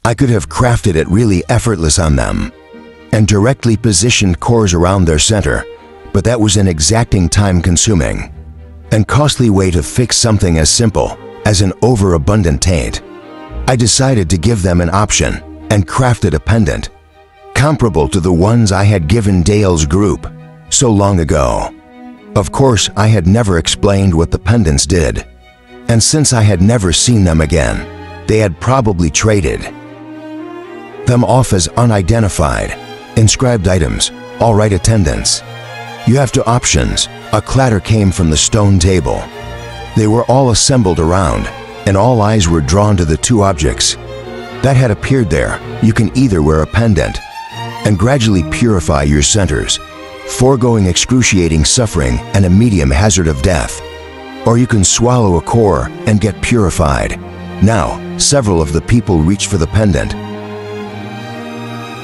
I could have crafted it really effortless on them and directly positioned cores around their center, but that was an exacting, time-consuming, and costly way to fix something as simple as an overabundant taint. I decided to give them an option and crafted a pendant comparable to the ones I had given Dale's group so long ago. Of course, I had never explained what the pendants did, and since I had never seen them again, they had probably traded them off as unidentified, inscribed items. All right, attendants, you have 2 options. A clatter came from the stone table. They were all assembled around, and all eyes were drawn to the 2 objects that had appeared there. You can either wear a pendant and gradually purify your centers, foregoing excruciating suffering and a medium hazard of death, or you can swallow a core and get purified. Now, several of the people reached for the pendant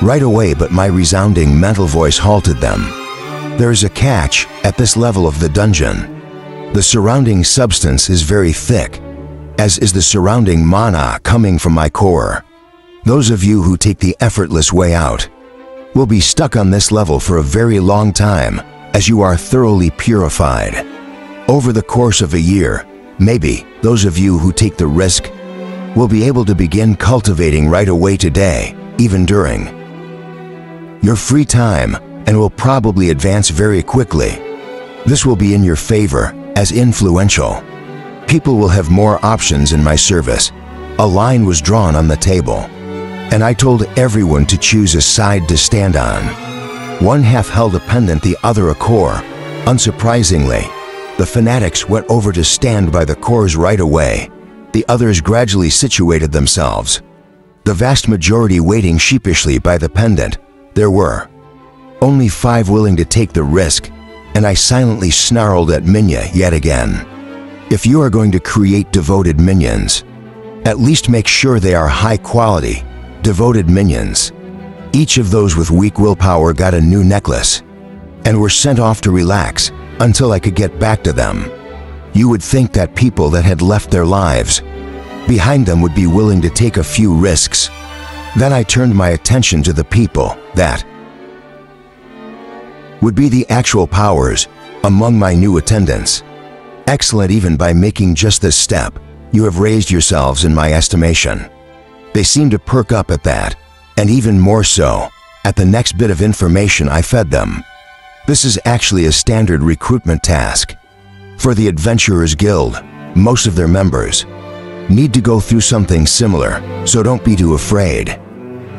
right away, but my resounding mental voice halted them. There is a catch at this level of the dungeon. The surrounding substance is very thick, as is the surrounding mana coming from my core. Those of you who take the effortless way out will be stuck on this level for a very long time, as you are thoroughly purified. Over the course of a year, maybe, those of you who take the risk will be able to begin cultivating right away today, even during your free time, and will probably advance very quickly. This will be in your favor as influential. People will have more options in my service. A line was drawn on the table, and I told everyone to choose a side to stand on. One half held a pendant, the other a core. Unsurprisingly, the fanatics went over to stand by the cores right away. The others gradually situated themselves, the vast majority waiting sheepishly by the pendant. There were only 5 willing to take the risk, and I silently snarled at Minya yet again. If you are going to create devoted minions, at least make sure they are high quality, devoted minions. Each of those with weak willpower got a new necklace and were sent off to relax until I could get back to them. You would think that people that had left their lives behind them would be willing to take a few risks. Then I turned my attention to the people that would be the actual powers among my new attendants. Excellent. Even by making just this step, you have raised yourselves in my estimation. They seemed to perk up at that, and even more so at the next bit of information I fed them. This is actually a standard recruitment task for the Adventurers Guild. Most of their members need to go through something similar, so don't be too afraid.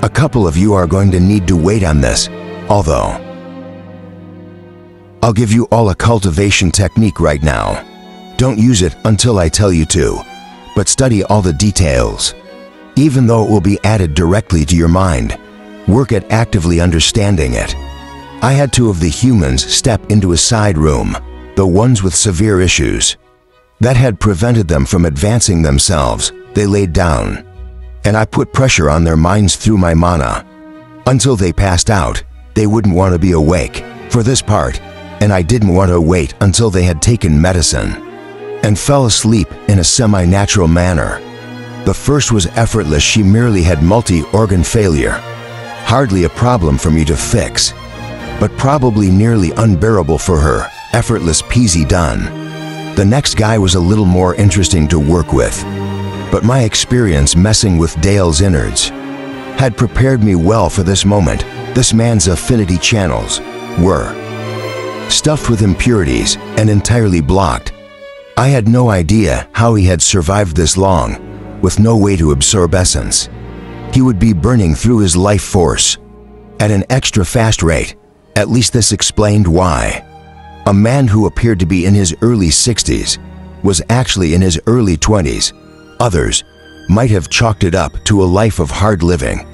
A couple of you are going to need to wait on this, although I'll give you all a cultivation technique right now. Don't use it until I tell you to, but study all the details. Even though it will be added directly to your mind, work at actively understanding it. I had 2 of the humans step into a side room, the ones with severe issues that had prevented them from advancing themselves. They laid down, and I put pressure on their minds through my mana until they passed out. They wouldn't want to be awake for this part, and I didn't want to wait until they had taken medicine and fell asleep in a semi-natural manner. The first was effortless. She merely had multi-organ failure. Hardly a problem for me to fix, but probably nearly unbearable for her. Effortless peasy done. The next guy was a little more interesting to work with, but my experience messing with Dale's innards had prepared me well for this moment. This man's affinity channels were stuffed with impurities and entirely blocked. I had no idea how he had survived this long, with no way to absorb essence. He would be burning through his life force at an extra fast rate. At least this explained why a man who appeared to be in his early 60s was actually in his early 20s. Others might have chalked it up to a life of hard living,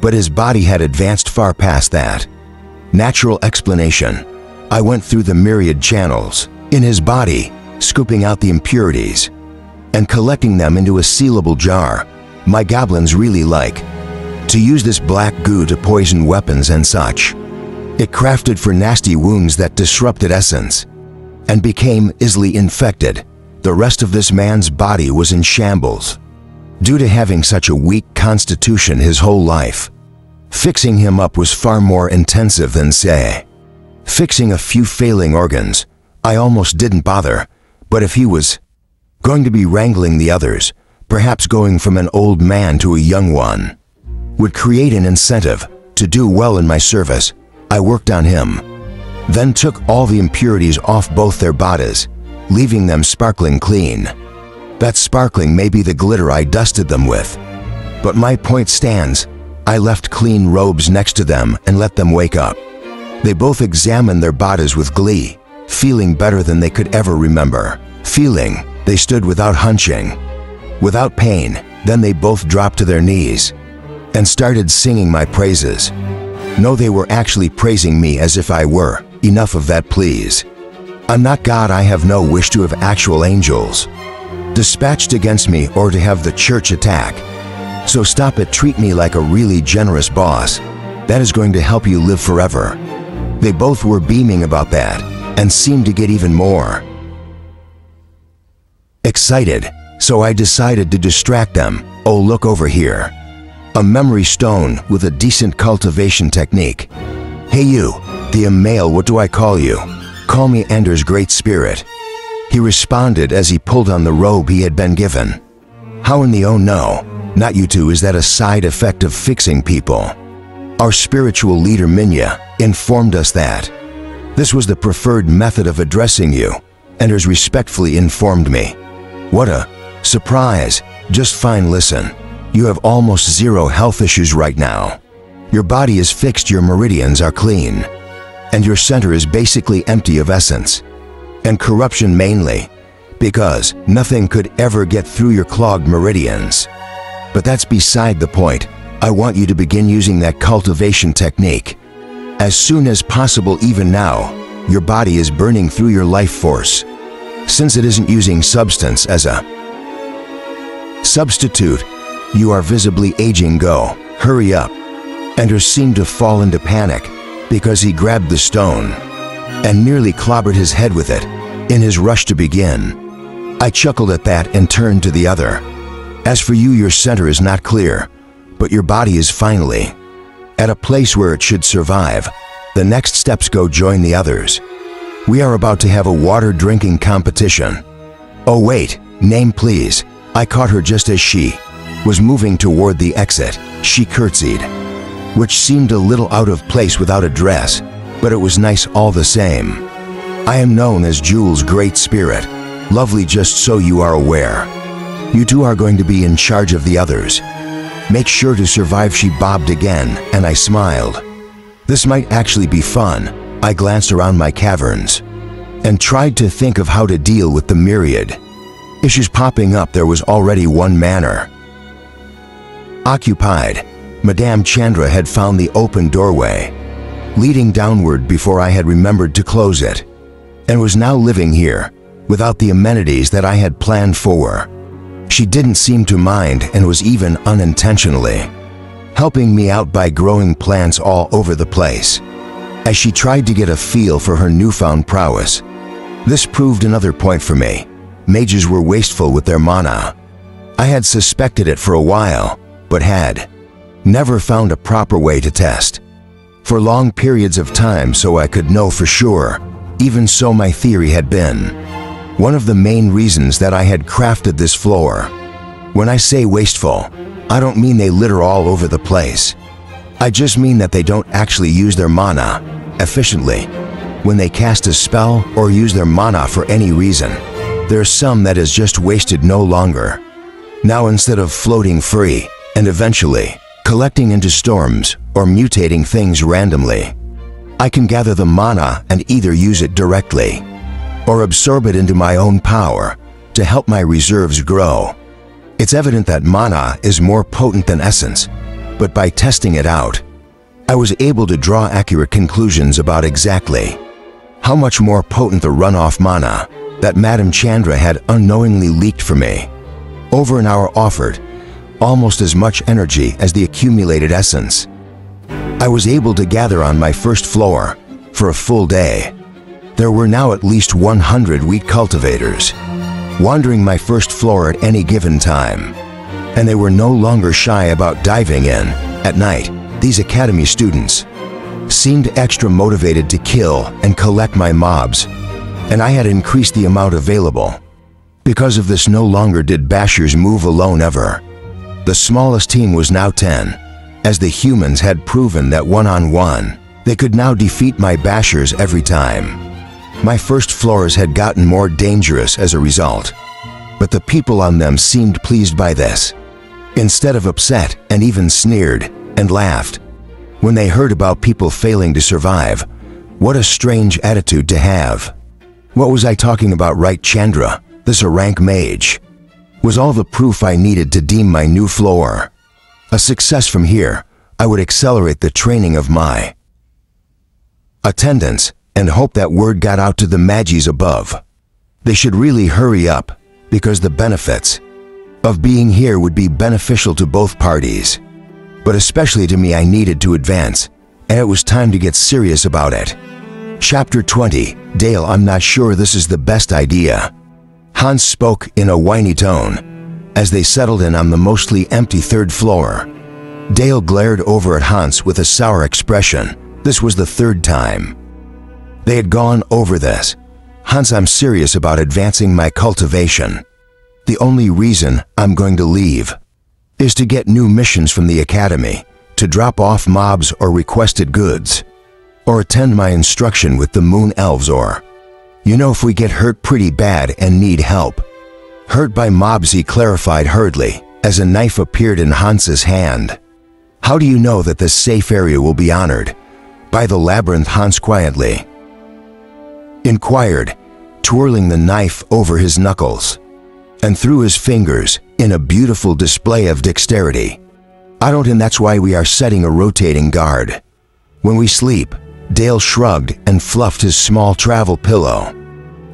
but his body had advanced far past that natural explanation. I went through the myriad channels in his body, scooping out the impurities and collecting them into a sealable jar. My goblins really like to use this black goo to poison weapons and such. It crafted for nasty wounds that disrupted essence and became easily infected. The rest of this man's body was in shambles. due to having such a weak constitution his whole life. Fixing him up was far more intensive than, say, fixing a few failing organs. I almost didn't bother, but if he was going to be wrangling the others, perhaps going from an old man to a young one, would create an incentive to do well in my service, I worked on him, then took all the impurities off both their bodies, leaving them sparkling clean. That sparkling may be the glitter I dusted them with, but my point stands. I left clean robes next to them and let them wake up. They both examined their bodies with glee, feeling better than they could ever remember. Feeling, they stood without hunching, without pain. Then they both dropped to their knees and started singing my praises. No, they were actually praising me as if I were. Enough of that, please. I'm not God. I have no wish to have actual angels dispatched against me or to have the church attack. So stop it. Treat me like a really generous boss. That is going to help you live forever. They both were beaming about that and seemed to get even more excited. So I decided to distract them. Oh, look over here. A memory stone with a decent cultivation technique. Hey you, the male, what do I call you? Call me Ender's Great Spirit. He responded as he pulled on the robe he had been given. How in the oh no, not you two, is that a side effect of fixing people? Our spiritual leader Minya informed us that this was the preferred method of addressing you. Enders respectfully informed me. What a surprise. Just fine. Listen, you have almost zero health issues right now. Your body is fixed, your meridians are clean, and your center is basically empty of essence and corruption, mainly because nothing could ever get through your clogged meridians. But that's beside the point. I want you to begin using that cultivation technique as soon as possible. Even now, your body is burning through your life force. Since it isn't using substance as a substitute, you are visibly aging. Go, hurry up. Ender seemed to fall into panic because he grabbed the stone and nearly clobbered his head with it in his rush to begin. I chuckled at that and turned to the other. As for you, your center is not clear, but your body is finally at a place where it should survive. The next steps: go join the others. We are about to have a water drinking competition. Oh wait, name please. I caught her just as she was moving toward the exit. She curtsied, which seemed a little out of place without a dress, but it was nice all the same. I am known as Jules' Great Spirit. Lovely, just so you are aware. You two are going to be in charge of the others. Make sure to survive. She bobbed again, and I smiled. This might actually be fun. I glanced around my caverns and tried to think of how to deal with the myriad issues popping up. There was already one manor occupied. Madame Chandra had found the open doorway leading downward before I had remembered to close it, and was now living here without the amenities that I had planned for. She didn't seem to mind and was even unintentionally helping me out by growing plants all over the place as she tried to get a feel for her newfound prowess. This proved another point for me. Mages were wasteful with their mana. I had suspected it for a while, but had never found a proper way to test for long periods of time so I could know for sure. Even so, my theory had been one of the main reasons that I had crafted this floor. When I say wasteful, I don't mean they litter all over the place. I just mean that they don't actually use their mana efficiently. When they cast a spell or use their mana for any reason, there's some that is just wasted no longer. Now, instead of floating free and eventually collecting into storms or mutating things randomly, I can gather the mana and either use it directly or absorb it into my own power to help my reserves grow. It's evident that mana is more potent than essence, but by testing it out, I was able to draw accurate conclusions about exactly how much more potent the runoff mana that Madame Chandra had unknowingly leaked for me. Over an hour offered almost as much energy as the accumulated essence I was able to gather on my first floor for a full day. There were now at least 100 wheat cultivators wandering my first floor at any given time. and they were no longer shy about diving in. At night, these academy students seemed extra motivated to kill and collect my mobs, and I had increased the amount available. Because of this, no longer did bashers move alone ever. The smallest team was now 10, as the humans had proven that one-on-one, they could now defeat my bashers every time. My first floors had gotten more dangerous as a result, but the people on them seemed pleased by this, instead of upset, and even sneered and laughed when they heard about people failing to survive. What a strange attitude to have. What was I talking about, right, Chandra? This a rank mage was all the proof I needed to deem my new floor a success. From here, I would accelerate the training of my attendants and hope that word got out to the Magis above. They should really hurry up, because the benefits of being here would be beneficial to both parties. But especially to me, I needed to advance, and it was time to get serious about it. Chapter 20. Dale, I'm not sure this is the best idea. Hans spoke in a whiny tone as they settled in on the mostly empty third floor. Dale glared over at Hans with a sour expression. This was the third time they had gone over this. Hans, I'm serious about advancing my cultivation. The only reason I'm going to leave is to get new missions from the academy, to drop off mobs or requested goods, or attend my instruction with the moon elves, or, you know, if we get hurt pretty bad and need help. Hurt by mobs, he clarified hurriedly as a knife appeared in Hans's hand. How do you know that this safe area will be honored by the labyrinth? Hans quietly inquired, twirling the knife over his knuckles and through his fingers in a beautiful display of dexterity. I don't, and that's why we are setting a rotating guard when we sleep. Dale shrugged and fluffed his small travel pillow.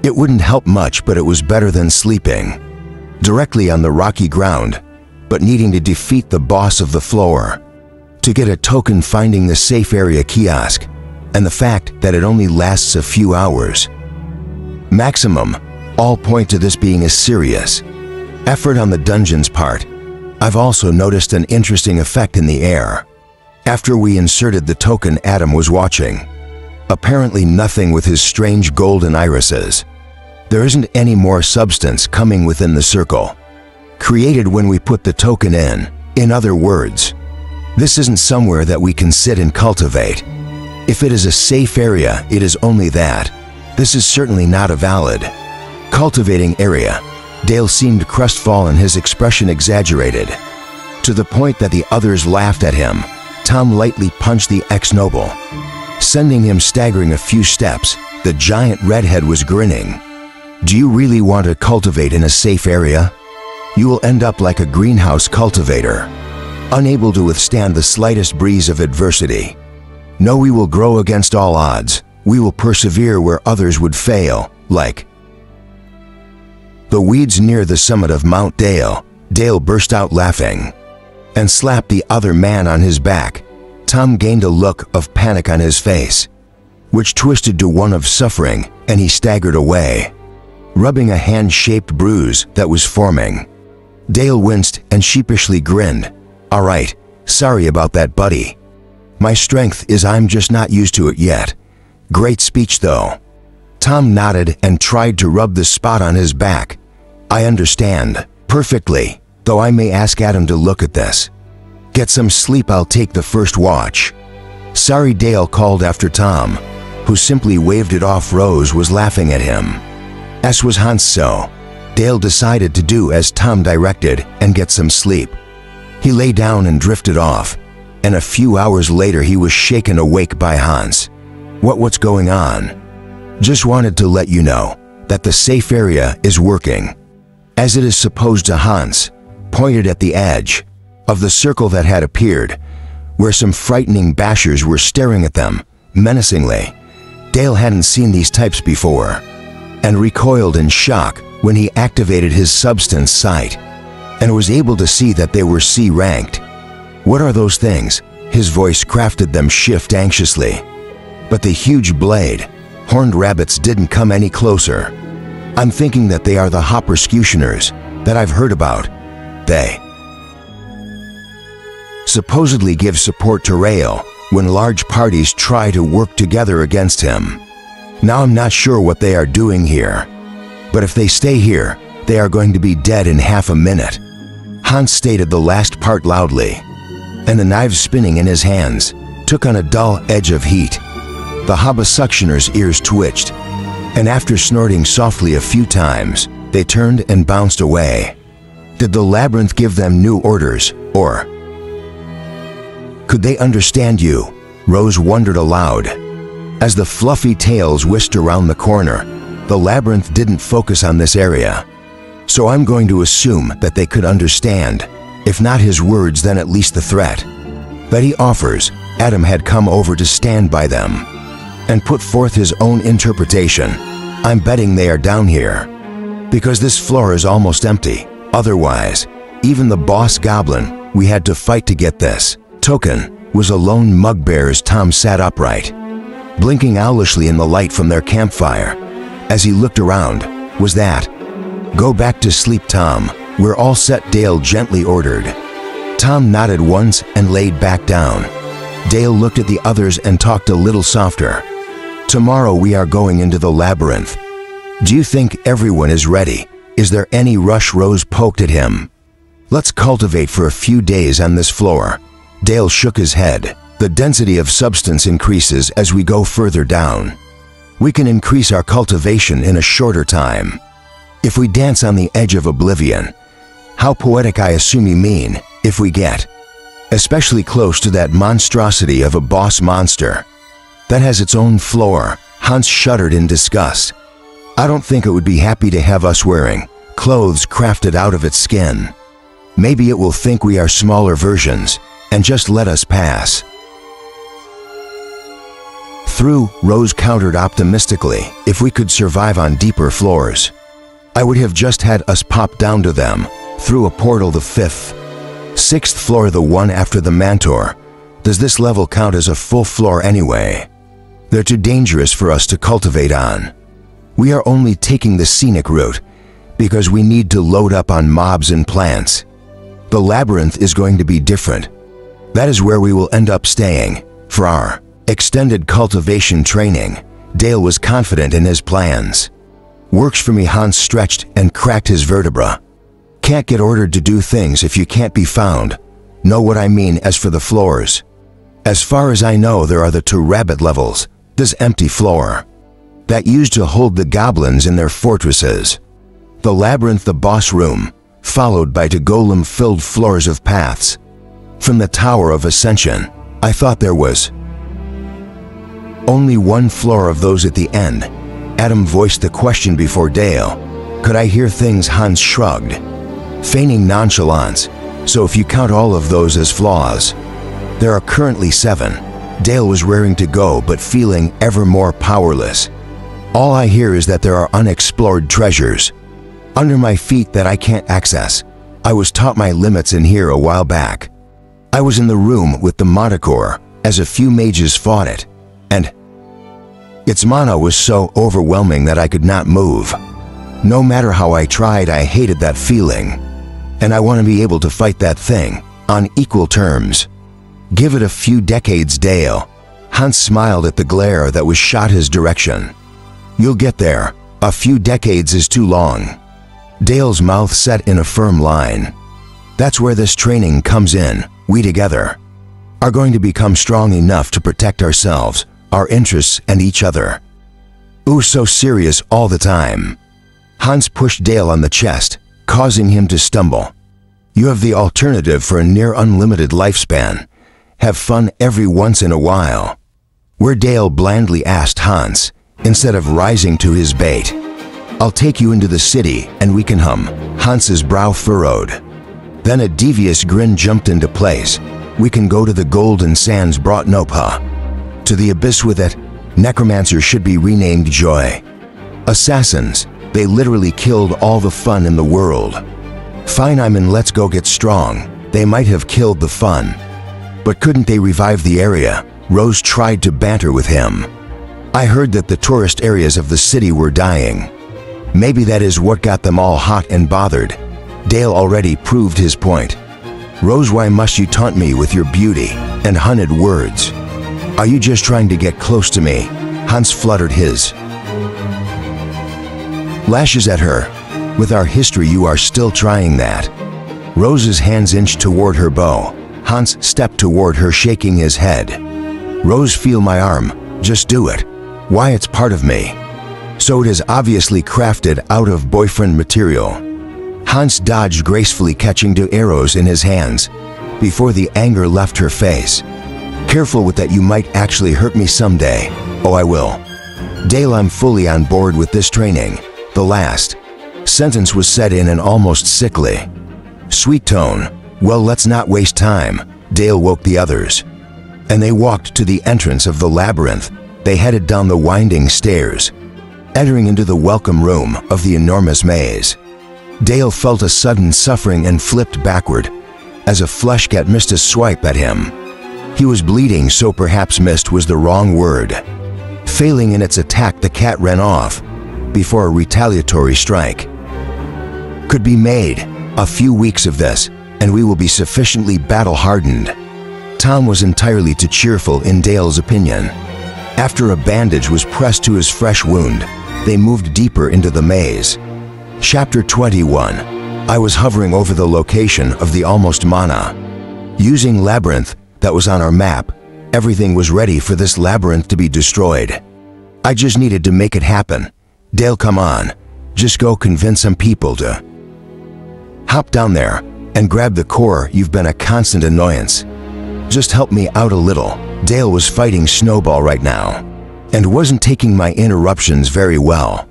It wouldn't help much, but it was better than sleeping directly on the rocky ground, but needing to defeat the boss of the floor, to get a token, finding the safe area kiosk, and the fact that it only lasts a few hours maximum, all point to this being a serious effort on the dungeon's part. I've also noticed an interesting effect in the air. After we inserted the token, Adam was watching. Apparently nothing with his strange golden irises. There isn't any more substance coming within the circle created when we put the token in. In other words, this isn't somewhere that we can sit and cultivate. If it is a safe area, it is only that. This is certainly not a valid cultivating area. Dale seemed crestfallen, his expression exaggerated to the point that the others laughed at him. Tom lightly punched the ex-noble, sending him staggering a few steps. The giant redhead was grinning. Do you really want to cultivate in a safe area? You will end up like a greenhouse cultivator, unable to withstand the slightest breeze of adversity. No, we will grow against all odds. We will persevere where others would fail, like the weeds near the summit of Mount Dale. Dale burst out laughing and slapped the other man on his back. Tom gained a look of panic on his face, which twisted to one of suffering, and he staggered away, rubbing a hand-shaped bruise that was forming. Dale winced and sheepishly grinned. All right, sorry about that, buddy. My strength is I'm just not used to it yet. Great speech, though. Tom nodded and tried to rub the spot on his back. I understand perfectly, though I may ask Adam to look at this. Get some sleep, I'll take the first watch. Sorry, Dale called after Tom, who simply waved it off. Rose was laughing at him, as was Hans, so Dale decided to do as Tom directed and get some sleep. He lay down and drifted off, and a few hours later he was shaken awake by Hans. What's going on? Just wanted to let you know that the safe area is working as it is supposed to. Hans pointed at the edge of the circle that had appeared, where some frightening bashers were staring at them menacingly. Dale hadn't seen these types before and recoiled in shock when he activated his substance sight and was able to see that they were C-ranked. What are those things? His voice crafted them shift anxiously. But the huge blade horned rabbits didn't come any closer. I'm thinking that they are the hopperscutioners that I've heard about. They supposedly gives support to Rael when large parties try to work together against him. Now I'm not sure what they are doing here, but if they stay here, they are going to be dead in half a minute. Hans stated the last part loudly, and the knives spinning in his hands took on a dull edge of heat. The Habasuctioner's ears twitched, and after snorting softly a few times, they turned and bounced away. Did the labyrinth give them new orders, or could they understand you? Rose wondered aloud. As the fluffy tails whisked around the corner, the labyrinth didn't focus on this area. So I'm going to assume that they could understand, if not his words, then at least the threat that he offers. Adam had come over to stand by them and put forth his own interpretation. I'm betting they are down here, because this floor is almost empty. Otherwise, even the boss goblin we had to fight to get this token was a lone mugbear. As Tom sat upright, blinking owlishly in the light from their campfire. As he looked around, was that, "Go back to sleep, Tom. We're all set," Dale gently ordered. Tom nodded once and laid back down. Dale looked at the others and talked a little softer. "Tomorrow we are going into the labyrinth. Do you think everyone is ready? Is there any rush?" Rose poked at him. "Let's cultivate for a few days on this floor." Dale shook his head. "The density of substance increases as we go further down. We can increase our cultivation in a shorter time. If we dance on the edge of oblivion." How poetic. I assume you mean, if we get especially close to that monstrosity of a boss monster that has its own floor. Hans shuddered in disgust. "I don't think it would be happy to have us wearing clothes crafted out of its skin. Maybe it will think we are smaller versions and just let us pass through," Rose countered optimistically. "If we could survive on deeper floors, I would have just had us pop down to them through a portal. The 5th, 6th floor, the one after the Mantor. Does this level count as a full floor anyway? They're too dangerous for us to cultivate on. We are only taking the scenic route because we need to load up on mobs and plants. The labyrinth is going to be different. That is where we will end up staying for our extended cultivation training." Dale was confident in his plans. "Works for me." Hans stretched and cracked his vertebra. "Can't get ordered to do things if you can't be found. Know what I mean? As for the floors, as far as I know, there are the 2 rabbit levels. This empty floor that used to hold the goblins in their fortresses. The labyrinth, the boss room, followed by 2 golem-filled floors of paths from the Tower of Ascension. I thought there was only 1 floor of those at the end." Adam voiced the question before Dale. "Could I hear things?" Hans shrugged, feigning nonchalance. "So if you count all of those as flaws, there are currently 7. Dale was raring to go but feeling ever more powerless. "All I hear is that there are unexplored treasures under my feet that I can't access. I was taught my limits in here a while back. I was in the room with the Monocore as a few mages fought it, and its mana was so overwhelming that I could not move. No matter how I tried, I hated that feeling, and I want to be able to fight that thing on equal terms. Give it a few decades, Dale." Hans smiled at the glare that was shot his direction. "You'll get there. A few decades is too long." Dale's mouth set in a firm line. "That's where this training comes in. We together are going to become strong enough to protect ourselves, our interests, and each other." "Ooh, so serious all the time." Hans pushed Dale on the chest, causing him to stumble. "You have the alternative for a near unlimited lifespan. Have fun every once in a while." "Where?" Dale blandly asked Hans, instead of rising to his bait. "I'll take you into the city and we can hum." Hans's brow furrowed. Then a devious grin jumped into place. "We can go to the Golden Sands." Brought Nopa to the abyss with it. Necromancer should be renamed Joy. Assassins, they literally killed all the fun in the world. "Fine, I'm in. Let's go get strong." They might have killed the fun, but couldn't they revive the area? Rose tried to banter with him. "I heard that the tourist areas of the city were dying. Maybe that is what got them all hot and bothered." Dale already proved his point. Rose, why must you taunt me with your beauty and hunted words? Are you just trying to get close to me? Hans fluttered his lashes at her. With our history, you are still trying that. Rose's hands inched toward her bow. Hans stepped toward her, shaking his head. Rose, feel my arm. Just do it. Why, it's part of me. So it is obviously crafted out of boyfriend material. Hans dodged gracefully, catching two arrows in his hands before the anger left her face. Careful with that, you might actually hurt me someday. Oh, I will. Dale, I'm fully on board with this training. The last sentence was said in an almost sickly, sweet tone. Well, let's not waste time. Dale woke the others, and they walked to the entrance of the labyrinth. They headed down the winding stairs, entering into the welcome room of the enormous maze. Dale felt a sudden suffering and flipped backward as a flesh cat missed a swipe at him. He was bleeding, so perhaps missed was the wrong word. Failing in its attack, the cat ran off before a retaliatory strike could be made. A few weeks of this, and we will be sufficiently battle-hardened. Tom was entirely too cheerful in Dale's opinion. After a bandage was pressed to his fresh wound, they moved deeper into the maze. Chapter 21. I was hovering over the location of the almost mana. Using labyrinth that was on our map, everything was ready for this labyrinth to be destroyed. I just needed to make it happen. Dale, come on. Just go convince some people to hop down there and grab the core. You've been a constant annoyance. Just help me out a little. Dale was fighting Snowball right now and wasn't taking my interruptions very well.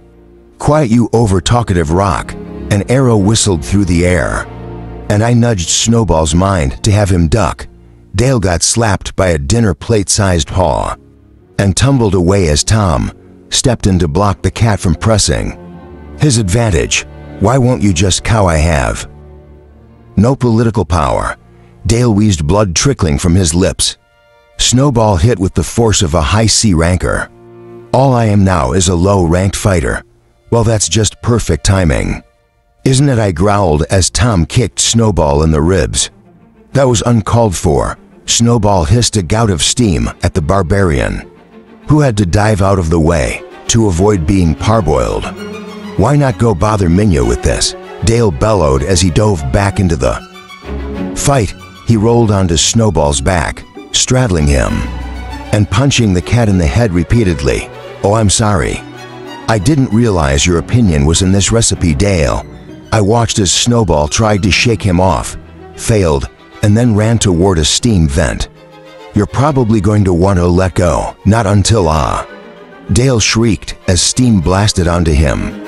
Quiet, you over-talkative rock. An arrow whistled through the air, and I nudged Snowball's mind to have him duck. Dale got slapped by a dinner plate-sized paw and tumbled away as Tom stepped in to block the cat from pressing his advantage. Why won't you just cow? I have no political power. Dale wheezed, blood trickling from his lips. Snowball hit with the force of a high C ranker. All I am now is a low-ranked fighter. Well, that's just perfect timing, isn't it? I growled as Tom kicked Snowball in the ribs. That was uncalled for. Snowball hissed a gout of steam at the barbarian, who had to dive out of the way to avoid being parboiled. Why not go bother Minya with this? Dale bellowed as he dove back into the fight. He rolled onto Snowball's back, straddling him and punching the cat in the head repeatedly. Oh, I'm sorry. I didn't realize your opinion was in this recipe, Dale. I watched as Snowball tried to shake him off, failed, and then ran toward a steam vent. You're probably going to want to let go. Not until Dale shrieked as steam blasted onto him.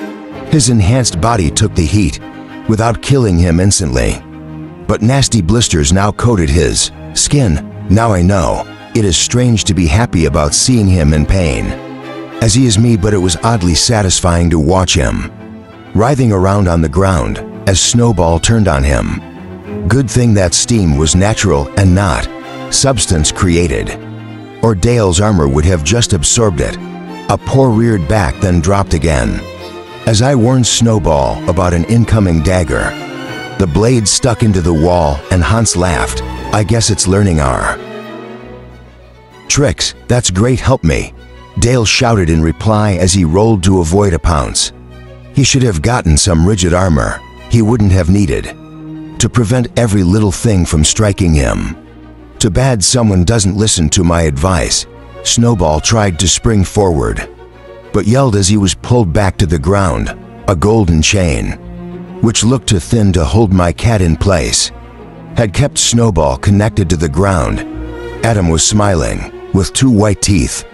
His enhanced body took the heat without killing him instantly, but nasty blisters now coated his skin. Now I know. It is strange to be happy about seeing him in pain, as he is me, but it was oddly satisfying to watch him writhing around on the ground as Snowball turned on him. Good thing that steam was natural and not substance created, or Dale's armor would have just absorbed it. A paw reared back, then dropped again as I warned Snowball about an incoming dagger. The blade stuck into the wall and Hans laughed. I guess it's learning our tricks. That's great, help me, Dale shouted in reply as he rolled to avoid a pounce. He should have gotten some rigid armor he wouldn't have needed to prevent every little thing from striking him. Too bad someone doesn't listen to my advice. Snowball tried to spring forward, but yelled as he was pulled back to the ground. A golden chain, which looked too thin to hold my cat in place, had kept Snowball connected to the ground. Adam was smiling with two white teeth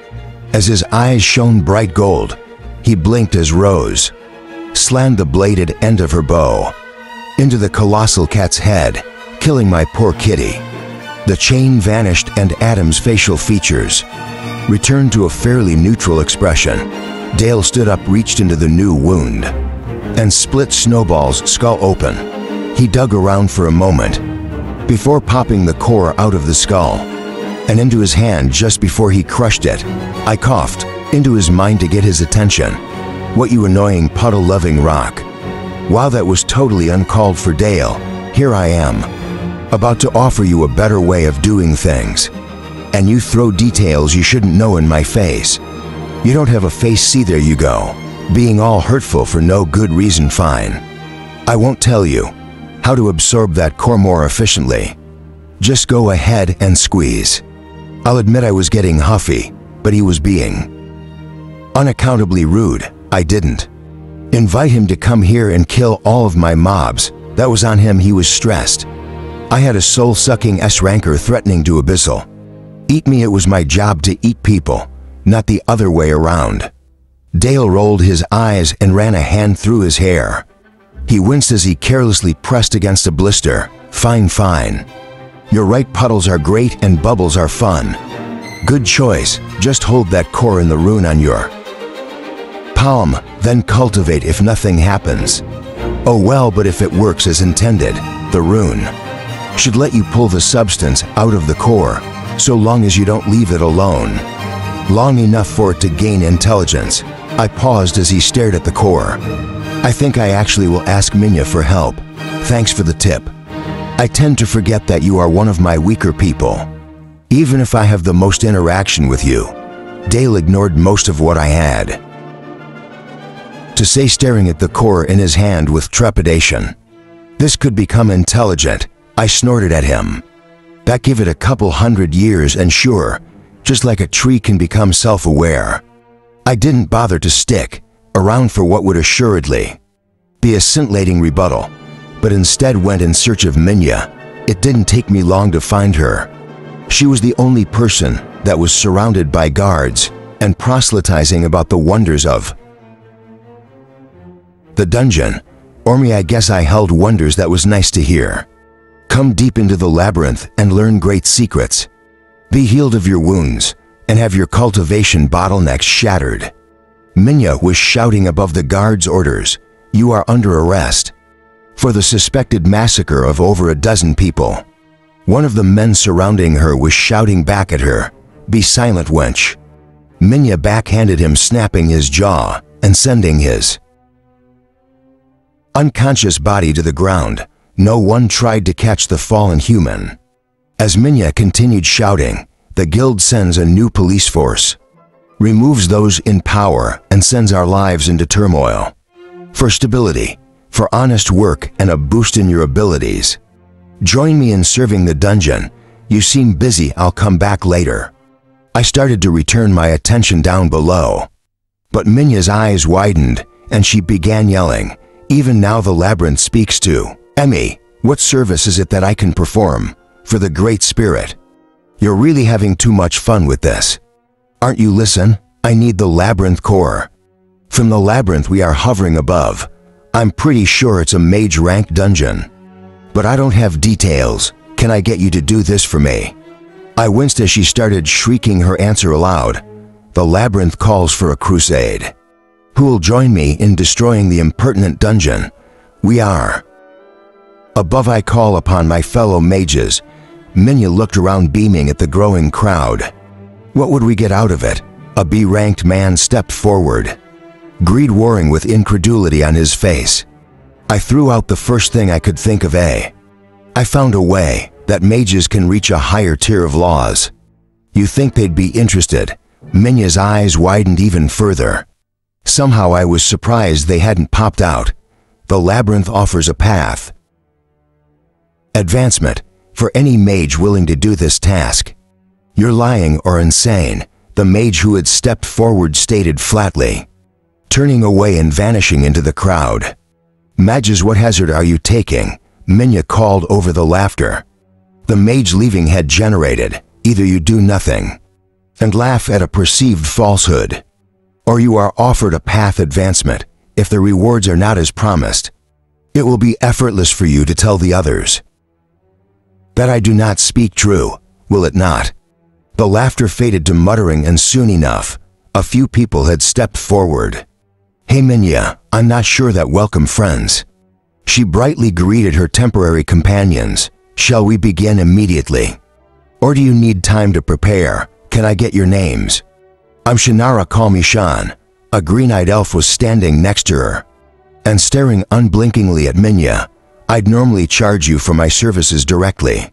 as his eyes shone bright gold. He blinked as Rose slammed the bladed end of her bow into the colossal cat's head, killing my poor kitty. The chain vanished and Adam's facial features returned to a fairly neutral expression. Dale stood up, reached into the new wound, and split Snowball's skull open. He dug around for a moment before popping the core out of the skull and into his hand just before he crushed it. I coughed into his mind to get his attention. What, you annoying puddle-loving rock? Wow, that was totally uncalled for, Dale. Here I am. about to offer you a better way of doing things. And you throw details you shouldn't know in my face. You don't have a face, see, there you go. Being all hurtful for no good reason, fine. I won't tell you how to absorb that core more efficiently. Just go ahead and squeeze. I'll admit I was getting huffy, but he was being unaccountably rude. I didn't invite him to come here and kill all of my mobs. That was on him. He was stressed. I had a soul-sucking S-ranker threatening to abyssal eat me. It was my job to eat people, not the other way around. Dale rolled his eyes and ran a hand through his hair. He winced as he carelessly pressed against a blister. Fine, fine. You're right, puddles are great and bubbles are fun. Good choice. Just hold that core in the rune on your palm, then cultivate if nothing happens. Oh well, but if it works as intended, the rune should let you pull the substance out of the core, so long as you don't leave it alone long enough for it to gain intelligence. I paused as he stared at the core. I think I actually will ask Minya for help. Thanks for the tip. I tend to forget that you are one of my weaker people. Even if I have the most interaction with you. Dale ignored most of what I had to say, staring at the core in his hand with trepidation. This could become intelligent. I snorted at him. That give it a couple hundred years and sure, just like a tree can become self-aware. I didn't bother to stick around for what would assuredly be a scintillating rebuttal, but instead went in search of Minya. It didn't take me long to find her. She was the only person that was surrounded by guards and proselytizing about the wonders of the dungeon. Or me, I guess I held wonders. That was nice to hear. Come deep into the labyrinth and learn great secrets. Be healed of your wounds and have your cultivation bottlenecks shattered. Minya was shouting above the guard's orders. You are under arrest for the suspected massacre of over a dozen people. One of the men surrounding her was shouting back at her. Be silent, wench. Minya backhanded him, snapping his jaw and sending his unconscious body to the ground. No one tried to catch the fallen human. As Minya continued shouting, the guild sends a new police force, removes those in power, and sends our lives into turmoil. For stability, for honest work, and a boost in your abilities. Join me in serving the dungeon. You seem busy. I'll come back later. I started to return my attention down below, but Minya's eyes widened and she began yelling. Even now the labyrinth speaks to Emmy. What service is it that I can perform for the Great Spirit? You're really having too much fun with this, aren't you? Listen, I need the labyrinth core. From the labyrinth we are hovering above. I'm pretty sure it's a mage rank dungeon, but I don't have details. Can I get you to do this for me? I winced as she started shrieking her answer aloud. The labyrinth calls for a crusade. Who will join me in destroying the impertinent dungeon? We are above. I call upon my fellow mages. Minya looked around, beaming at the growing crowd. What would we get out of it? A B-ranked man stepped forward, greed warring with incredulity on his face. I threw out the first thing I could think of. I found a way that mages can reach a higher tier of laws. You think they'd be interested? Minya's eyes widened even further. Somehow I was surprised they hadn't popped out. The labyrinth offers a path advancement for any mage willing to do this task. You're lying or insane, the mage who had stepped forward stated flatly, turning away and vanishing into the crowd. Mages, what hazard are you taking? Minya called over the laughter. The mage leaving had generated. Either you do nothing and laugh at a perceived falsehood, or you are offered a path advancement. If the rewards are not as promised, it will be effortless for you to tell the others that I do not speak true, will it not? The laughter faded to muttering, and soon enough, a few people had stepped forward. Hey Minya, I'm not sure that welcome friends. She brightly greeted her temporary companions. Shall we begin immediately? Or do you need time to prepare? Can I get your names? I'm Shannara, call me Shan. A green-eyed elf was standing next to her and staring unblinkingly at Minya. I'd normally charge you for my services directly.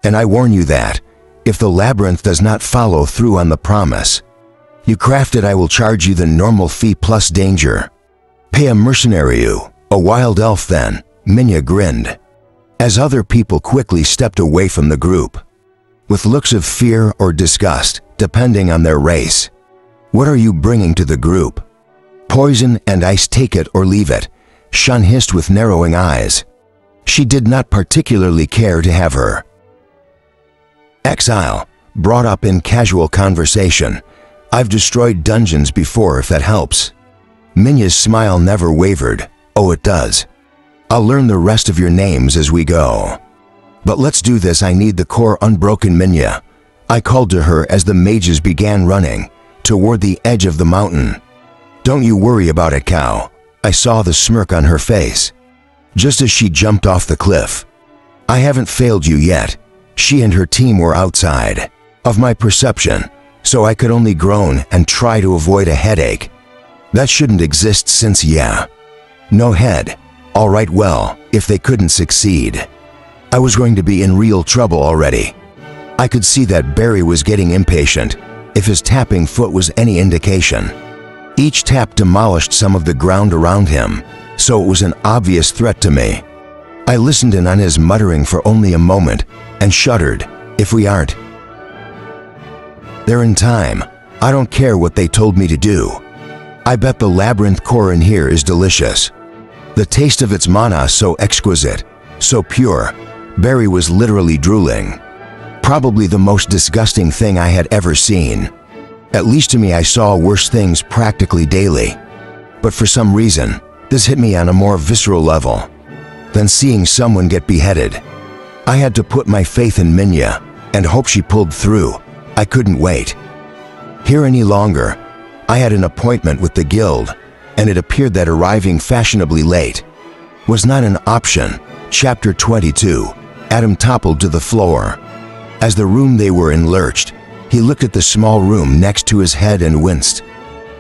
And I warn you that, if the labyrinth does not follow through on the promise you crafted, I will charge you the normal fee plus danger. Pay a mercenary, a wild elf then, Minya grinned, as other people quickly stepped away from the group, with looks of fear or disgust, depending on their race. What are you bringing to the group? Poison and ice, take it or leave it, Shun hissed with narrowing eyes. She did not particularly care to have her exile brought up in casual conversation. I've destroyed dungeons before, if that helps. Minya's smile never wavered. Oh, it does. I'll learn the rest of your names as we go. But let's do this. I need the core unbroken, Minya. I called to her as the mages began running toward the edge of the mountain. Don't you worry about it, cow. I saw the smirk on her face just as she jumped off the cliff. I haven't failed you yet. She and her team were outside of my perception, so I could only groan and try to avoid a headache. That shouldn't exist since, yeah. No head. All right, well, if they couldn't succeed, I was going to be in real trouble already. I could see that Barry was getting impatient, if his tapping foot was any indication. Each tap demolished some of the ground around him, so it was an obvious threat to me. I listened in on his muttering for only a moment and shuddered. If we aren't there in time, I don't care what they told me to do. I bet the labyrinth core in here is delicious. The taste of its mana so exquisite, so pure. Barry was literally drooling. Probably the most disgusting thing I had ever seen. At least to me, I saw worse things practically daily. But for some reason, this hit me on a more visceral level than seeing someone get beheaded. I had to put my faith in Minya and hope she pulled through. I couldn't wait here any longer. I had an appointment with the guild, and it appeared that arriving fashionably late was not an option. Chapter 22. Adam toppled to the floor. As the room they were in lurched, he looked at the small room next to his head and winced.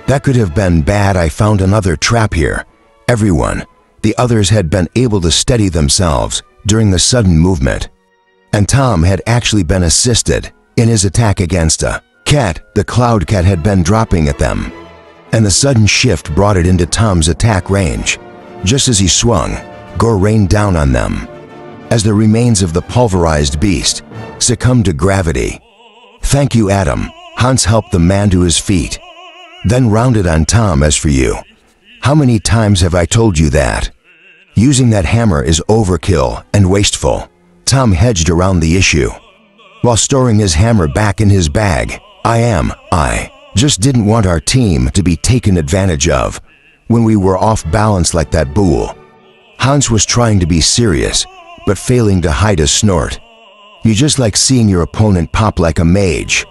That could have been bad. I found another trap here. Everyone, the others, had been able to steady themselves during the sudden movement, and Tom had actually been assisted in his attack against a cat. The cloud cat had been dropping at them, and the sudden shift brought it into Tom's attack range. Just as he swung, gore rained down on them as the remains of the pulverized beast succumbed to gravity. Thank you, Adam. Hans helped the man to his feet, then rounded on Tom. As for you, how many times have I told you that using that hammer is overkill and wasteful? Tom hedged around the issue while storing his hammer back in his bag. I just didn't want our team to be taken advantage of when we were off balance like that bull. Hans was trying to be serious, but failing to hide a snort. You just like seeing your opponent pop like a mage.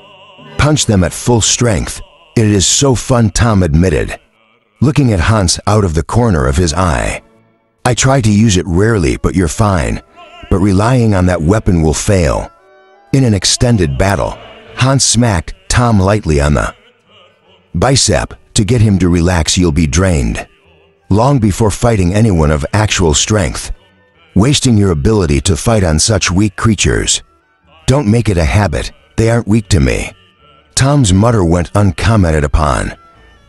Punch them at full strength. It is so fun, Tom admitted, looking at Hans out of the corner of his eye. I try to use it rarely, but you're fine. But relying on that weapon will fail. In an extended battle, Hans smacked Tom lightly on the bicep to get him to relax. You'll be drained long before fighting anyone of actual strength, wasting your ability to fight on such weak creatures. Don't make it a habit. They aren't weak to me. Tom's mutter went uncommented upon.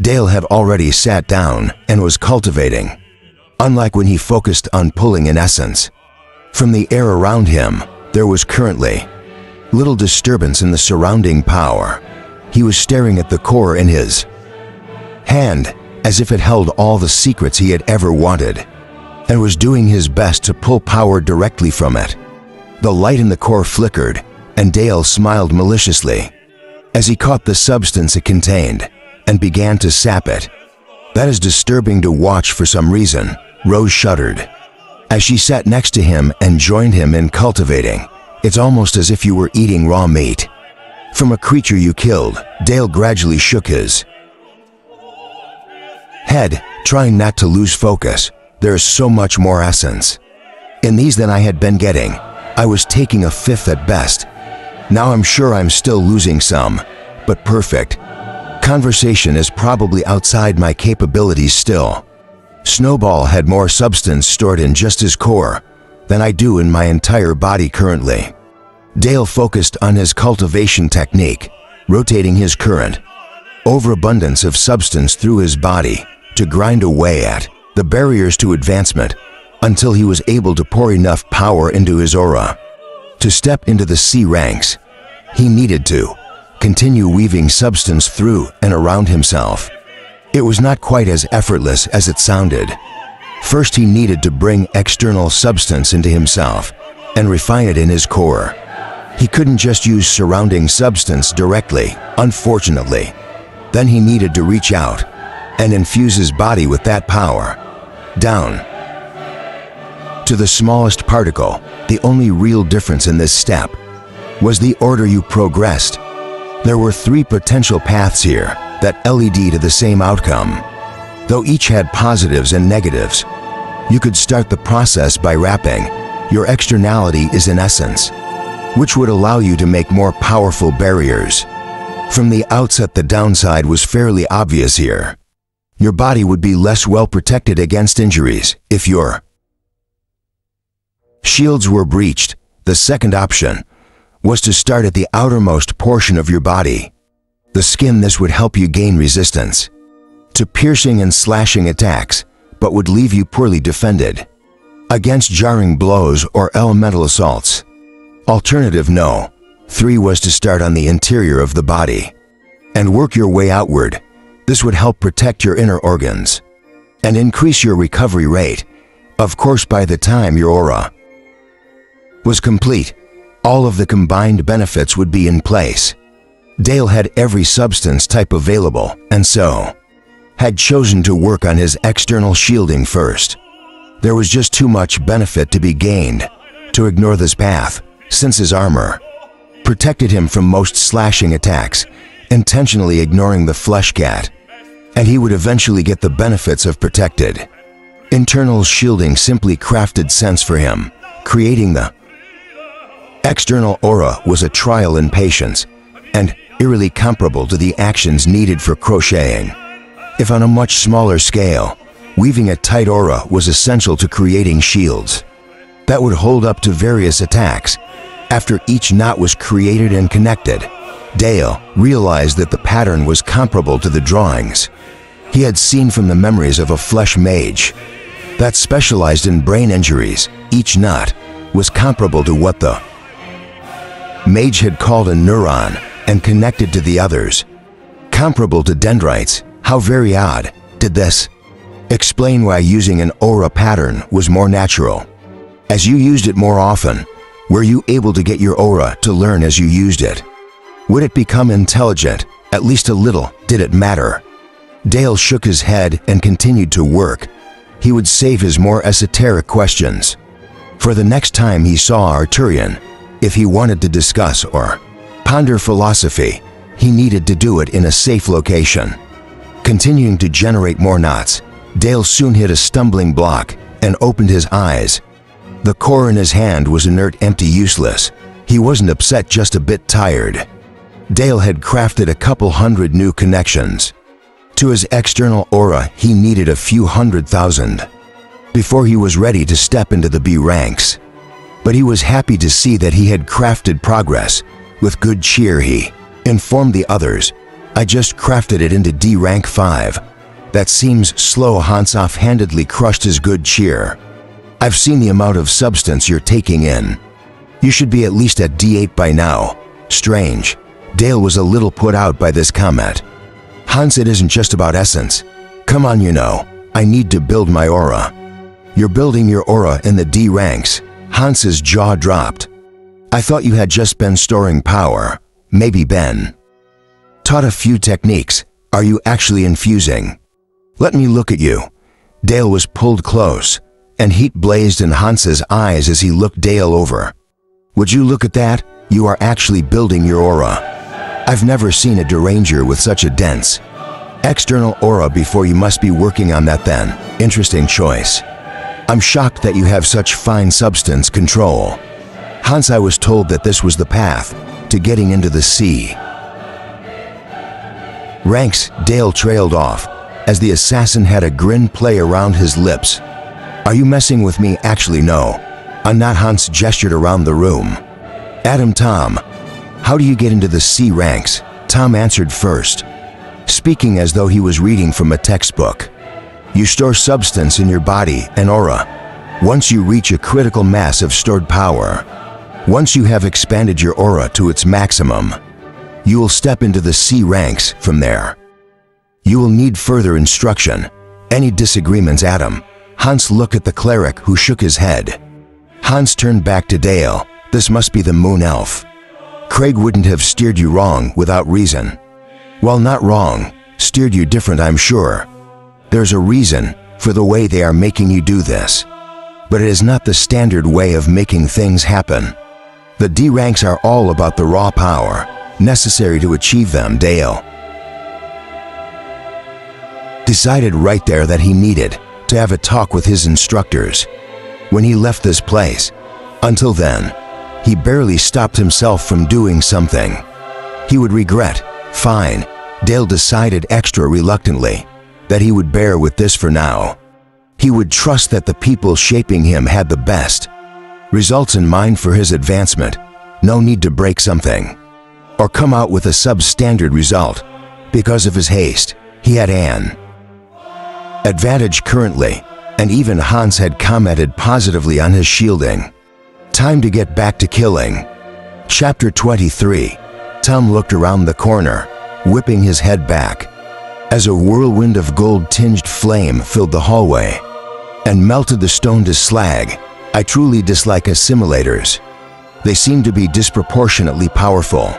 Dale had already sat down and was cultivating, unlike when he focused on pulling in essence from the air around him. There was currently little disturbance in the surrounding power. He was staring at the core in his hand as if it held all the secrets he had ever wanted, and was doing his best to pull power directly from it. The light in the core flickered, and Dale smiled maliciously as he caught the substance it contained and began to sap it. That is disturbing to watch for some reason. Rose shuddered as she sat next to him and joined him in cultivating. It's almost as if you were eating raw meat from a creature you killed. Dale gradually shook his head, trying not to lose focus. There is so much more essence in these than I had been getting. I was taking a fifth at best. Now I'm sure I'm still losing some, but perfect conversation is probably outside my capabilities still. Snowball had more substance stored in just his core than I do in my entire body currently. Dale focused on his cultivation technique, rotating his current overabundance of substance through his body to grind away at the barriers to advancement until he was able to pour enough power into his aura. To step into the C ranks, he needed to continue weaving substance through and around himself. It was not quite as effortless as it sounded. First, he needed to bring external substance into himself and refine it in his core. He couldn't just use surrounding substance directly, unfortunately. Then he needed to reach out and infuse his body with that power, down to the smallest particle. The only real difference in this step was the order you progressed. There were 3 potential paths here that led to the same outcome. Though each had positives and negatives, you could start the process by wrapping your externality is in essence, which would allow you to make more powerful barriers. From the outset, the downside was fairly obvious here. Your body would be less well protected against injuries if your shields were breached. The second option was to start at the outermost portion of your body, the skin. This would help you gain resistance to piercing and slashing attacks, but would leave you poorly defended against jarring blows or elemental assaults. Alternative no. 3 was to start on the interior of the body and work your way outward. This would help protect your inner organs and increase your recovery rate. Of course, by the time your aura was complete, all of the combined benefits would be in place. Dale had every substance type available, and so had chosen to work on his external shielding first. There was just too much benefit to be gained to ignore this path, since his armor protected him from most slashing attacks, intentionally ignoring the flesh cat, and he would eventually get the benefits of protected internal shielding. Simply crafted sense for him. Creating the external aura was a trial in patience and eerily comparable to the actions needed for crocheting, if on a much smaller scale. Weaving a tight aura was essential to creating shields that would hold up to various attacks. After each knot was created and connected, Dale realized that the pattern was comparable to the drawings he had seen from the memories of a flesh mage that specialized in brain injuries. Each knot was comparable to what the mage had called a neuron and connected to the others, comparable to dendrites. How very odd. Did this explain why using an aura pattern was more natural? As you used it more often, were you able to get your aura to learn as you used it? Would it become intelligent? At least a little. Did it matter? Dale shook his head and continued to work. He would save his more esoteric questions for the next time he saw Arturian. If he wanted to discuss or ponder philosophy, he needed to do it in a safe location. Continuing to generate more knots, Dale soon hit a stumbling block and opened his eyes. The core in his hand was inert, empty, useless. He wasn't upset, just a bit tired. Dale had crafted a couple hundred new connections to his external aura. He needed a few 100,000 before he was ready to step into the B ranks. But he was happy to see that he had crafted progress. With good cheer, he informed the others, "I just crafted it into D rank 5. That seems slow." Hans offhandedly crushed his good cheer. "I've seen the amount of substance you're taking in. You should be at least at D8 by now." Strange. Dale was a little put out by this comment. "Hans, it isn't just about essence. Come on, you know, I need to build my aura." "You're building your aura in the D ranks." Hans's jaw dropped. "I thought you had just been storing power." "Maybe been taught a few techniques. Are you actually infusing?" "Let me look at you." Dale was pulled close, and heat blazed in Hans's eyes as he looked Dale over. "Would you look at that? You are actually building your aura. I've never seen a deranger with such a dense external aura before." "You must be working on that then. Interesting choice. I'm shocked that you have such fine substance control." "Hans, I was told that this was the path to getting into the C ranks." Dale trailed off, as the assassin had a grin play around his lips. "Are you messing with me? Actually, no. I'm not." Hans gestured around the room. "Adam, Tom, how do you get into the C ranks?" Tom answered first, speaking as though he was reading from a textbook. "You store substance in your body, an aura. Once you reach a critical mass of stored power, once you have expanded your aura to its maximum, you will step into the C ranks from there. You will need further instruction. Any disagreements, Adam?" Hans looked at the cleric, who shook his head. Hans turned back to Dale. "This must be the moon elf. Craig wouldn't have steered you wrong without reason." "Well, not wrong. Steered you different, I'm sure. There's a reason for the way they are making you do this. But it is not the standard way of making things happen. The D ranks are all about the raw power necessary to achieve them." Dale decided right there that he needed to have a talk with his instructors when he left this place. Until then, he barely stopped himself from doing something he would regret. Fine, Dale decided extra reluctantly that he would bear with this for now. He would trust that the people shaping him had the best results in mind for his advancement. No need to break something or come out with a substandard result because of his haste. He had an advantage currently, and even Hans had commented positively on his shielding. Time to get back to killing. Chapter 23. Tom looked around the corner, whipping his head back, as a whirlwind of gold-tinged flame filled the hallway and melted the stone to slag. "I truly dislike assimilators. They seem to be disproportionately powerful."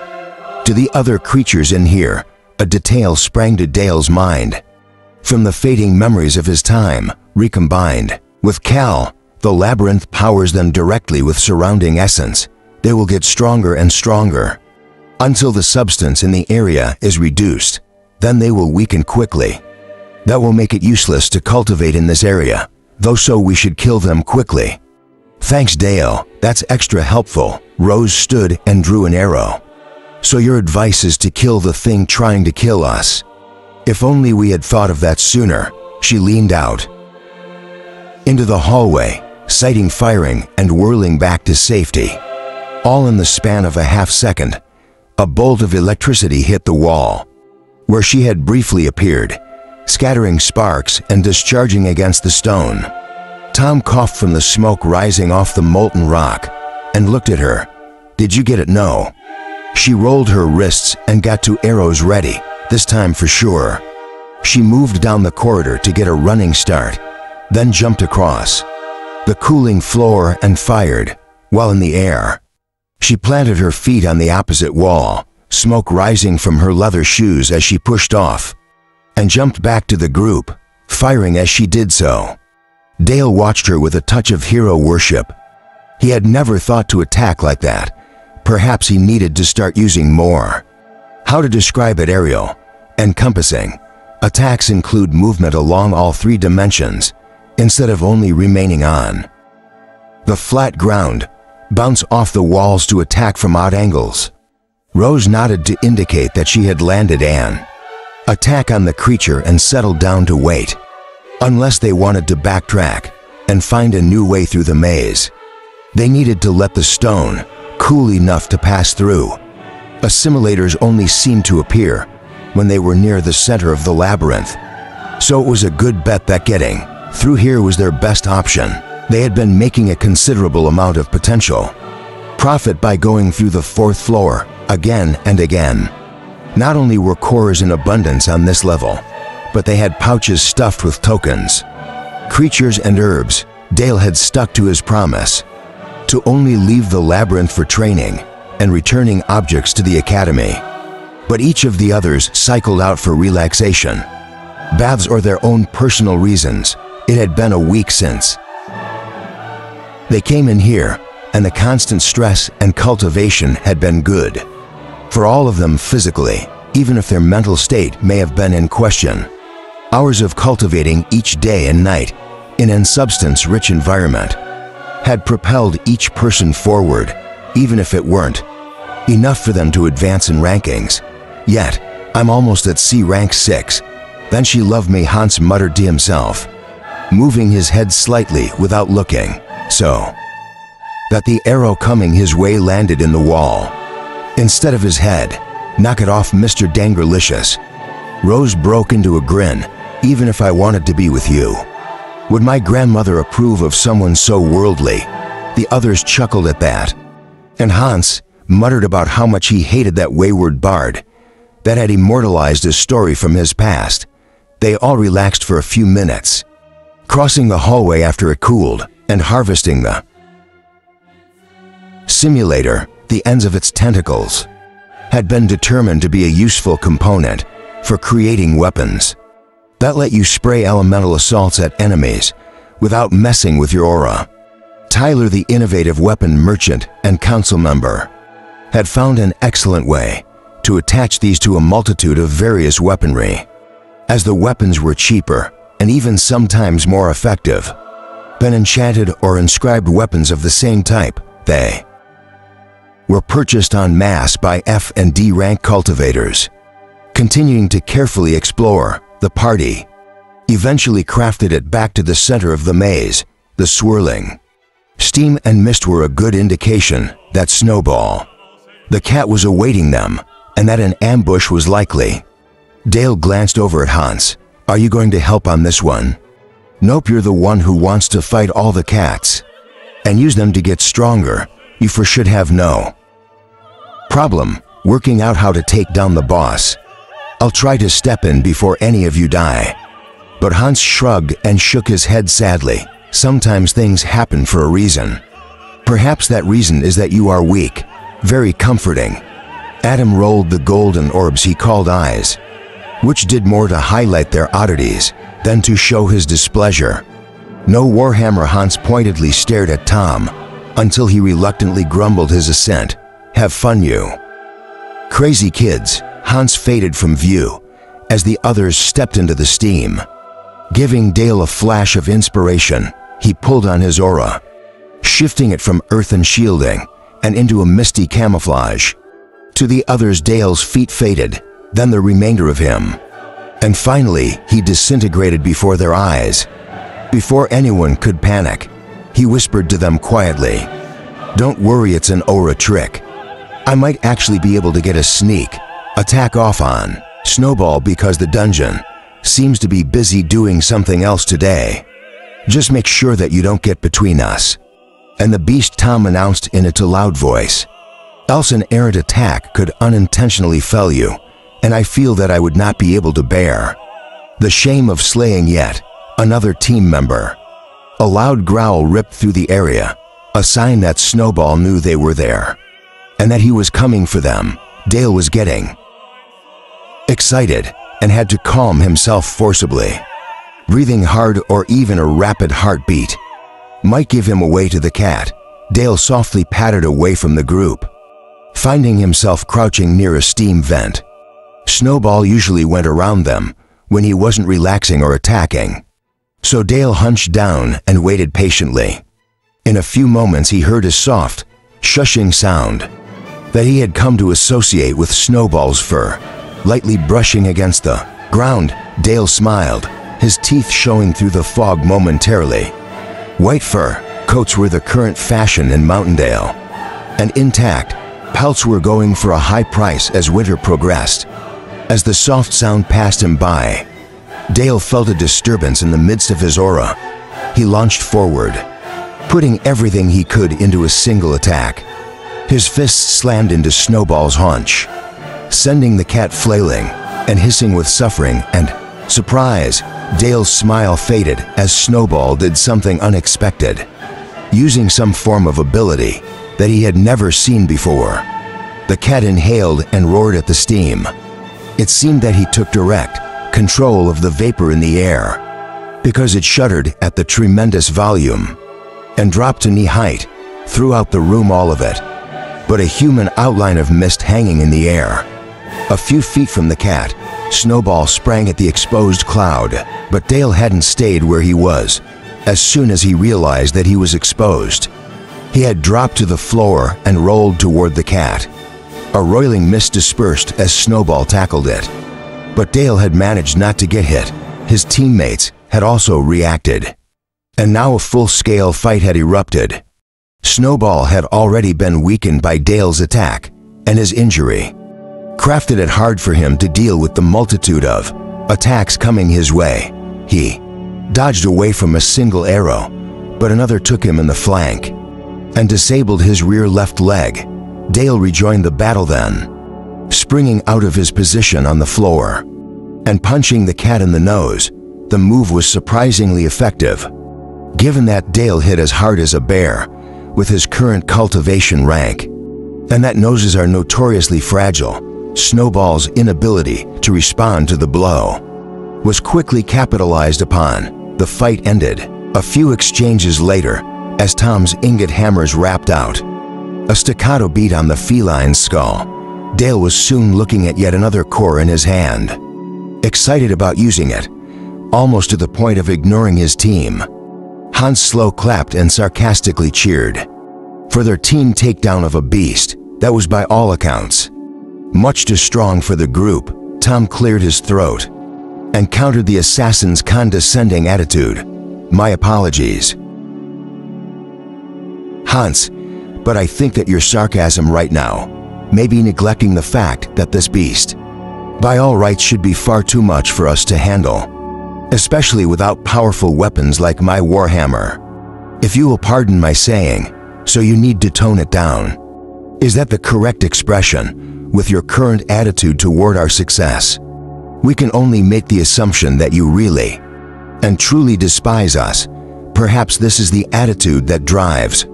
To the other creatures in here, a detail sprang to Dale's mind. From the fading memories of his time, recombined with Cal, the labyrinth powers them directly with surrounding essence. They will get stronger and stronger until the substance in the area is reduced. Then they will weaken quickly. That will make it useless to cultivate in this area, though, so we should kill them quickly. "Thanks, Dale. That's extra helpful." Rose stood and drew an arrow. "So your advice is to kill the thing trying to kill us? If only we had thought of that sooner." She leaned out into the hallway, sighting firing and whirling back to safety. All in the span of a half-second, a bolt of electricity hit the wall where she had briefly appeared, scattering sparks and discharging against the stone. Tom coughed from the smoke rising off the molten rock and looked at her. "Did you get it?" "No." She rolled her wrists and got two arrows ready, this time for sure. She moved down the corridor to get a running start, then jumped across the cooling floor and fired while in the air. She planted her feet on the opposite wall, smoke rising from her leather shoes as she pushed off, and jumped back to the group, firing as she did so. Dale watched her with a touch of hero worship. He had never thought to attack like that. Perhaps he needed to start using more. How to describe it? Aerial, encompassing. Attacks include movement along all three dimensions, instead of only remaining on the flat ground. Bounce off the walls to attack from odd angles. Rose nodded to indicate that she had landed an attack on the creature and settled down to wait, unless they wanted to backtrack and find a new way through the maze. They needed to let the stone cool enough to pass through. Assimilators only seemed to appear when they were near the center of the labyrinth, so it was a good bet that getting through here was their best option. They had been making a considerable amount of potential profit by going through the fourth floor again and again. Not only were cores in abundance on this level, but they had pouches stuffed with tokens, creatures and herbs. Dale had stuck to his promise to only leave the labyrinth for training and returning objects to the academy. But each of the others cycled out for relaxation, baths, or their own personal reasons. It had been a week since they came in here, and the constant stress and cultivation had been good for all of them physically, even if their mental state may have been in question. Hours of cultivating each day and night in an substance-rich environment had propelled each person forward, even if it weren't enough for them to advance in rankings. Yet, I'm almost at C rank 6. "Then she loved me," Hans muttered to himself, moving his head slightly without looking, so that the arrow coming his way landed in the wall. Instead of his head. "Knock it off, Mr. Dangerlicious." Rose broke into a grin. "Even if I wanted to be with you, would my grandmother approve of someone so worldly?" The others chuckled at that, and Hans muttered about how much he hated that wayward bard that had immortalized a story from his past. They all relaxed for a few minutes, crossing the hallway after it cooled and harvesting the simulator. The ends of its tentacles had been determined to be a useful component for creating weapons that let you spray elemental assaults at enemies without messing with your aura. Tyler, the innovative weapon merchant and council member, had found an excellent way to attach these to a multitude of various weaponry, as the weapons were cheaper and even sometimes more effective than enchanted or inscribed weapons of the same type. They were purchased en masse by F and D rank cultivators. Continuing to carefully explore, the party eventually crafted it back to the center of the maze. The swirling steam and mist were a good indication that Snowball, the cat, was awaiting them and that an ambush was likely. Dale glanced over at Hans. "Are you going to help on this one?" "Nope, you're the one who wants to fight all the cats and use them to get stronger. You for should have no problem working out how to take down the boss. I'll try to step in before any of you die." But Hans shrugged and shook his head sadly. "Sometimes things happen for a reason. Perhaps that reason is that you are weak." Very comforting. Adam rolled the golden orbs he called eyes, which did more to highlight their oddities than to show his displeasure. "No Warhammer." Hans pointedly stared at Tom until he reluctantly grumbled his assent. "Have fun, you crazy kids." Hans faded from view as the others stepped into the steam. Giving Dale a flash of inspiration, he pulled on his aura, shifting it from earthen shielding and into a misty camouflage. To the others, Dale's feet faded, then the remainder of him, and finally he disintegrated before their eyes. Before anyone could panic, he whispered to them quietly, "Don't worry, it's an aura trick. I might actually be able to get a sneak attack off on Snowball because the dungeon seems to be busy doing something else today. Just make sure that you don't get between us and the beast," Tom announced in a loud voice. "Else an errant attack could unintentionally fell you, and I feel that I would not be able to bear the shame of slaying yet another team member." A loud growl ripped through the area, a sign that Snowball knew they were there and that he was coming for them. Dale was getting excited and had to calm himself forcibly. Breathing hard or even a rapid heartbeat might give him away to the cat. Dale softly padded away from the group, finding himself crouching near a steam vent. Snowball usually went around them when he wasn't relaxing or attacking, so Dale hunched down and waited patiently. In a few moments he heard a soft, shushing sound that he had come to associate with Snowball's fur, lightly brushing against the ground. Dale smiled, his teeth showing through the fog momentarily. White fur coats were the current fashion in Mountaindale, and intact pelts were going for a high price as winter progressed. As the soft sound passed him by, Dale felt a disturbance in the midst of his aura. He launched forward, putting everything he could into a single attack. His fists slammed into Snowball's haunch, sending the cat flailing and hissing with suffering and surprise. Dale's smile faded as Snowball did something unexpected, using some form of ability that he had never seen before. The cat inhaled and roared at the steam. It seemed that he took direct control of the vapor in the air, because it shuddered at the tremendous volume and dropped to knee height throughout the room, all of it, but a human outline of mist hanging in the air. A few feet from the cat, Snowball sprang at the exposed cloud, but Dale hadn't stayed where he was. As soon as he realized that he was exposed, he had dropped to the floor and rolled toward the cat. A roiling mist dispersed as Snowball tackled it, But Dale had managed not to get hit. His teammates had also reacted. And now a full-scale fight had erupted. Snowball had already been weakened by Dale's attack, and his injury crafted it hard for him to deal with the multitude of attacks coming his way. He dodged away from a single arrow, but another took him in the flank and disabled his rear left leg. Dale rejoined the battle then, springing out of his position on the floor and punching the cat in the nose. The move was surprisingly effective, given that Dale hit as hard as a bear with his current cultivation rank, and that noses are notoriously fragile. Snowball's inability to respond to the blow was quickly capitalized upon. The fight ended a few exchanges later as Tom's ingot hammers rapped out a staccato beat on the feline's skull. Dale was soon looking at yet another core in his hand, excited about using it, almost to the point of ignoring his team. Hans slow clapped and sarcastically cheered for their team takedown of a beast that was by all accounts much too strong for the group. Tom cleared his throat and countered the assassin's condescending attitude. "My apologies, Hans, but I think that your sarcasm right now may be neglecting the fact that this beast, by all rights, should be far too much for us to handle, especially without powerful weapons like my warhammer. If you will pardon my saying, so you need to tone it down. Is that the correct expression with your current attitude toward our success? We can only make the assumption that you really and truly despise us. Perhaps this is the attitude that drives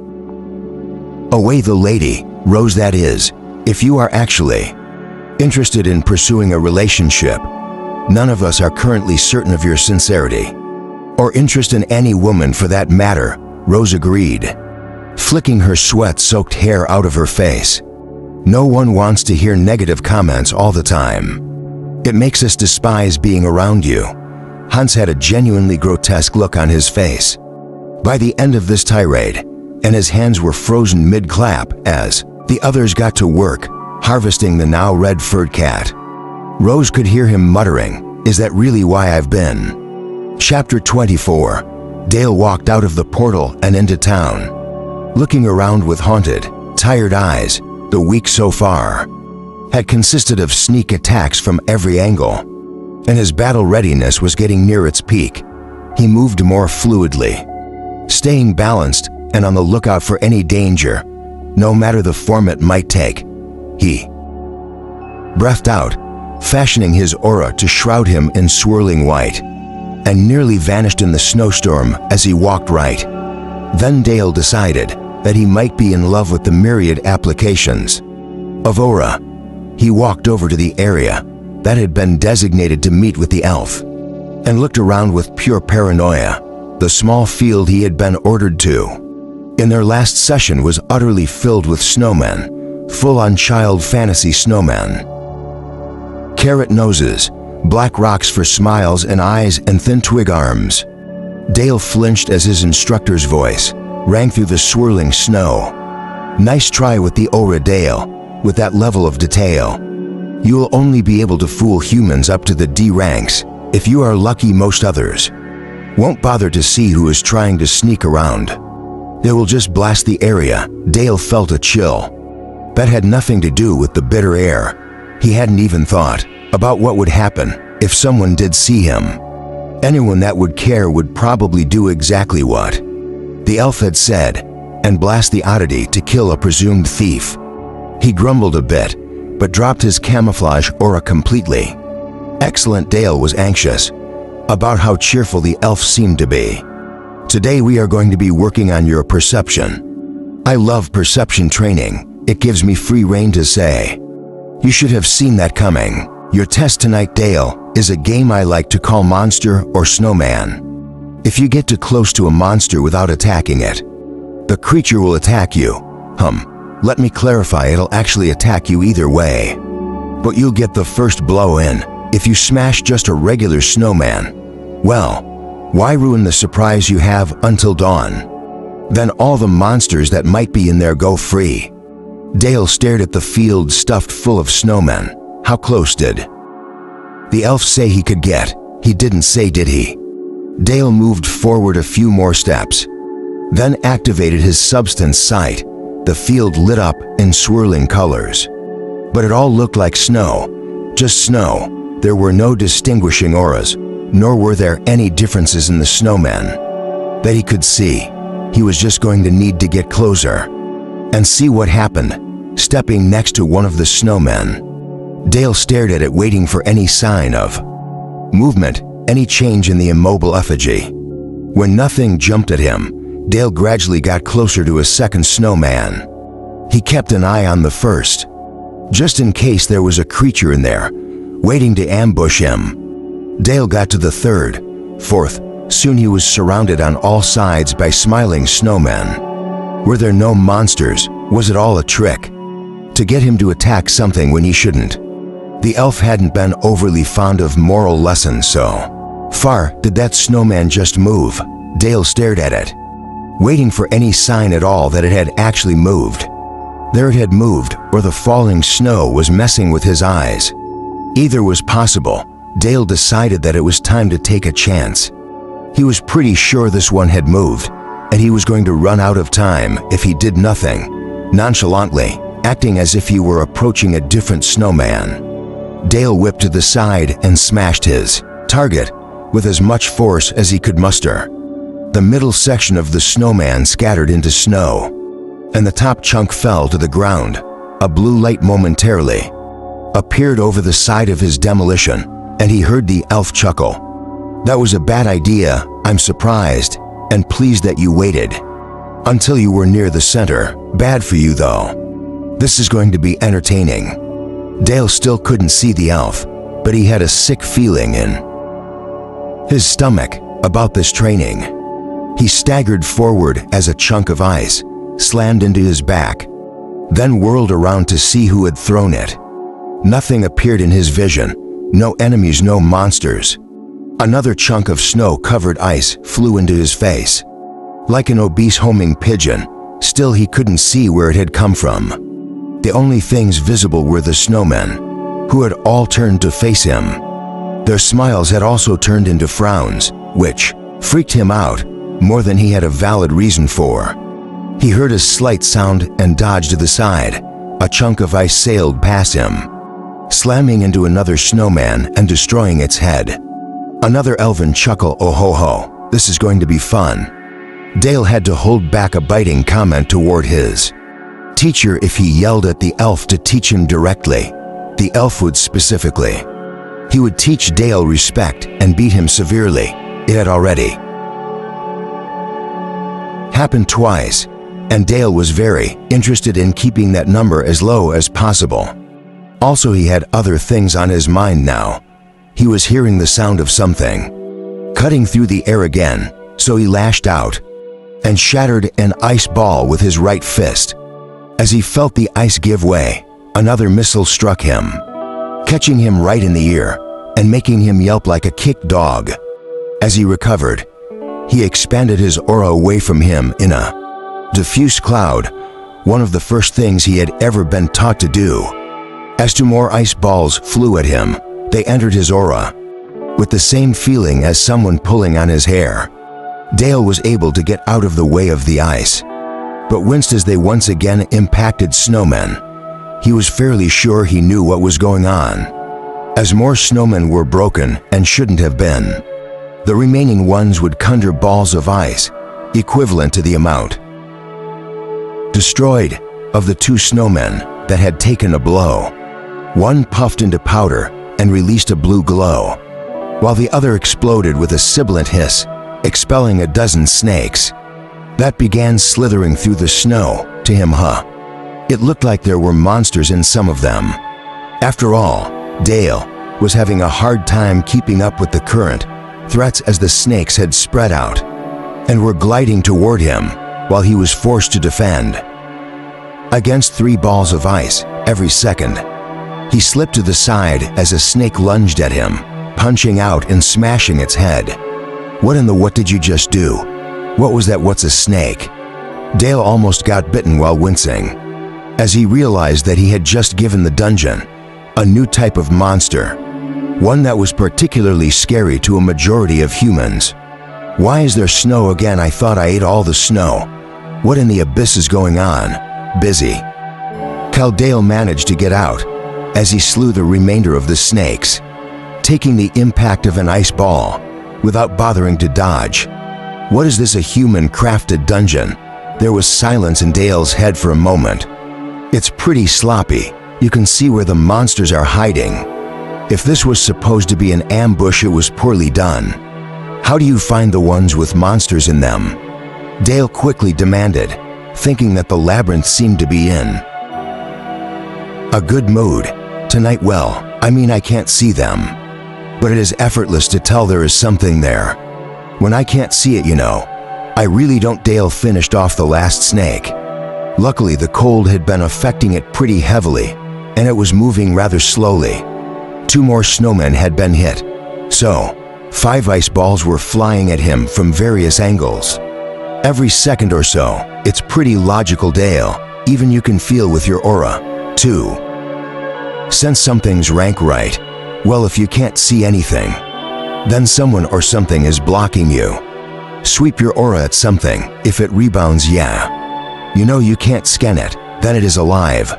away the lady, Rose, that is, if you are actually interested in pursuing a relationship. None of us are currently certain of your sincerity or interest in any woman for that matter," Rose agreed, flicking her sweat-soaked hair out of her face. "No one wants to hear negative comments all the time. It makes us despise being around you." Hans had a genuinely grotesque look on his face by the end of this tirade, and his hands were frozen mid-clap as the others got to work harvesting the now red-furred cat. Rose could hear him muttering, "Is that really why I've been?" Chapter 24. Dale walked out of the portal and into town, looking around with haunted, tired eyes. The week so far had consisted of sneak attacks from every angle, and his battle readiness was getting near its peak. He moved more fluidly, staying balanced and on the lookout for any danger, no matter the form it might take. He breathed out, fashioning his aura to shroud him in swirling white, and nearly vanished in the snowstorm as he walked right. Then Dale decided that he might be in love with the myriad applications of aura. He walked over to the area that had been designated to meet with the elf and looked around with pure paranoia. The small field he had been ordered to in their last session was utterly filled with snowmen, full-on child fantasy snowmen. Carrot noses, black rocks for smiles and eyes, and thin twig arms. Dale flinched as his instructor's voice rang through the swirling snow. "Nice try with the aura, Dale. With that level of detail, you will only be able to fool humans up to the D ranks. If you are lucky, most others won't bother to see who is trying to sneak around. They will just blast the area." Dale felt a chill that had nothing to do with the bitter air. He hadn't even thought about what would happen if someone did see him. Anyone that would care would probably do exactly what the elf had said, and blast the oddity to kill a presumed thief. He grumbled a bit, but dropped his camouflage aura completely. Excellent. Dale was anxious about how cheerful the elf seemed to be. "Today we are going to be working on your perception. I love perception training. It gives me free rein to say. You should have seen that coming. Your test tonight, Dale, is a game I like to call Monster or Snowman. If you get too close to a monster without attacking it, the creature will attack you. Let me clarify, it'll actually attack you either way, but you'll get the first blow in. If you smash just a regular snowman, well, why ruin the surprise you have until dawn? Then all the monsters that might be in there go free." Dale stared at the field stuffed full of snowmen. How close did The elf say he could get. He didn't say, did he? Dale moved forward a few more steps, then activated his substance sight. The field lit up in swirling colors. But it all looked like snow. Just snow. There were no distinguishing auras, nor were there any differences in the snowmen that he could see. He was just going to need to get closer and see what happened, stepping next to one of the snowmen. Dale stared at it, waiting for any sign of movement, any change in the immobile effigy. When nothing jumped at him, Dale gradually got closer to a second snowman. He kept an eye on the first, just in case there was a creature in there, waiting to ambush him. Dale got to the third, fourth. Soon he was surrounded on all sides by smiling snowmen. Were there no monsters? Was it all a trick to get him to attack something when he shouldn't? The elf hadn't been overly fond of moral lessons so far. Did that snowman just move? Dale stared at it, waiting for any sign at all that it had actually moved. There it had moved, or the falling snow was messing with his eyes. Either was possible. Dale decided that it was time to take a chance. He was pretty sure this one had moved, and he was going to run out of time if he did nothing. Nonchalantly, acting as if he were approaching a different snowman, Dale whipped to the side and smashed his target with as much force as he could muster. The middle section of the snowman scattered into snow, and the top chunk fell to the ground. A blue light momentarily appeared over the side of his demolition, and he heard the elf chuckle. That was a bad idea. I'm surprised and pleased that you waited until you were near the center. Bad for you, though. This is going to be entertaining. Dale still couldn't see the elf, but he had a sick feeling in his stomach about this training. He staggered forward as a chunk of ice slammed into his back, then whirled around to see who had thrown it. Nothing appeared in his vision. No enemies, no monsters. Another chunk of snow-covered ice flew into his face, like an obese homing pigeon. Still, he couldn't see where it had come from. The only things visible were the snowmen, who had all turned to face him. Their smiles had also turned into frowns, which freaked him out more than he had a valid reason for. He heard a slight sound and dodged to the side. A chunk of ice sailed past him, slamming into another snowman and destroying its head. Another elven chuckle. Oh ho ho, this is going to be fun. Dale had to hold back a biting comment toward his teacher if he yelled at the elf to teach him directly. The elf would specifically. He would teach Dale respect and beat him severely. It had already happened twice, and Dale was very interested in keeping that number as low as possible. Also, he had other things on his mind now. He was hearing the sound of something cutting through the air again, so he lashed out and shattered an ice ball with his right fist. As he felt the ice give way, another missile struck him, catching him right in the ear and making him yelp like a kicked dog. As he recovered, he expanded his aura away from him in a diffuse cloud, one of the first things he had ever been taught to do. As two more ice balls flew at him, they entered his aura with the same feeling as someone pulling on his hair. Dale was able to get out of the way of the ice, but winced as they once again impacted snowmen. He was fairly sure he knew what was going on, as more snowmen were broken and shouldn't have been. The remaining ones would conjure balls of ice, equivalent to the amount destroyed of the two snowmen that had taken a blow. One puffed into powder and released a blue glow, while the other exploded with a sibilant hiss, expelling a dozen snakes that began slithering through the snow. To him, it looked like there were monsters in some of them. After all, Dale was having a hard time keeping up with the current threats as the snakes had spread out and were gliding toward him while he was forced to defend against 3 balls of ice every second. He slipped to the side as a snake lunged at him, punching out and smashing its head. What in the what did you just do? What was that? What's a snake? Dale almost got bitten while wincing, as he realized that he had just given the dungeon a new type of monster. one that was particularly scary to a majority of humans. Why is there snow again? I thought I ate all the snow. What in the abyss is going on? Busy. Dale managed to get out as he slew the remainder of the snakes, taking the impact of an ice ball without bothering to dodge. What is this, a human-crafted dungeon? There was silence in Dale's head for a moment. It's pretty sloppy. You can see where the monsters are hiding. If this was supposed to be an ambush, it was poorly done. How do you find the ones with monsters in them? Dale quickly demanded, thinking that the labyrinth seemed to be in a good mood tonight. Well, I mean, I can't see them, but it is effortless to tell there is something there. When I can't see it, you know, I really don't. Dale finished off the last snake. Luckily, the cold had been affecting it pretty heavily, and it was moving rather slowly. 2 more snowmen had been hit, so 5 ice balls were flying at him from various angles. Every second or so. It's pretty logical, Dale. Even you can feel with your aura, too. Sense something's rank right. Well, if you can't see anything, then someone or something is blocking you. Sweep your aura at something. If it rebounds, yeah, you know you can't scan it, then it is alive.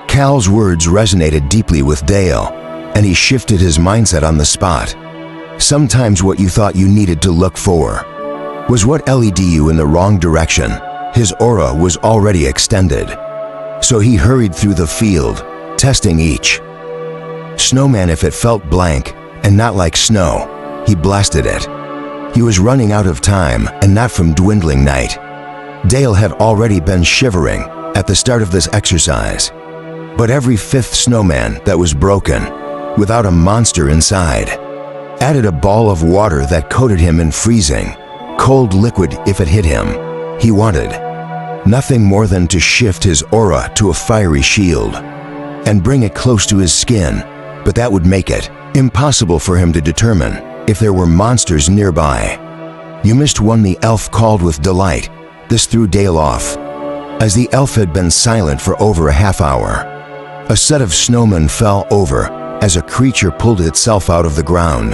Cal's words resonated deeply with Dale, and he shifted his mindset on the spot. Sometimes what you thought you needed to look for was what led you in the wrong direction. His aura was already extended, so he hurried through the field, testing each snowman. If it felt blank and not like snow, he blasted it. He was running out of time, and not from dwindling night. Dale had already been shivering at the start of this exercise, but every 5th snowman that was broken, without a monster inside, added a ball of water that coated him in freezing cold liquid. If it hit him, he wanted nothing more than to shift his aura to a fiery shield and bring it close to his skin, but that would make it impossible for him to determine if there were monsters nearby. You missed one, the elf called with delight. This threw Dale off, as the elf had been silent for over a half hour. A set of snowmen fell over as a creature pulled itself out of the ground,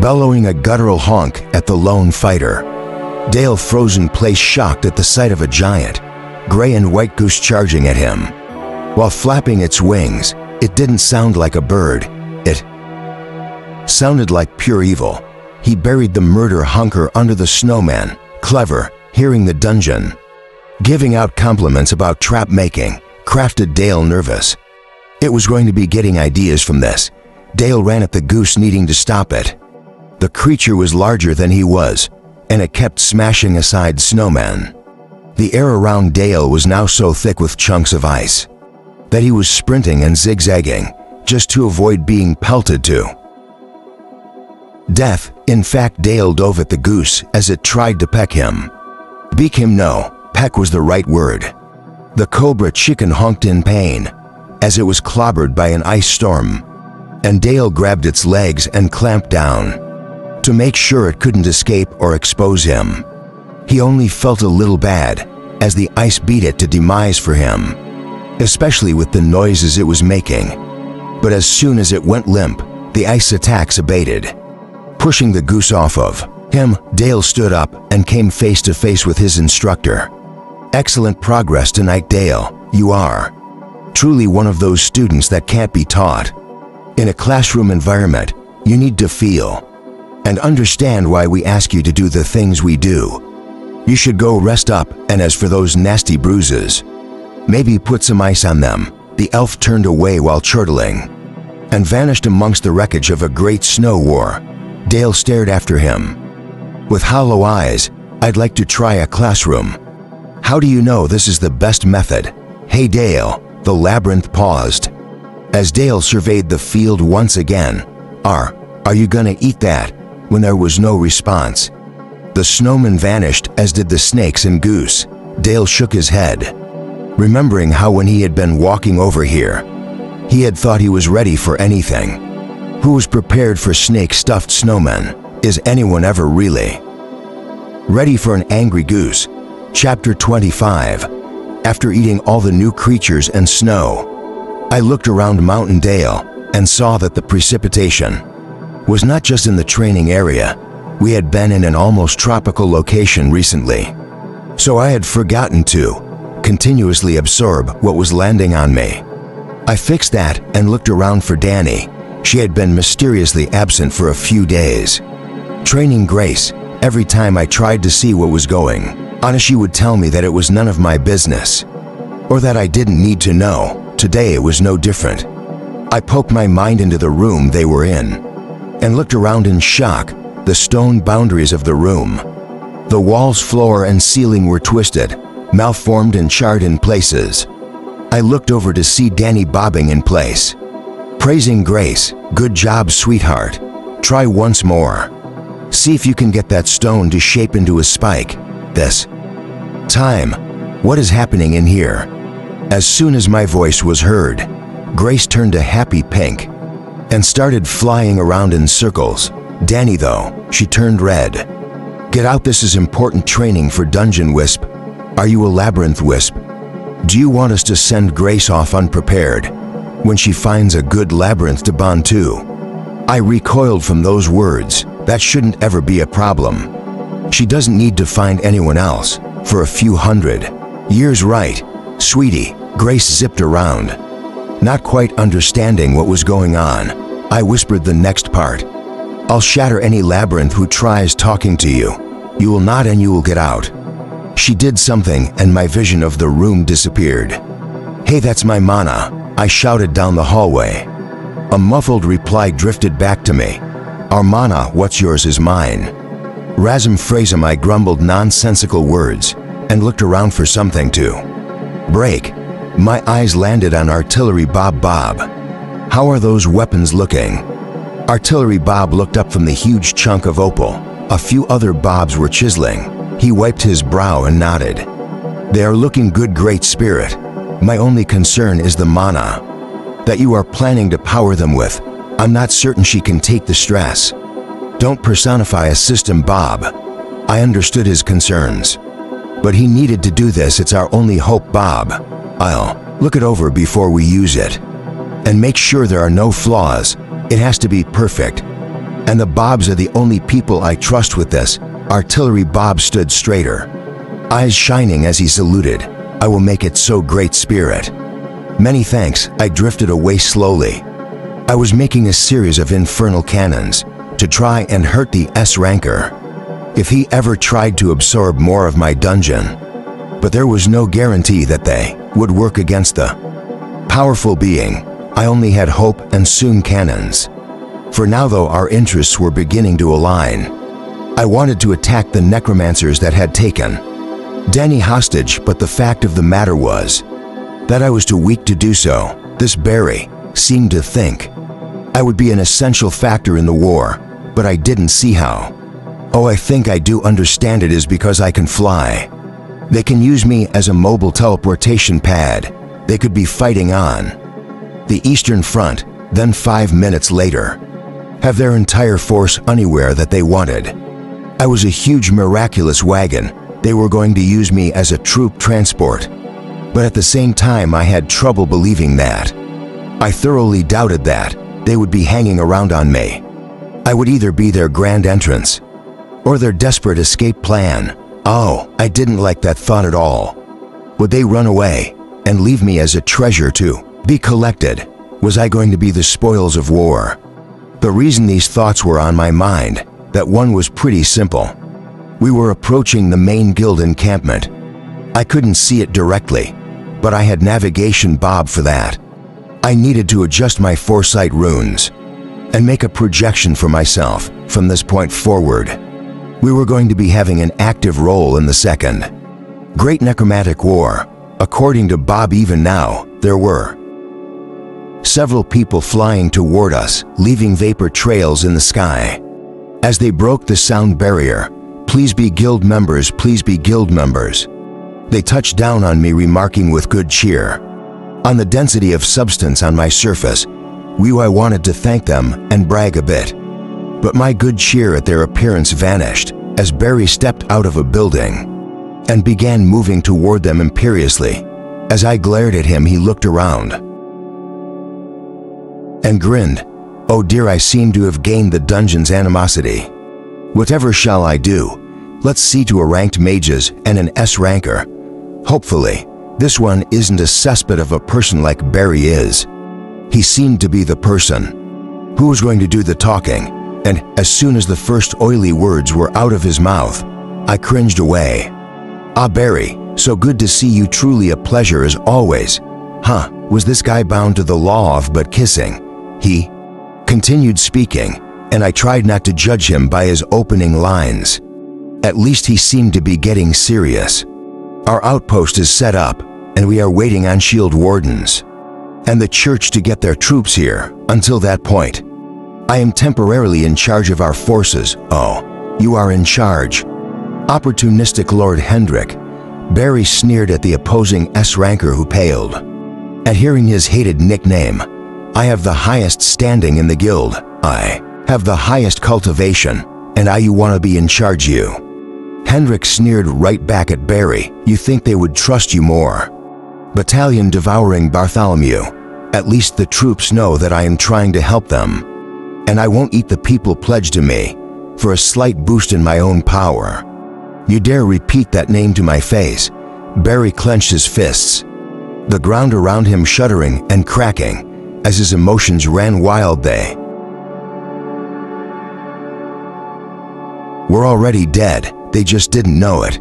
bellowing a guttural honk at the lone fighter. Dale froze in place, shocked at the sight of a giant gray and white goose charging at him. While flapping its wings, it didn't sound like a bird. It sounded like pure evil. He buried the murder hunker under the snowman. Clever, hearing the dungeon giving out compliments about trap making, crafted Dale nervous. It was going to be getting ideas from this. Dale ran at the goose, needing to stop it. The creature was larger than he was, and it kept smashing aside snowmen. The air around Dale was now so thick with chunks of ice that he was sprinting and zigzagging just to avoid being pelted to death. In fact, Dale dove at the goose as it tried to peck him. Beak him? No, peck was the right word. The cobra chicken honked in pain as it was clobbered by an ice storm, and Dale grabbed its legs and clamped down to make sure it couldn't escape or expose him. He only felt a little bad as the ice beat it to demise for him, especially with the noises it was making. But as soon as it went limp, the ice attacks abated. Pushing the goose off of him, Dale stood up and came face to face with his instructor. Excellent progress tonight, Dale. You are truly one of those students that can't be taught. In a classroom environment, you need to feel and understand why we ask you to do the things we do. You should go rest up, and as for those nasty bruises, maybe put some ice on them. The elf turned away while chortling and vanished amongst the wreckage of a great snow war. Dale stared after him with hollow eyes. I'd like to try a classroom. How do you know this is the best method? Hey Dale, the labyrinth paused as Dale surveyed the field once again. Are you gonna eat that? When there was no response, the snowman vanished, as did the snakes and goose. Dale shook his head, remembering how when he had been walking over here, he had thought he was ready for anything. Who was prepared for snake-stuffed snowmen? Is anyone ever really ready for an angry goose? Chapter 25. After eating all the new creatures and snow, I looked around Mountain Dale and saw that the precipitation was not just in the training area. We had been in an almost tropical location recently, so I had forgotten to continuously absorb what was landing on me. I fixed that and looked around for Danny. She had been mysteriously absent for a few days. Training Grace, every time I tried to see what was going on, she would tell me that it was none of my business, or that I didn't need to know. Today it was no different. I poked my mind into the room they were in and looked around in shock. The stone boundaries of the room, the walls, floor, and ceiling were twisted, malformed, and charred in places. I looked over to see Danny bobbing in place, praising Grace. "Good job, sweetheart. Try once more. See if you can get that stone to shape into a spike this time. What is happening in here?" As soon as my voice was heard, Grace turned a happy pink and started flying around in circles. Danny, though, she turned red. "Get out, this is important training for Dungeon Wisp. Are you a Labyrinth Wisp? Do you want us to send Grace off unprepared when she finds a good labyrinth to bond to?" I recoiled from those words. That shouldn't ever be a problem. She doesn't need to find anyone else for a few hundred years, right, sweetie? Grace zipped around, not quite understanding what was going on. I whispered the next part. "I'll shatter any labyrinth who tries talking to you. You will not, and you will get out." She did something and my vision of the room disappeared. "Hey, that's my mana," I shouted down the hallway. A muffled reply drifted back to me. "Our mana, what's yours is mine." Razum Phrasum, I grumbled nonsensical words and looked around for something to break. My eyes landed on Artillery Bob. "Bob, how are those weapons looking?" Artillery Bob looked up from the huge chunk of opal. A few other Bobs were chiseling. He wiped his brow and nodded. "They are looking good, Great Spirit. My only concern is the mana that you are planning to power them with. I'm not certain she can take the stress." "Don't personify a system, Bob." I understood his concerns, but he needed to do this. "It's our only hope, Bob. I'll look it over before we use it and make sure there are no flaws. It has to be perfect. And the Bobs are the only people I trust with this." Artillery Bob stood straighter, eyes shining as he saluted. "I will make it so, Great Spirit." "Many thanks." I drifted away slowly. I was making a series of infernal cannons to try and hurt the S-ranker if he ever tried to absorb more of my dungeon, but there was no guarantee that they would work against the powerful being. I only had hope and soon cannons. For now, though, our interests were beginning to align. I wanted to attack the necromancers that had taken Danny hostage, but the fact of the matter was that I was too weak to do so. This Barry seemed to think I would be an essential factor in the war, but I didn't see how. "Oh, I think I do understand. It is because I can fly. They can use me as a mobile teleportation pad. They could be fighting on the Eastern Front, then 5 minutes later have their entire force anywhere that they wanted. I was a huge miraculous wagon. They were going to use me as a troop transport, but at the same time I had trouble believing that. I thoroughly doubted that they would be hanging around on me. I would either be their grand entrance or their desperate escape plan. Oh, I didn't like that thought at all. Would they run away and leave me as a treasure to be collected? Was I going to be the spoils of war? The reason these thoughts were on my mind, that one was pretty simple. We were approaching the main guild encampment. I couldn't see it directly, but I had navigation Bob for that. I needed to adjust my foresight runes and make a projection for myself from this point forward. We were going to be having an active role in the Second Great Necromantic War. According to Bob, even now, there were several people flying toward us, leaving vapor trails in the sky. As they broke the sound barrier, "Please be guild members, please be guild members." They touched down on me, remarking with good cheer on the density of substance on my surface. I wanted to thank them and brag a bit, but my good cheer at their appearance vanished as Barry stepped out of a building and began moving toward them imperiously. As I glared at him, he looked around. and grinned. Oh dear, I seem to have gained the dungeon's animosity. Whatever shall I do? Let's see to a ranked mages and an S ranker. Hopefully, this one isn't a cesspit of a person like Barry is. He seemed to be the person who was going to do the talking, and as soon as the first oily words were out of his mouth, I cringed away. Ah, Barry, so good to see you, truly a pleasure as always. Huh, was this guy bound to the law of but kissing? He continued speaking, and I tried not to judge him by his opening lines. At least he seemed to be getting serious. Our outpost is set up, and we are waiting on shield wardens and the church to get their troops here. Until that point, I am temporarily in charge of our forces. Oh, you are in charge. Opportunistic Lord Hendrik. Barry sneered at the opposing S-ranker who paled. At hearing his hated nickname, I have the highest standing in the guild. I have the highest cultivation, and you want to be in charge, you. Hendrik sneered right back at Barry. You think they would trust you more? Battalion devouring Bartholomew. At least the troops know that I am trying to help them, and I won't eat the people pledged to me for a slight boost in my own power. You dare repeat that name to my face? Barry clenched his fists, the ground around him shuddering and cracking as his emotions ran wild. They were already dead, they just didn't know it.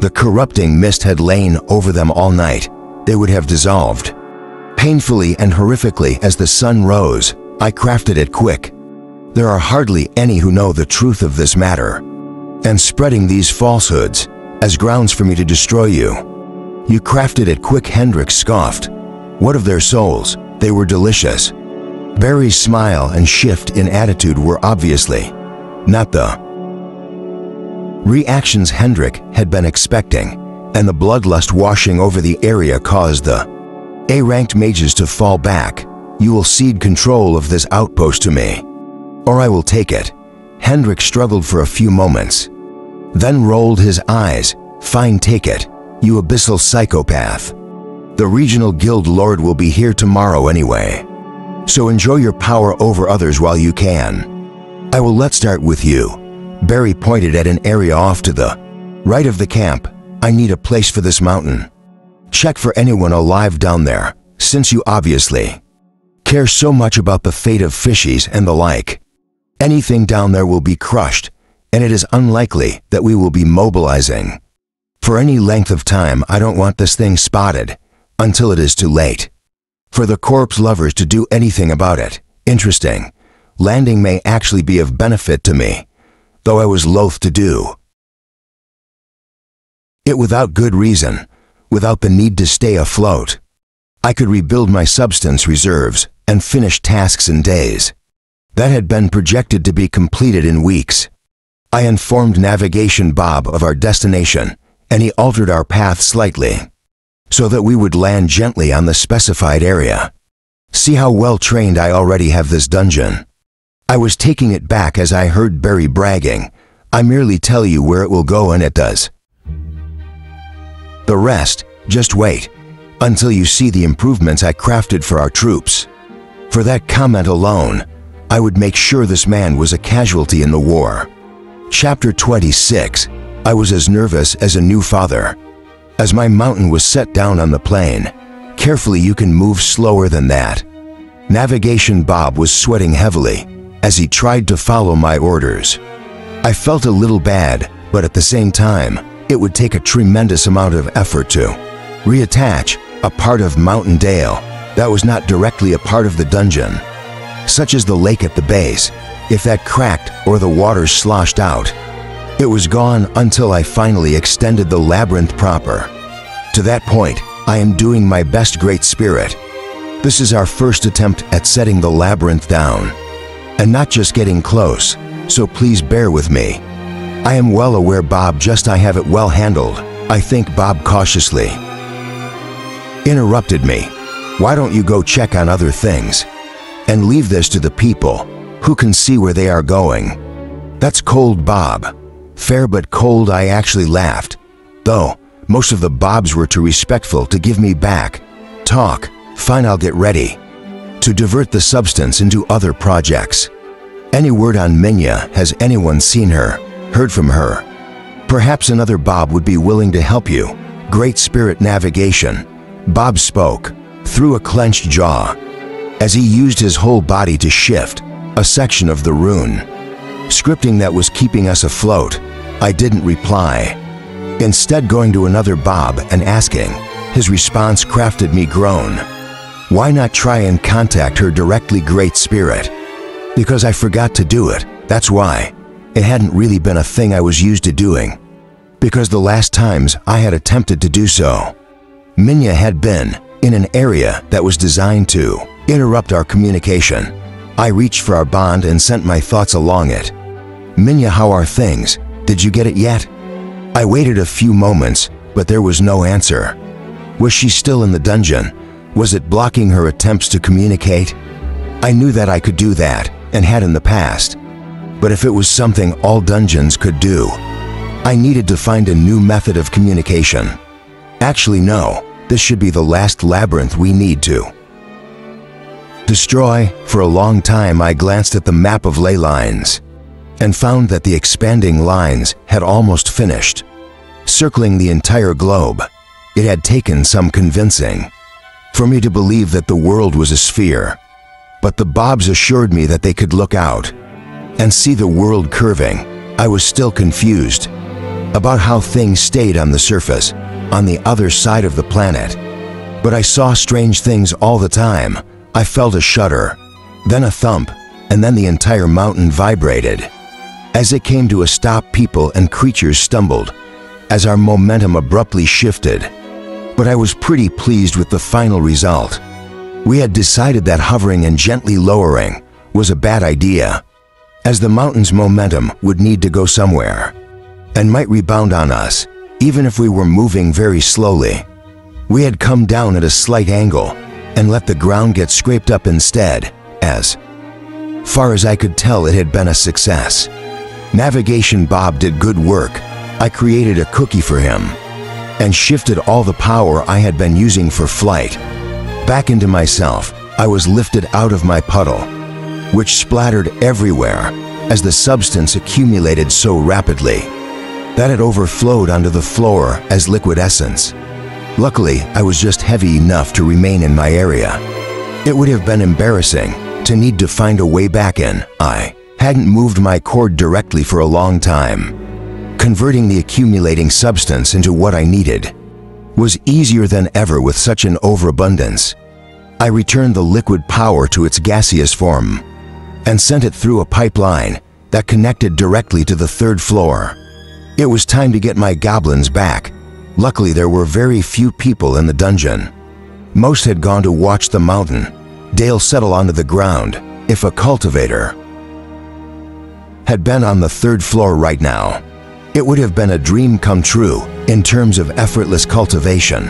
The corrupting mist had lain over them all night. They would have dissolved. Painfully and horrifically as the sun rose, I crafted it quick. There are hardly any who know the truth of this matter, and spreading these falsehoods as grounds for me to destroy you. You crafted it quick, Hendrik scoffed. What of their souls? They were delicious. Barry's smile and shift in attitude were obviously not the reactions Hendrik had been expecting, and the bloodlust washing over the area caused the A-ranked mages to fall back. You will cede control of this outpost to me, or I will take it. Hendrik struggled for a few moments, then rolled his eyes. Fine, take it, you abyssal psychopath. The regional guild lord will be here tomorrow anyway, so enjoy your power over others while you can. Let's start with you. Barry pointed at an area off to the right of the camp. I need a place for this mountain. Check for anyone alive down there, since you obviously care so much about the fate of fishies and the like. Anything down there will be crushed, and it is unlikely that we will be mobilizing for any length of time. I don't want this thing spotted until it is too late for the corpse lovers to do anything about it. Interesting. Landing may actually be of benefit to me, though I was loath to do it without good reason, without the need to stay afloat. I could rebuild my substance reserves and finish tasks in days that had been projected to be completed in weeks. I informed Navigation Bob of our destination, and he altered our path slightly so that we would land gently on the specified area. See how well trained I already have this dungeon. I was taking it back as I heard Barry bragging. I merely tell you where it will go and it does. The rest, just wait until you see the improvements I crafted for our troops. For that comment alone, I would make sure this man was a casualty in the war. Chapter 26. I was as nervous as a new father. As my mountain was set down on the plain, carefully, you can move slower than that. Navigation Bob was sweating heavily as he tried to follow my orders. I felt a little bad, but at the same time, it would take a tremendous amount of effort to reattach a part of Mountain Dale that was not directly a part of the dungeon, such as the lake at the base. If that cracked or the water sloshed out, it was gone until I finally extended the labyrinth proper. To that point, I am doing my best, Great Spirit. This is our first attempt at setting the labyrinth down, and not just getting close, so please bear with me. I am well aware, Bob, I have it well handled. I think Bob cautiously interrupted me. Why don't you go check on other things and leave this to the people who can see where they are going? That's cold, Bob. Fair but cold, I actually laughed, though most of the Bobs were too respectful to give me back talk. Fine, I'll get ready to divert the substance into other projects. Any word on Minya? Has anyone seen her, heard from her? Perhaps another Bob would be willing to help you. Great Spirit Navigation. Bob spoke, through a clenched jaw, as he used his whole body to shift a section of the rune. Scripting that was keeping us afloat. I didn't reply. Instead, going to another Bob and asking. His response crafted me groan. Why not try and contact her directly, Great Spirit? Because I forgot to do it, that's why. It hadn't really been a thing I was used to doing. Because the last times I had attempted to do so, Minya had been in an area that was designed to interrupt our communication. I reached for our bond and sent my thoughts along it. Minya, how are things? Did you get it yet? I waited a few moments, but there was no answer. Was she still in the dungeon? Was it blocking her attempts to communicate? I knew that I could do that, and had in the past. But if it was something all dungeons could do, I needed to find a new method of communication. Actually, no, this should be the last labyrinth we need to destroy. For a long time I glanced at the map of ley lines and found that the expanding lines had almost finished, circling the entire globe. It had taken some convincing for me to believe that the world was a sphere, but the Bobs assured me that they could look out and see the world curving. I was still confused about how things stayed on the surface, on the other side of the planet. But I saw strange things all the time. I felt a shudder, then a thump, and then the entire mountain vibrated. As it came to a stop, people and creatures stumbled as our momentum abruptly shifted. But I was pretty pleased with the final result. We had decided that hovering and gently lowering was a bad idea, as the mountain's momentum would need to go somewhere and might rebound on us, even if we were moving very slowly. We had come down at a slight angle and let the ground get scraped up instead. As far as I could tell, it had been a success. Navigation Bob did good work. I created a cookie for him and shifted all the power I had been using for flight back into myself. I was lifted out of my puddle, which splattered everywhere as the substance accumulated so rapidly that it overflowed onto the floor as liquid essence. Luckily, I was just heavy enough to remain in my area. It would have been embarrassing to need to find a way back in. I hadn't moved my cord directly for a long time. Converting the accumulating substance into what I needed was easier than ever with such an overabundance. I returned the liquid power to its gaseous form and sent it through a pipeline that connected directly to the third floor. It was time to get my goblins back. Luckily, there were very few people in the dungeon. Most had gone to watch the mountain Dale settle onto the ground. If a cultivator had been on the third floor right now, it would have been a dream come true in terms of effortless cultivation.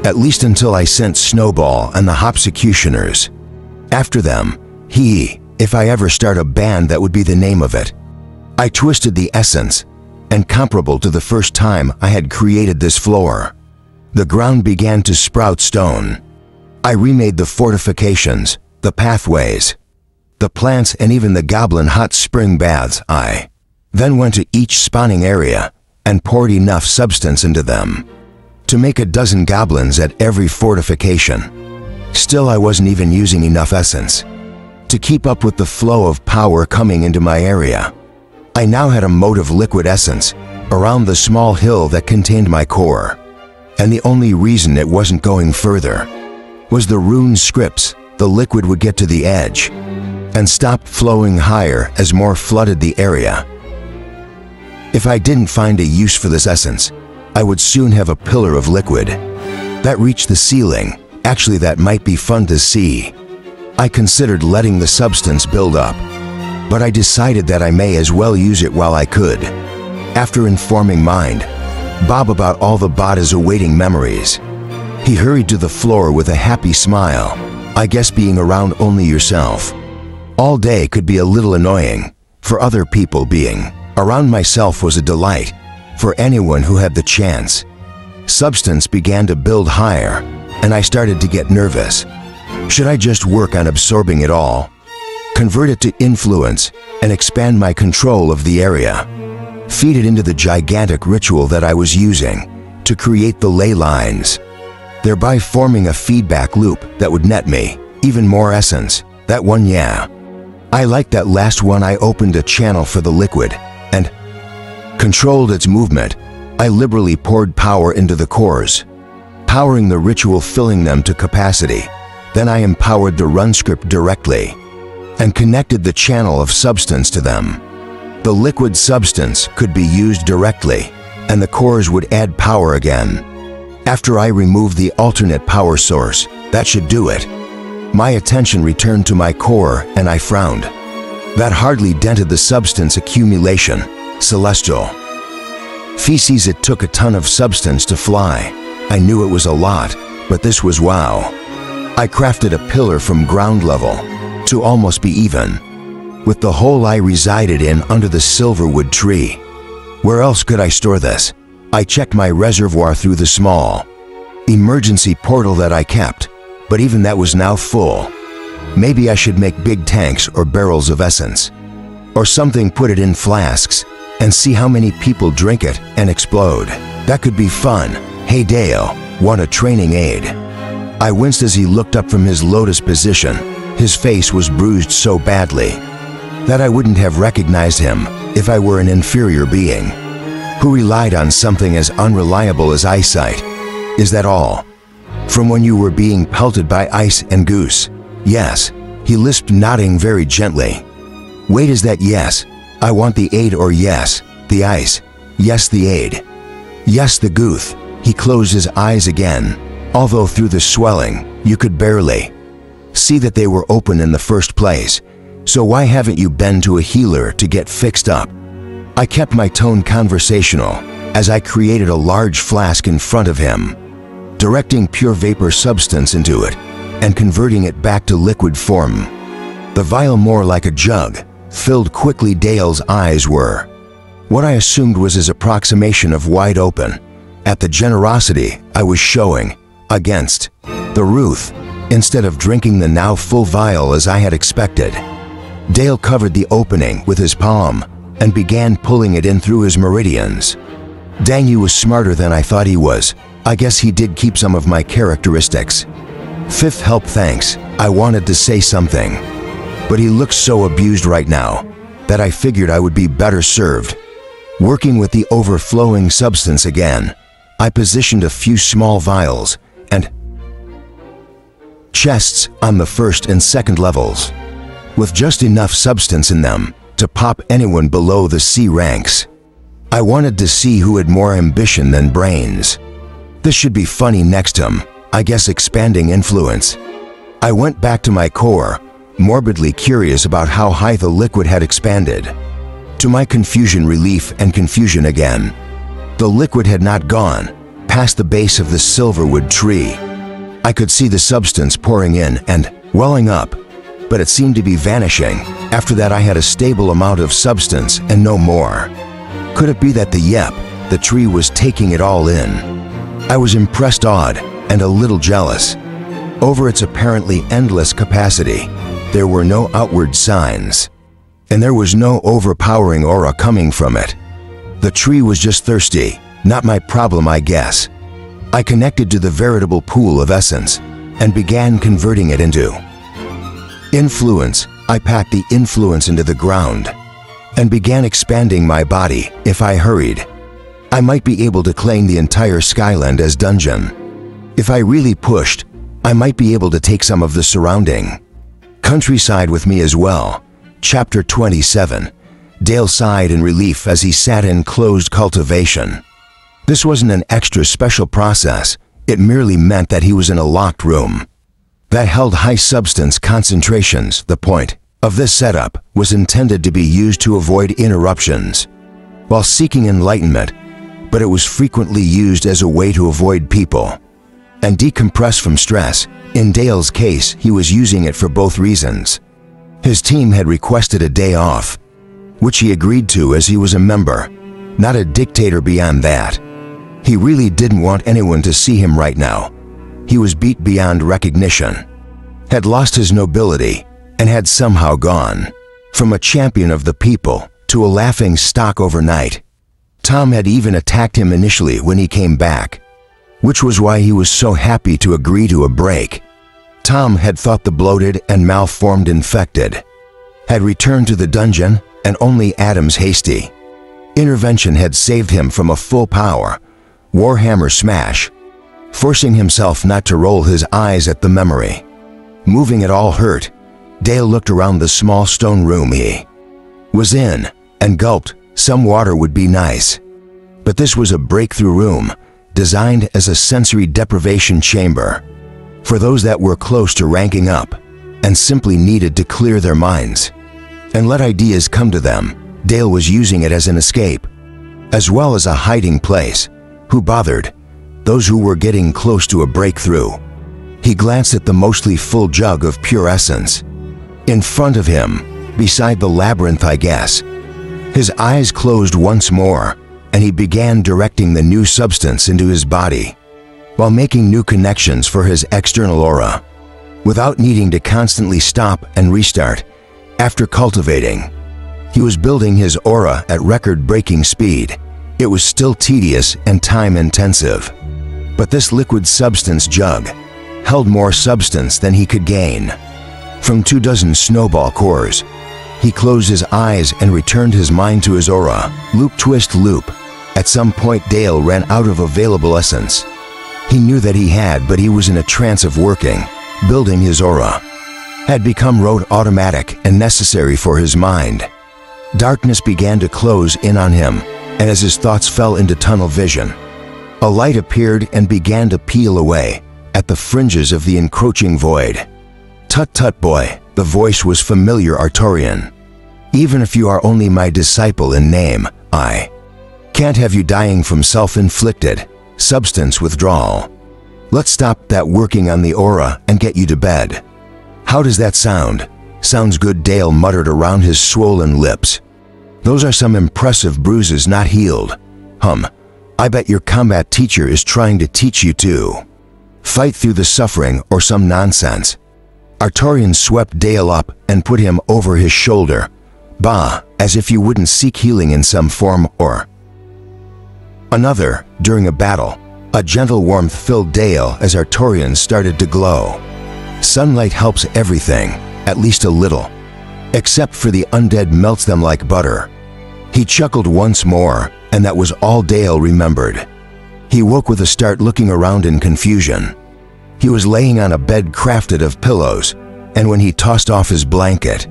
At least until I sent Snowball and the Hopsecutioners after them. If I ever start a band, that would be the name of it. I twisted the essence, and comparable to the first time I had created this floor, the ground began to sprout stone. I remade the fortifications, the pathways, the plants, and even the goblin hot spring baths. I then went to each spawning area and poured enough substance into them to make a dozen goblins at every fortification. Still, I wasn't even using enough essence to keep up with the flow of power coming into my area. I now had a moat of liquid essence around the small hill that contained my core, and the only reason it wasn't going further was the rune scripts. The liquid would get to the edge and stop flowing higher as more flooded the area. If I didn't find a use for this essence, I would soon have a pillar of liquid that reached the ceiling. Actually, that might be fun to see. I considered letting the substance build up, but I decided that I may as well use it while I could. After informing Mind Bob about all the Bada's awaiting memories, he hurried to the floor with a happy smile. I guess being around only yourself all day could be a little annoying. For other people, being around myself was a delight. For anyone who had the chance. Substance began to build higher, and I started to get nervous. Should I just work on absorbing it all? Convert it to influence and expand my control of the area? Feed it into the gigantic ritual that I was using to create the ley lines, thereby forming a feedback loop that would net me even more essence? That one, yeah. I like that last one. I opened a channel for the liquid and controlled its movement. I liberally poured power into the cores, powering the ritual, filling them to capacity. Then I empowered the run script directly and connected the channel of substance to them. The liquid substance could be used directly, and the cores would add power again. After I removed the alternate power source, that should do it. My attention returned to my core, and I frowned. That hardly dented the substance accumulation. Celestial feces. It took a ton of substance to fly. I knew it was a lot, but this was wow. I crafted a pillar from ground level to almost be even with the hole I resided in under the silverwood tree. Where else could I store this? I checked my reservoir through the small emergency portal that I kept, but even that was now full. Maybe I should make big tanks or barrels of essence or something, put it in flasks, and see how many people drink it and explode. That could be fun. Hey Dale, want a training aid? I winced as he looked up from his lotus position. His face was bruised so badly that I wouldn't have recognized him if I were an inferior being who relied on something as unreliable as eyesight. Is that all? From when you were being pelted by ice and goose? Yes, he lisped, nodding very gently. Wait, is that yes? I want the aid, or yes, the ice? Yes, the aid. Yes, the gooth. He closed his eyes again, although through the swelling, you could barely see that they were open in the first place. So why haven't you been to a healer to get fixed up? I kept my tone conversational as I created a large flask in front of him, directing pure vapor substance into it and converting it back to liquid form. The vial, more like a jug, filled quickly. Dale's eyes were what I assumed was his approximation of wide open at the generosity I was showing against the Ruth. Instead of drinking the now full vial as I had expected, Dale covered the opening with his palm and began pulling it in through his meridians. Dang, he was smarter than I thought he was. I guess he did keep some of my characteristics. Fifth help, thanks. I wanted to say something, but he looks so abused right now that I figured I would be better served working with the overflowing substance again. I positioned a few small vials and chests on the first and second levels, with just enough substance in them to pop anyone below the C ranks. I wanted to see who had more ambition than brains. This should be funny next to him, I guess. Expanding influence. I went back to my core, morbidly curious about how high the liquid had expanded. To my confusion, relief, and confusion again. The liquid had not gone past the base of the silverwood tree. I could see the substance pouring in and welling up, but it seemed to be vanishing. After that, I had a stable amount of substance and no more. Could it be that the tree was taking it all in? I was impressed, awed, and a little jealous over its apparently endless capacity. There were no outward signs, and there was no overpowering aura coming from it. The tree was just thirsty. Not my problem, I guess. I connected to the veritable pool of essence and began converting it into influence. I packed the influence into the ground and began expanding my body. If I hurried, I might be able to claim the entire Skyland as dungeon. If I really pushed, I might be able to take some of the surrounding countryside with me as well. Chapter 27. Dale sighed in relief as he sat in closed cultivation. This wasn't an extra special process. It merely meant that he was in a locked room that held high substance concentrations. The point of this setup was intended to be used to avoid interruptions while seeking enlightenment, but it was frequently used as a way to avoid people and decompress from stress. In Dale's case, he was using it for both reasons. His team had requested a day off, which he agreed to as he was a member, not a dictator beyond that. He really didn't want anyone to see him right now. He was beat beyond recognition. had lost his nobility and had somehow gone from a champion of the people to a laughing stock overnight. Tom had even attacked him initially when he came back, which was why he was so happy to agree to a break. Tom had thought the bloated and malformed infected had returned to the dungeon, and only Adam's hasty intervention had saved him from a full-power Warhammer smash, forcing himself not to roll his eyes at the memory. Moving at all hurt, Dale looked around the small stone room he was in and gulped. Some water would be nice. But this was a breakthrough room, designed as a sensory deprivation chamber for those that were close to ranking up and simply needed to clear their minds and let ideas come to them. Dale was using it as an escape, as well as a hiding place. Who bothered those who were getting close to a breakthrough? He glanced at the mostly full jug of pure essence in front of him, beside the labyrinth, I guess. His eyes closed once more, and he began directing the new substance into his body, while making new connections for his external aura, without needing to constantly stop and restart. After cultivating, he was building his aura at record-breaking speed. It was still tedious and time-intensive, but this liquid substance jug held more substance than he could gain from 24 snowball cores. He closed his eyes and returned his mind to his aura. Loop, twist, loop. At some point, Dale ran out of available essence. He knew that he had, but he was in a trance of working. Building his aura had become rote automatic and necessary for his mind. Darkness began to close in on him, and as his thoughts fell into tunnel vision, a light appeared and began to peel away at the fringes of the encroaching void. Tut tut, boy, the voice was familiar, Artorian. Even if you are only my disciple in name, I can't have you dying from self-inflicted substance withdrawal. Let's stop that working on the aura and get you to bed. How does that sound? Sounds good, Dale muttered around his swollen lips. Those are some impressive bruises not healed. I bet your combat teacher is trying to teach you to fight through the suffering or some nonsense. Artorian swept Dale up and put him over his shoulder. Bah, as if you wouldn't seek healing in some form or another. During a battle, a gentle warmth filled Dale as Artorian started to glow. Sunlight helps everything, at least a little. Except for the undead, melts them like butter. He chuckled once more, and that was all Dale remembered. He woke with a start, looking around in confusion. He was laying on a bed crafted of pillows, and when he tossed off his blanket,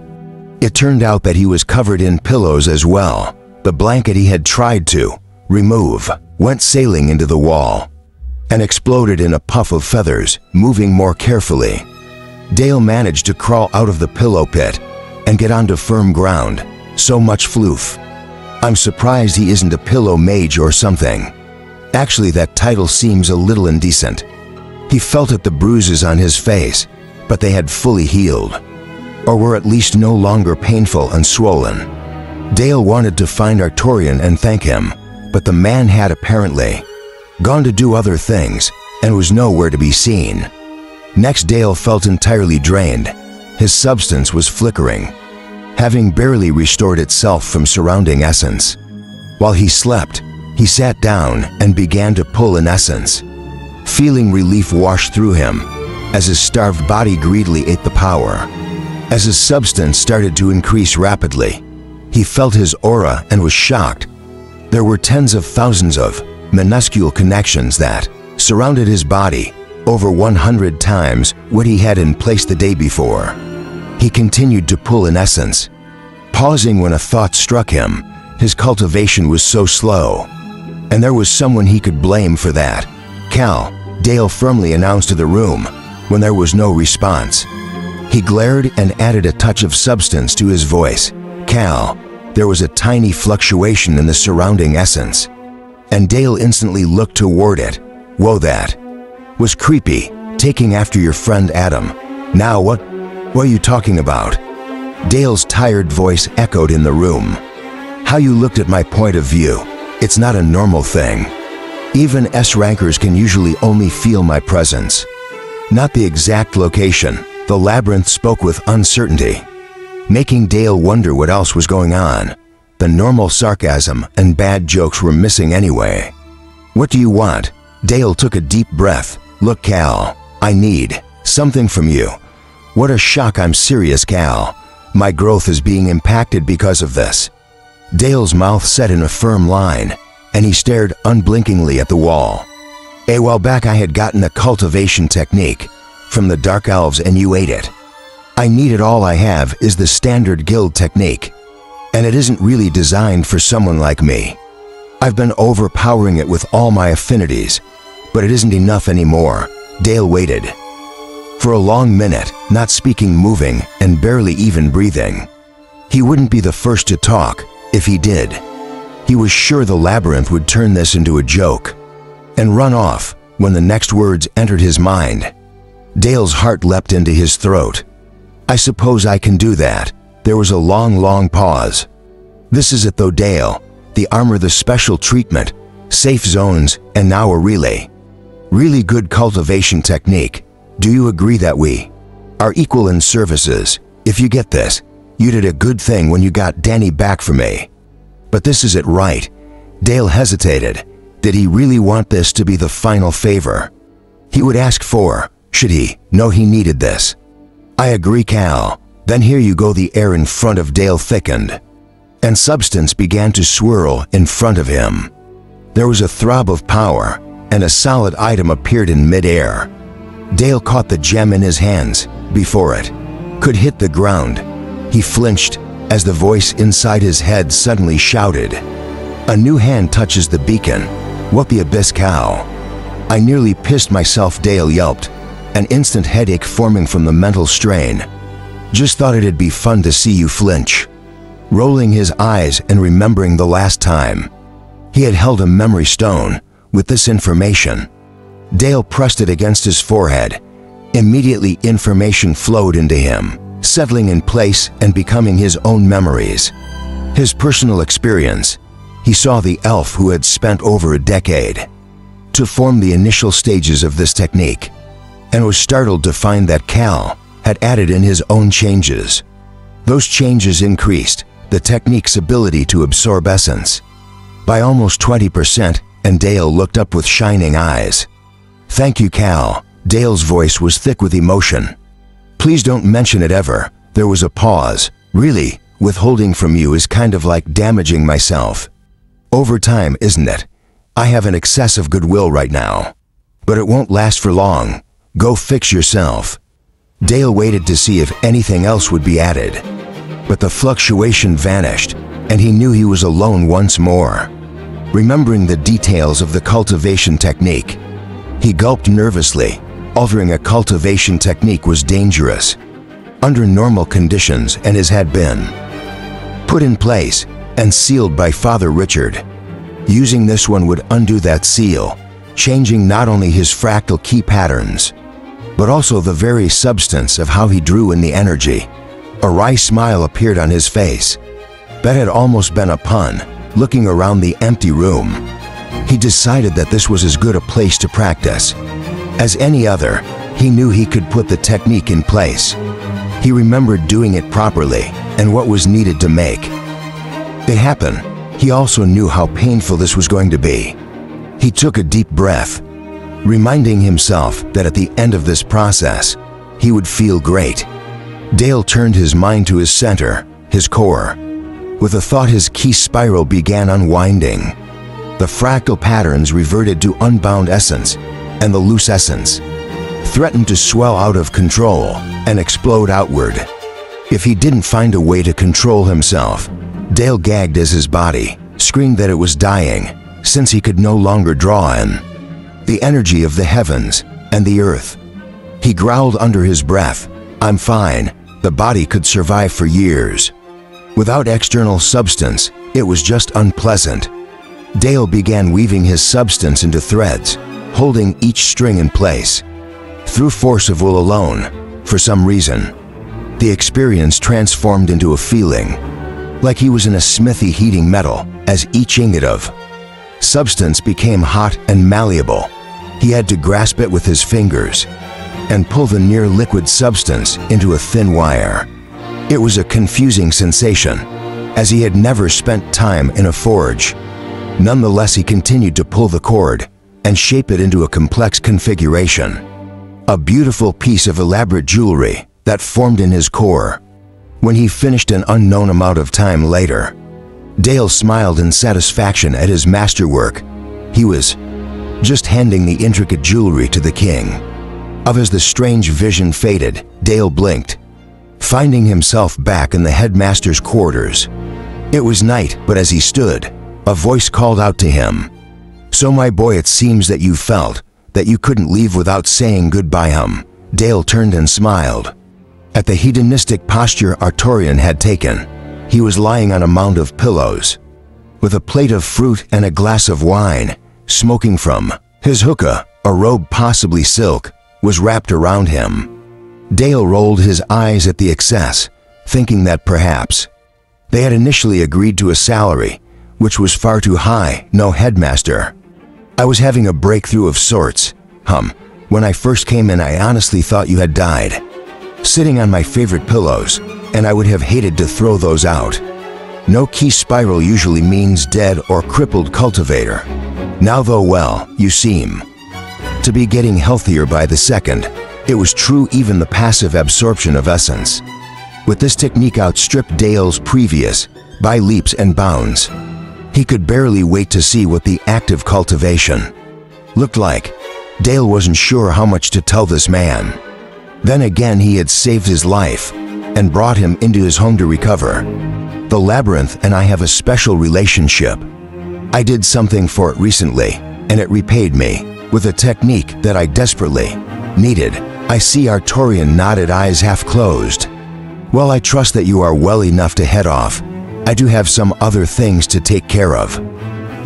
it turned out that he was covered in pillows as well. The blanket he had tried to remove went sailing into the wall and exploded in a puff of feathers. Moving more carefully, Dale managed to crawl out of the pillow pit and get onto firm ground. So much floof. I'm surprised he isn't a pillow mage or something. Actually, that title seems a little indecent. He felt at the bruises on his face, but they had fully healed, or were at least no longer painful and swollen. Dale wanted to find Artorian and thank him, but the man had apparently gone to do other things and was nowhere to be seen. Next, Dale felt entirely drained. His substance was flickering, having barely restored itself from surrounding essence. While he slept, he sat down and began to pull in essence. Feeling relief wash through him as his starved body greedily ate the power. As his substance started to increase rapidly, he felt his aura and was shocked. There were tens of thousands of minuscule connections that surrounded his body, over 100 times what he had in place the day before. He continued to pull in essence, pausing when a thought struck him. His cultivation was so slow, and there was someone he could blame for that. Cal, Dale firmly announced to the room when there was no response. He glared and added a touch of substance to his voice. Cal. There was a tiny fluctuation in the surrounding essence, and Dale instantly looked toward it. Whoa, that was creepy. Taking after your friend Adam. Now what are you talking about? Dale's tired voice echoed in the room. How you looked at my point of view. It's not a normal thing. Even S-rankers can usually only feel my presence, not the exact location. The labyrinth spoke with uncertainty, making Dale wonder what else was going on. The normal sarcasm and bad jokes were missing anyway. "What do you want?" Dale took a deep breath. "Look, Cal, I need something from you." "What a shock, I'm serious, Cal. My growth is being impacted because of this." Dale's mouth set in a firm line, and he stared unblinkingly at the wall. "A while back I had gotten a cultivation technique from the Dark Elves and you ate it. I need it. All I have is the standard guild technique, and it isn't really designed for someone like me. I've been overpowering it with all my affinities, but it isn't enough anymore." Dale waited for a long minute, not speaking, moving, and barely even breathing. He wouldn't be the first to talk if he did. He was sure the labyrinth would turn this into a joke and run off when the next words entered his mind. Dale's heart leapt into his throat. "I suppose I can do that." There was a long pause. "This is it though, Dale. The armor, the special treatment, safe zones, and now a really good cultivation technique. Do you agree that we are equal in services? If you get this, you did a good thing when you got Danny back for me." "But this is it, right?" Dale hesitated. Did he really want this to be the final favor he would ask for? Should he know he needed this? "I agree, Cal." "Then here you go." The air in front of Dale thickened, and substance began to swirl in front of him. There was a throb of power, and a solid item appeared in midair. Dale caught the gem in his hands before it could hit the ground. He flinched as the voice inside his head suddenly shouted, "A new hand touches the beacon." "What the abyss, Cal?" "I nearly pissed myself," Dale yelped, an instant headache forming from the mental strain. "Just thought it'd be fun to see you flinch." Rolling his eyes and remembering the last time he had held a memory stone with this information, Dale pressed it against his forehead. Immediately information flowed into him, settling in place and becoming his own memories. His personal experience. He saw the elf who had spent over a decade to form the initial stages of this technique, and was startled to find that Cal had added in his own changes. Those changes increased the technique's ability to absorb essence by almost 20%, and Dale looked up with shining eyes. "Thank you, Cal." Dale's voice was thick with emotion. "Please don't mention it ever." There was a pause. "Really, withholding from you is kind of like damaging myself over time, isn't it? I have an excess of goodwill right now, but it won't last for long. Go fix yourself." Dale waited to see if anything else would be added, but the fluctuation vanished, and he knew he was alone once more. Remembering the details of the cultivation technique, he gulped nervously. Altering a cultivation technique was dangerous under normal conditions, and as had been put in place and sealed by Father Richard. Using this one would undo that seal, changing not only his fractal key patterns, but also the very substance of how he drew in the energy. A wry smile appeared on his face. That had almost been a pun. Looking around the empty room, he decided that this was as good a place to practice as any other. He knew he could put the technique in place. He remembered doing it properly and what was needed to make it happen. He also knew how painful this was going to be. He took a deep breath, reminding himself that at the end of this process, he would feel great. Dale turned his mind to his center, his core. With a thought, his key spiral began unwinding. The fractal patterns reverted to unbound essence, and the loose essence threatened to swell out of control and explode outward. If he didn't find a way to control himself, Dale gagged as his body screamed that it was dying, since he could no longer draw in the energy of the heavens and the earth. He growled under his breath, "I'm fine." The body could survive for years without external substance. It was just unpleasant. Dale began weaving his substance into threads, holding each string in place. Through force of will alone, for some reason, the experience transformed into a feeling like he was in a smithy heating metal. As each ingot of substance became hot and malleable, he had to grasp it with his fingers, and pull the near-liquid substance into a thin wire. It was a confusing sensation, as he had never spent time in a forge. Nonetheless, he continued to pull the cord and shape it into a complex configuration. A beautiful piece of elaborate jewelry that formed in his core. When he finished an unknown amount of time later, Dale smiled in satisfaction at his masterwork. He was just handing the intricate jewelry to the king. As the strange vision faded, Dale blinked, finding himself back in the headmaster's quarters. It was night, but as he stood, a voice called out to him. "So my boy, it seems that you felt that you couldn't leave without saying goodbye." Dale turned and smiled. At the hedonistic posture Artorian had taken, he was lying on a mound of pillows, with a plate of fruit and a glass of wine, smoking from his hookah. A robe, possibly silk, was wrapped around him. Dale rolled his eyes at the excess, thinking that perhaps they had initially agreed to a salary, which was far too high. "No, headmaster. I was having a breakthrough of sorts. When I first came in, I honestly thought you had died. Sitting on my favorite pillows, and I would have hated to throw those out. No key spiral usually means dead or crippled cultivator. Now though, well, you seem to be getting healthier by the second." It was true, even the passive absorption of essence with this technique outstripped Dale's previous by leaps and bounds. He could barely wait to see what the active cultivation looked like. Dale wasn't sure how much to tell this man. Then again, he had saved his life and brought him into his home to recover. "The labyrinth and I have a special relationship. I did something for it recently, and it repaid me with a technique that I desperately needed." I see Artorian nodded, eyes half closed. "Well, I trust that you are well enough to head off. I do have some other things to take care of."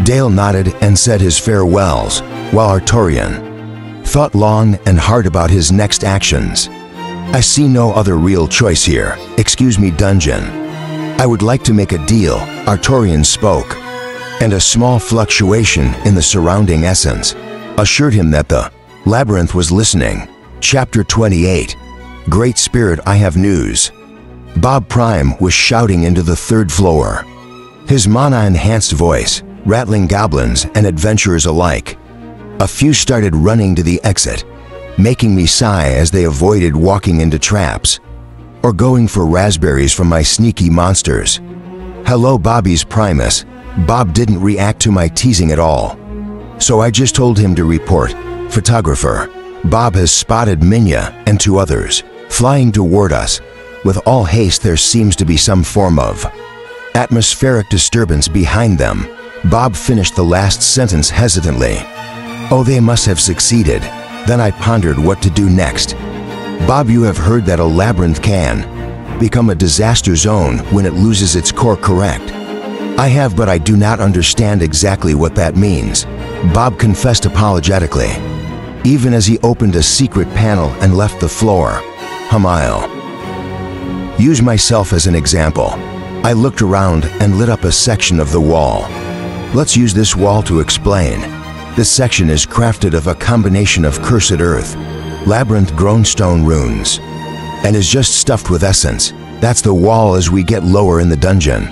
Dale nodded and said his farewells, while Artorian thought long and hard about his next actions. "I see no other real choice here. Excuse me, dungeon. I would like to make a deal," Artorian spoke, and a small fluctuation in the surrounding essence assured him that the labyrinth was listening. Chapter 28. Great Spirit, I have news. Bob Prime was shouting into the third floor, his mana-enhanced voice rattling goblins and adventurers alike. A few started running to the exit, making me sigh as they avoided walking into traps or going for raspberries from my sneaky monsters. "Hello, Bobby's Primus." Bob didn't react to my teasing at all, so I just told him to report. "Photographer, Bob has spotted Minya and two others flying toward us. With all haste, there seems to be some form of atmospheric disturbance behind them." Bob finished the last sentence hesitantly. "Oh, they must have succeeded." Then I pondered what to do next. "Bob, you have heard that a labyrinth can become a disaster zone when it loses its core, correct?" "I have, but I do not understand exactly what that means," Bob confessed apologetically, even as he opened a secret panel and left the floor. I'll use myself as an example. I looked around and lit up a section of the wall. Let's use this wall to explain. This section is crafted of a combination of cursed earth, labyrinth-grown stone runes, and is just stuffed with essence. That's the wall as we get lower in the dungeon.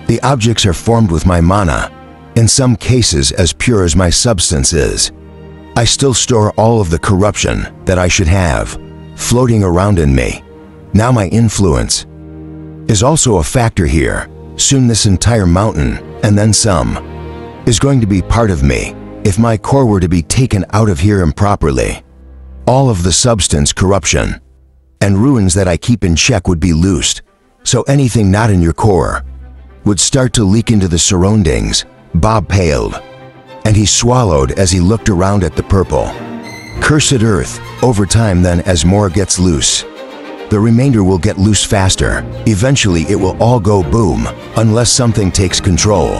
The objects are formed with my mana, in some cases as pure as my substance is. I still store all of the corruption that I should have, floating around in me. Now my influence is also a factor here. Soon this entire mountain, and then some, is going to be part of me. If my core were to be taken out of here improperly, all of the substance, corruption, and ruins that I keep in check would be loosed. So anything not in your core would start to leak into the surroundings. Bob paled, and he swallowed as he looked around at the purple, cursed earth. Over time then, as more gets loose, the remainder will get loose faster. Eventually it will all go boom, unless something takes control,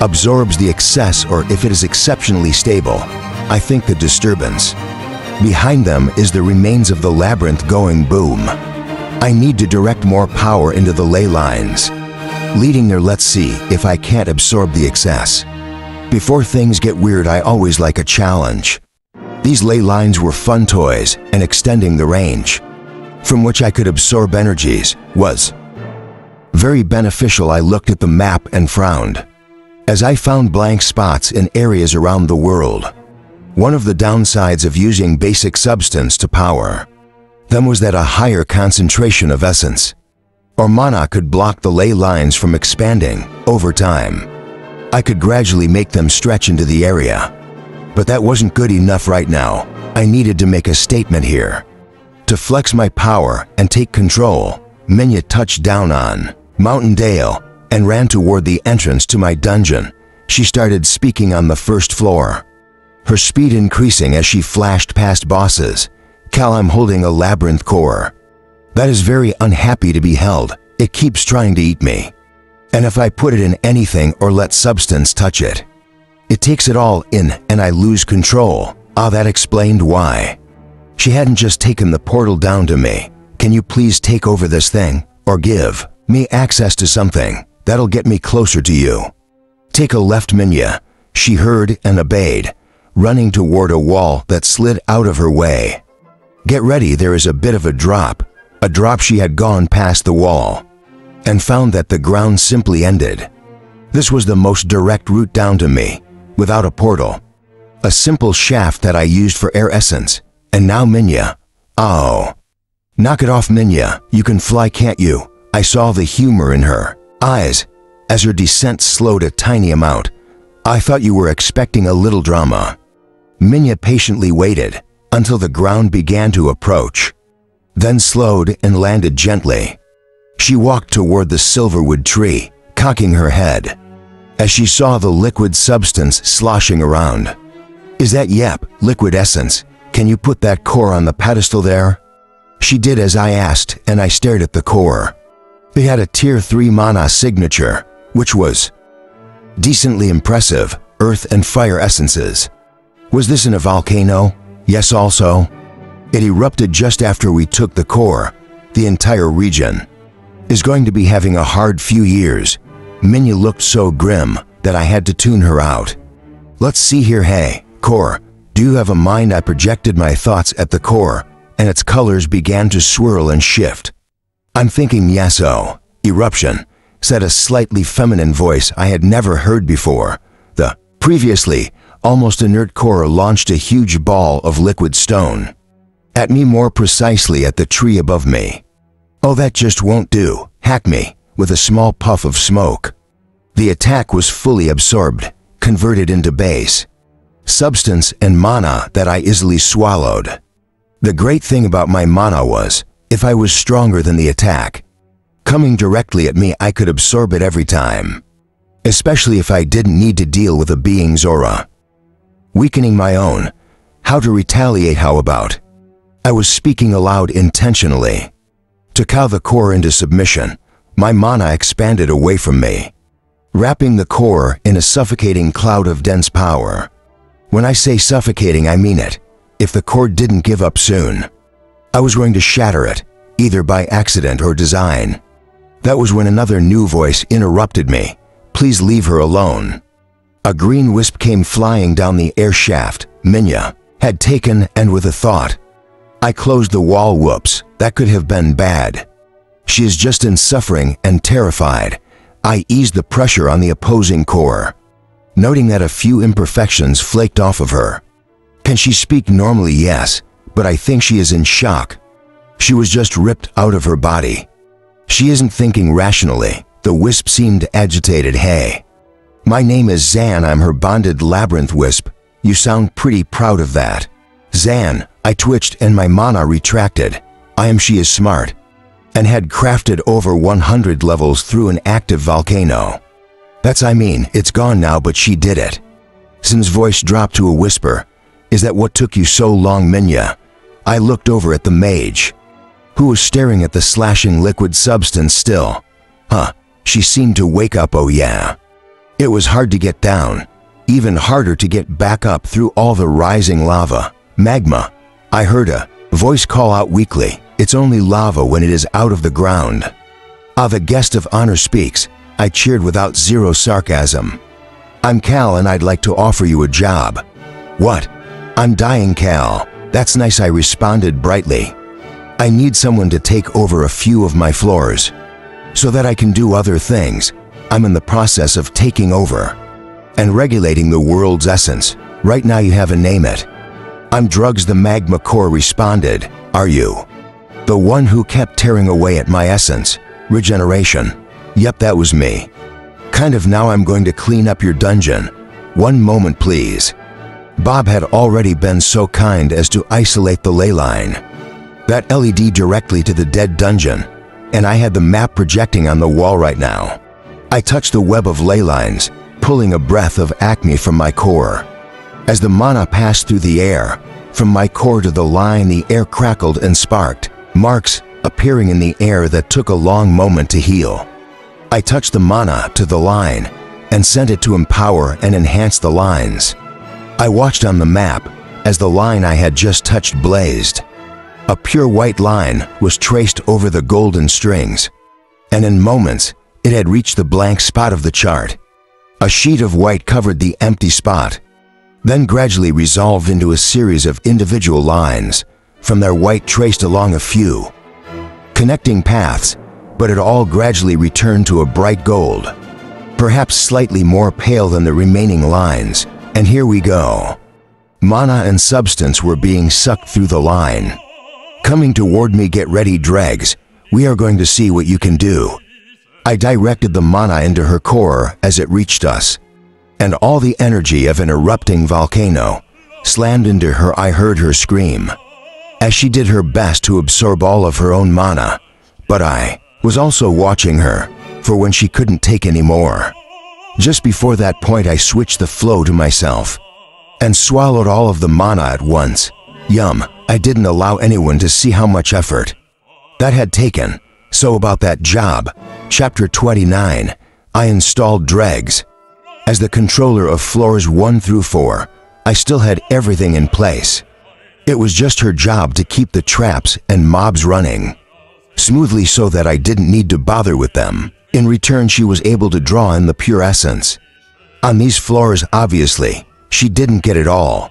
absorbs the excess, or if it is exceptionally stable. I think the disturbance behind them is the remains of the labyrinth going boom. I need to direct more power into the ley lines leading there. Let's see if I can't absorb the excess. Before things get weird, I always like a challenge. These ley lines were fun toys, and extending the range from which I could absorb energies was very beneficial. I looked at the map and frowned as I found blank spots in areas around the world. One of the downsides of using basic substance to power them was that a higher concentration of essence or mana could block the ley lines from expanding over time. I could gradually make them stretch into the area, but that wasn't good enough right now. I needed to make a statement here. To flex my power and take control, Minya touched down on Mountain Dale and ran toward the entrance to my dungeon. She started speaking on the first floor, her speed increasing as she flashed past bosses. Cal, I'm holding a labyrinth core that is very unhappy to be held. It keeps trying to eat me. And if I put it in anything or let substance touch it, it takes it all in and I lose control. That explained why. She hadn't just taken the portal down to me. Can you please take over this thing or give me access to something that'll get me closer to you? Take a left, Minya. She heard and obeyed, running toward a wall that slid out of her way. Get ready, there is a bit of a drop. She had gone past the wall and found that the ground simply ended. This was the most direct route down to me, without a portal. A simple shaft that I used for air essence. And now Minya. Oh. Knock it off, Minya. You can fly, can't you? I saw the humor in her eyes as her descent slowed a tiny amount. I thought you were expecting a little drama. Minya patiently waited until the ground began to approach, then slowed and landed gently. She walked toward the silverwood tree, cocking her head as she saw the liquid substance sloshing around. Is that yep, liquid essence? Can you put that core on the pedestal there? She did as I asked, and I stared at the core. It had a tier 3 mana signature, which was decently impressive. Earth and fire essences. Was this in a volcano? Yes, also. It erupted just after we took the core. The entire region is going to be having a hard few years. Minya looked so grim that I had to tune her out. Let's see here, hey, core, do you have a mind? I projected my thoughts at the core, and its colors began to swirl and shift. I'm thinking yeso. Eruption, said a slightly feminine voice I had never heard before. The previously almost inert core launched a huge ball of liquid stone at me, more precisely at the tree above me. Oh, that just won't do. Hack me, with a small puff of smoke. The attack was fully absorbed, converted into base substance and mana that I easily swallowed. The great thing about my mana was, if I was stronger than the attack coming directly at me, I could absorb it every time, especially if I didn't need to deal with a being's aura, weakening my own. How to retaliate, how about? I was speaking aloud intentionally. To cow the core into submission, my mana expanded away from me, wrapping the core in a suffocating cloud of dense power. When I say suffocating, I mean it. If the core didn't give up soon, I was going to shatter it, either by accident or design. That was when another new voice interrupted me. Please leave her alone. A green wisp came flying down the air shaft Minya had taken, and with a thought, I closed the wall. Whoops, that could have been bad. She is just in suffering and terrified. I eased the pressure on the opposing core, noting that a few imperfections flaked off of her. Can she speak normally? Yes, but I think she is in shock. She was just ripped out of her body. She isn't thinking rationally. The wisp seemed agitated. Hey, my name is Zan. I'm her bonded labyrinth wisp. You sound pretty proud of that. Zan, I twitched and my mana retracted. She is smart and had crafted over 100 levels through an active volcano. It's gone now, but she did it. Sin's voice dropped to a whisper. Is that what took you so long, Minya? I looked over at the mage, who was staring at the slashing liquid substance still. She seemed to wake up. Oh yeah. It was hard to get down, even harder to get back up through all the rising lava. Magma. I heard a voice call out weakly. It's only lava when it is out of the ground. The guest of honor speaks. I cheered without zero sarcasm. I'm Cal and I'd like to offer you a job. What? "I'm dying, Cal." "That's nice," I responded brightly. "I need someone to take over a few of my floors so that I can do other things. I'm in the process of taking over and regulating the world's essence. Right now you have a name it." "I'm Drugs," the magma core responded. "Are you the one who kept tearing away at my essence? Regeneration." "Yep, that was me." "Kind of. Now I'm going to clean up your dungeon." "One moment, please." Bob had already been so kind as to isolate the ley line, that LED directly to the dead dungeon, and I had the map projecting on the wall right now. I touched the web of ley lines, pulling a breath of acme from my core. As the mana passed through the air, from my core to the line, the air crackled and sparked, marks appearing in the air that took a long moment to heal. I touched the mana to the line and sent it to empower and enhance the lines. I watched on the map as the line I had just touched blazed. A pure white line was traced over the golden strings, and in moments it had reached the blank spot of the chart. A sheet of white covered the empty spot, then gradually resolved into a series of individual lines, from their white traced along a few connecting paths, but it all gradually returned to a bright gold, perhaps slightly more pale than the remaining lines. And here we go. Mana and substance were being sucked through the line. Coming toward me. "Get ready, dregs. We are going to see what you can do." I directed the mana into her core as it reached us, and all the energy of an erupting volcano slammed into her. I heard her scream as she did her best to absorb all of her own mana, but I was also watching her for when she couldn't take any more. Just before that point, I switched the flow to myself and swallowed all of the mana at once. Yum, I didn't allow anyone to see how much effort that had taken. So about that job. Chapter 29, I installed dregs. As the controller of floors 1 through 4, I still had everything in place. It was just her job to keep the traps and mobs running smoothly so that I didn't need to bother with them. In return, she was able to draw in the pure essence. On these floors, obviously, she didn't get it all,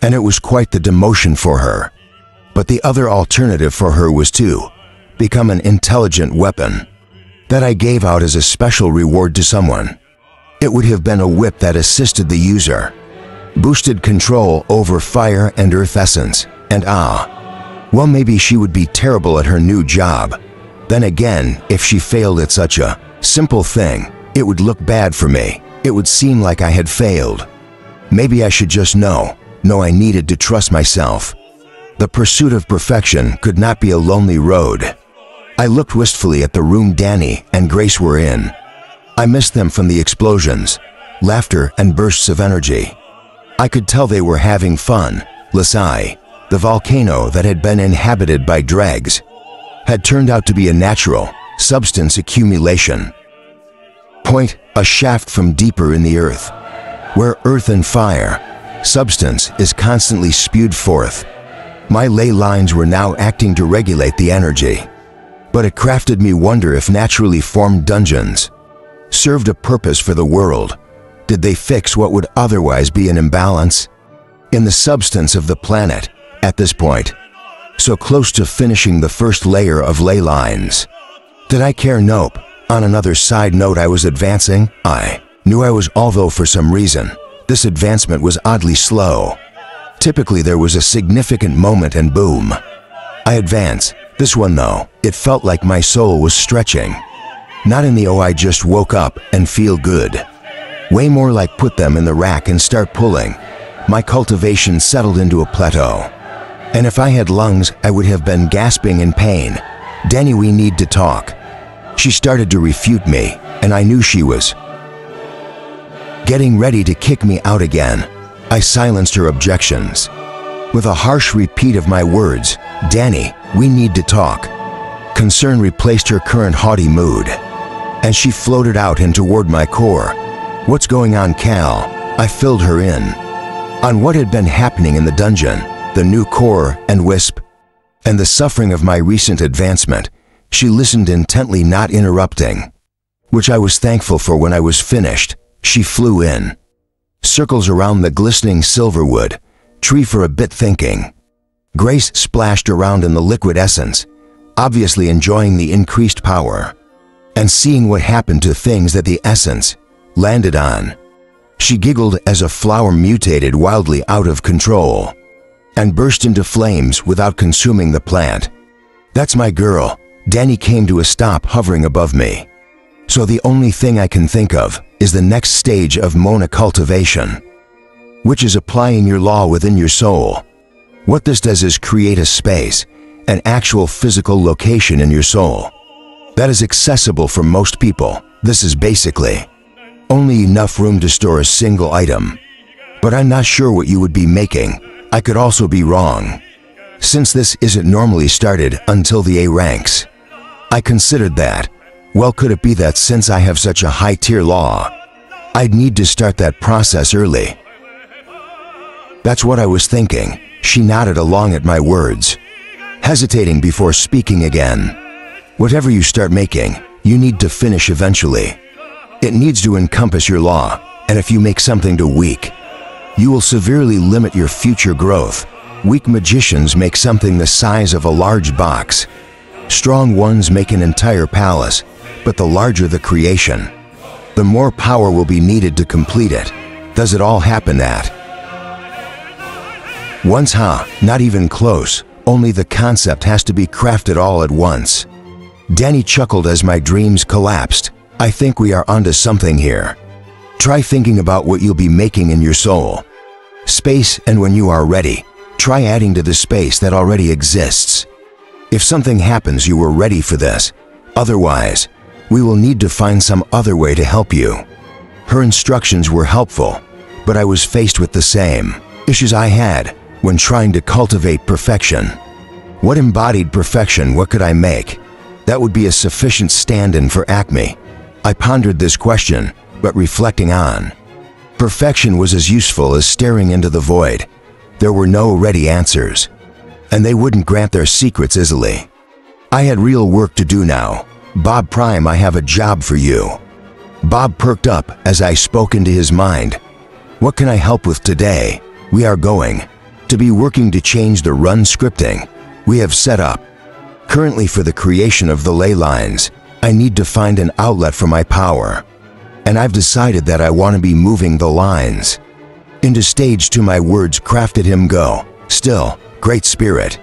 and it was quite the demotion for her. But the other alternative for her was to become an intelligent weapon that I gave out as a special reward to someone. It would have been a whip that assisted the user, boosted control over fire and earth essence, and well, maybe she would be terrible at her new job. Then again, if she failed at such a simple thing, it would look bad for me. It would seem like I had failed. Maybe I should just know I needed to trust myself. The pursuit of perfection could not be a lonely road. I looked wistfully at the room Danny and Grace were in. I missed them from the explosions, laughter, and bursts of energy. I could tell they were having fun. Lasai, the volcano that had been inhabited by dregs, had turned out to be a natural substance accumulation point, a shaft from deeper in the earth, where earth and fire substance is constantly spewed forth. My ley lines were now acting to regulate the energy, but it crafted me wonder if naturally formed dungeons served a purpose for the world. Did they fix what would otherwise be an imbalance in the substance of the planet at this point? So close to finishing the first layer of ley lines. Did I care? Nope. On another side note, I was advancing. I knew I was, although for some reason, this advancement was oddly slow. Typically there was a significant moment and boom, I advance. This one though, it felt like my soul was stretching. Not in the I just woke up and feel good. Way more like put them in the rack and start pulling. My cultivation settled into a plateau. And if I had lungs, I would have been gasping in pain. "Danny, we need to talk." She started to refute me, and I knew she was getting ready to kick me out again. I silenced her objections with a harsh repeat of my words. "Danny, we need to talk." Concern replaced her current haughty mood, and she floated out and toward my core. "What's going on, Cal?" I filled her in on what had been happening in the dungeon, the new core and wisp, and the suffering of my recent advancement. She listened intently, not interrupting, which I was thankful for. When I was finished, she flew in circles around the glistening silverwood, tree for a bit thinking. Grace splashed around in the liquid essence, obviously enjoying the increased power, and seeing what happened to things that the essence landed on. She giggled as a flower mutated wildly out of control and burst into flames without consuming the plant. That's my girl. Danny came to a stop hovering above me. So the only thing I can think of is the next stage of Mona cultivation, which is applying your law within your soul. What this does is create a space, an actual physical location in your soul that is accessible for most people. This is basically only enough room to store a single item. But I'm not sure what you would be making. I could also be wrong, since this isn't normally started until the A ranks. I considered that. Well, could it be that since I have such a high tier law, I'd need to start that process early? That's what I was thinking. She nodded along at my words, hesitating before speaking again. Whatever you start making, you need to finish eventually. It needs to encompass your law, and if you make something too weak, you will severely limit your future growth. Weak magicians make something the size of a large box. Strong ones make an entire palace, but the larger the creation, the more power will be needed to complete it. Does it all happen at once? Not even close. Only the concept has to be crafted all at once. Danny chuckled as my dreams collapsed. I think we are onto something here. Try thinking about what you'll be making in your soul. Space, and when you are ready, try adding to the space that already exists. If something happens, you were ready for this. Otherwise, we will need to find some other way to help you. Her instructions were helpful, but I was faced with the same issues I had when trying to cultivate perfection. What embodied perfection? What could I make that would be a sufficient stand-in for Acme? I pondered this question, but reflecting on perfection was as useful as staring into the void. There were no ready answers, and they wouldn't grant their secrets easily. I had real work to do now. Bob Prime, I have a job for you. Bob perked up as I spoke into his mind. What can I help with today? We are going to be working to change the run scripting we have set up. Currently, for the creation of the ley lines, I need to find an outlet for my power. And I've decided that I want to be moving the lines into stage 2. My words crafted him go. Still, great spirit.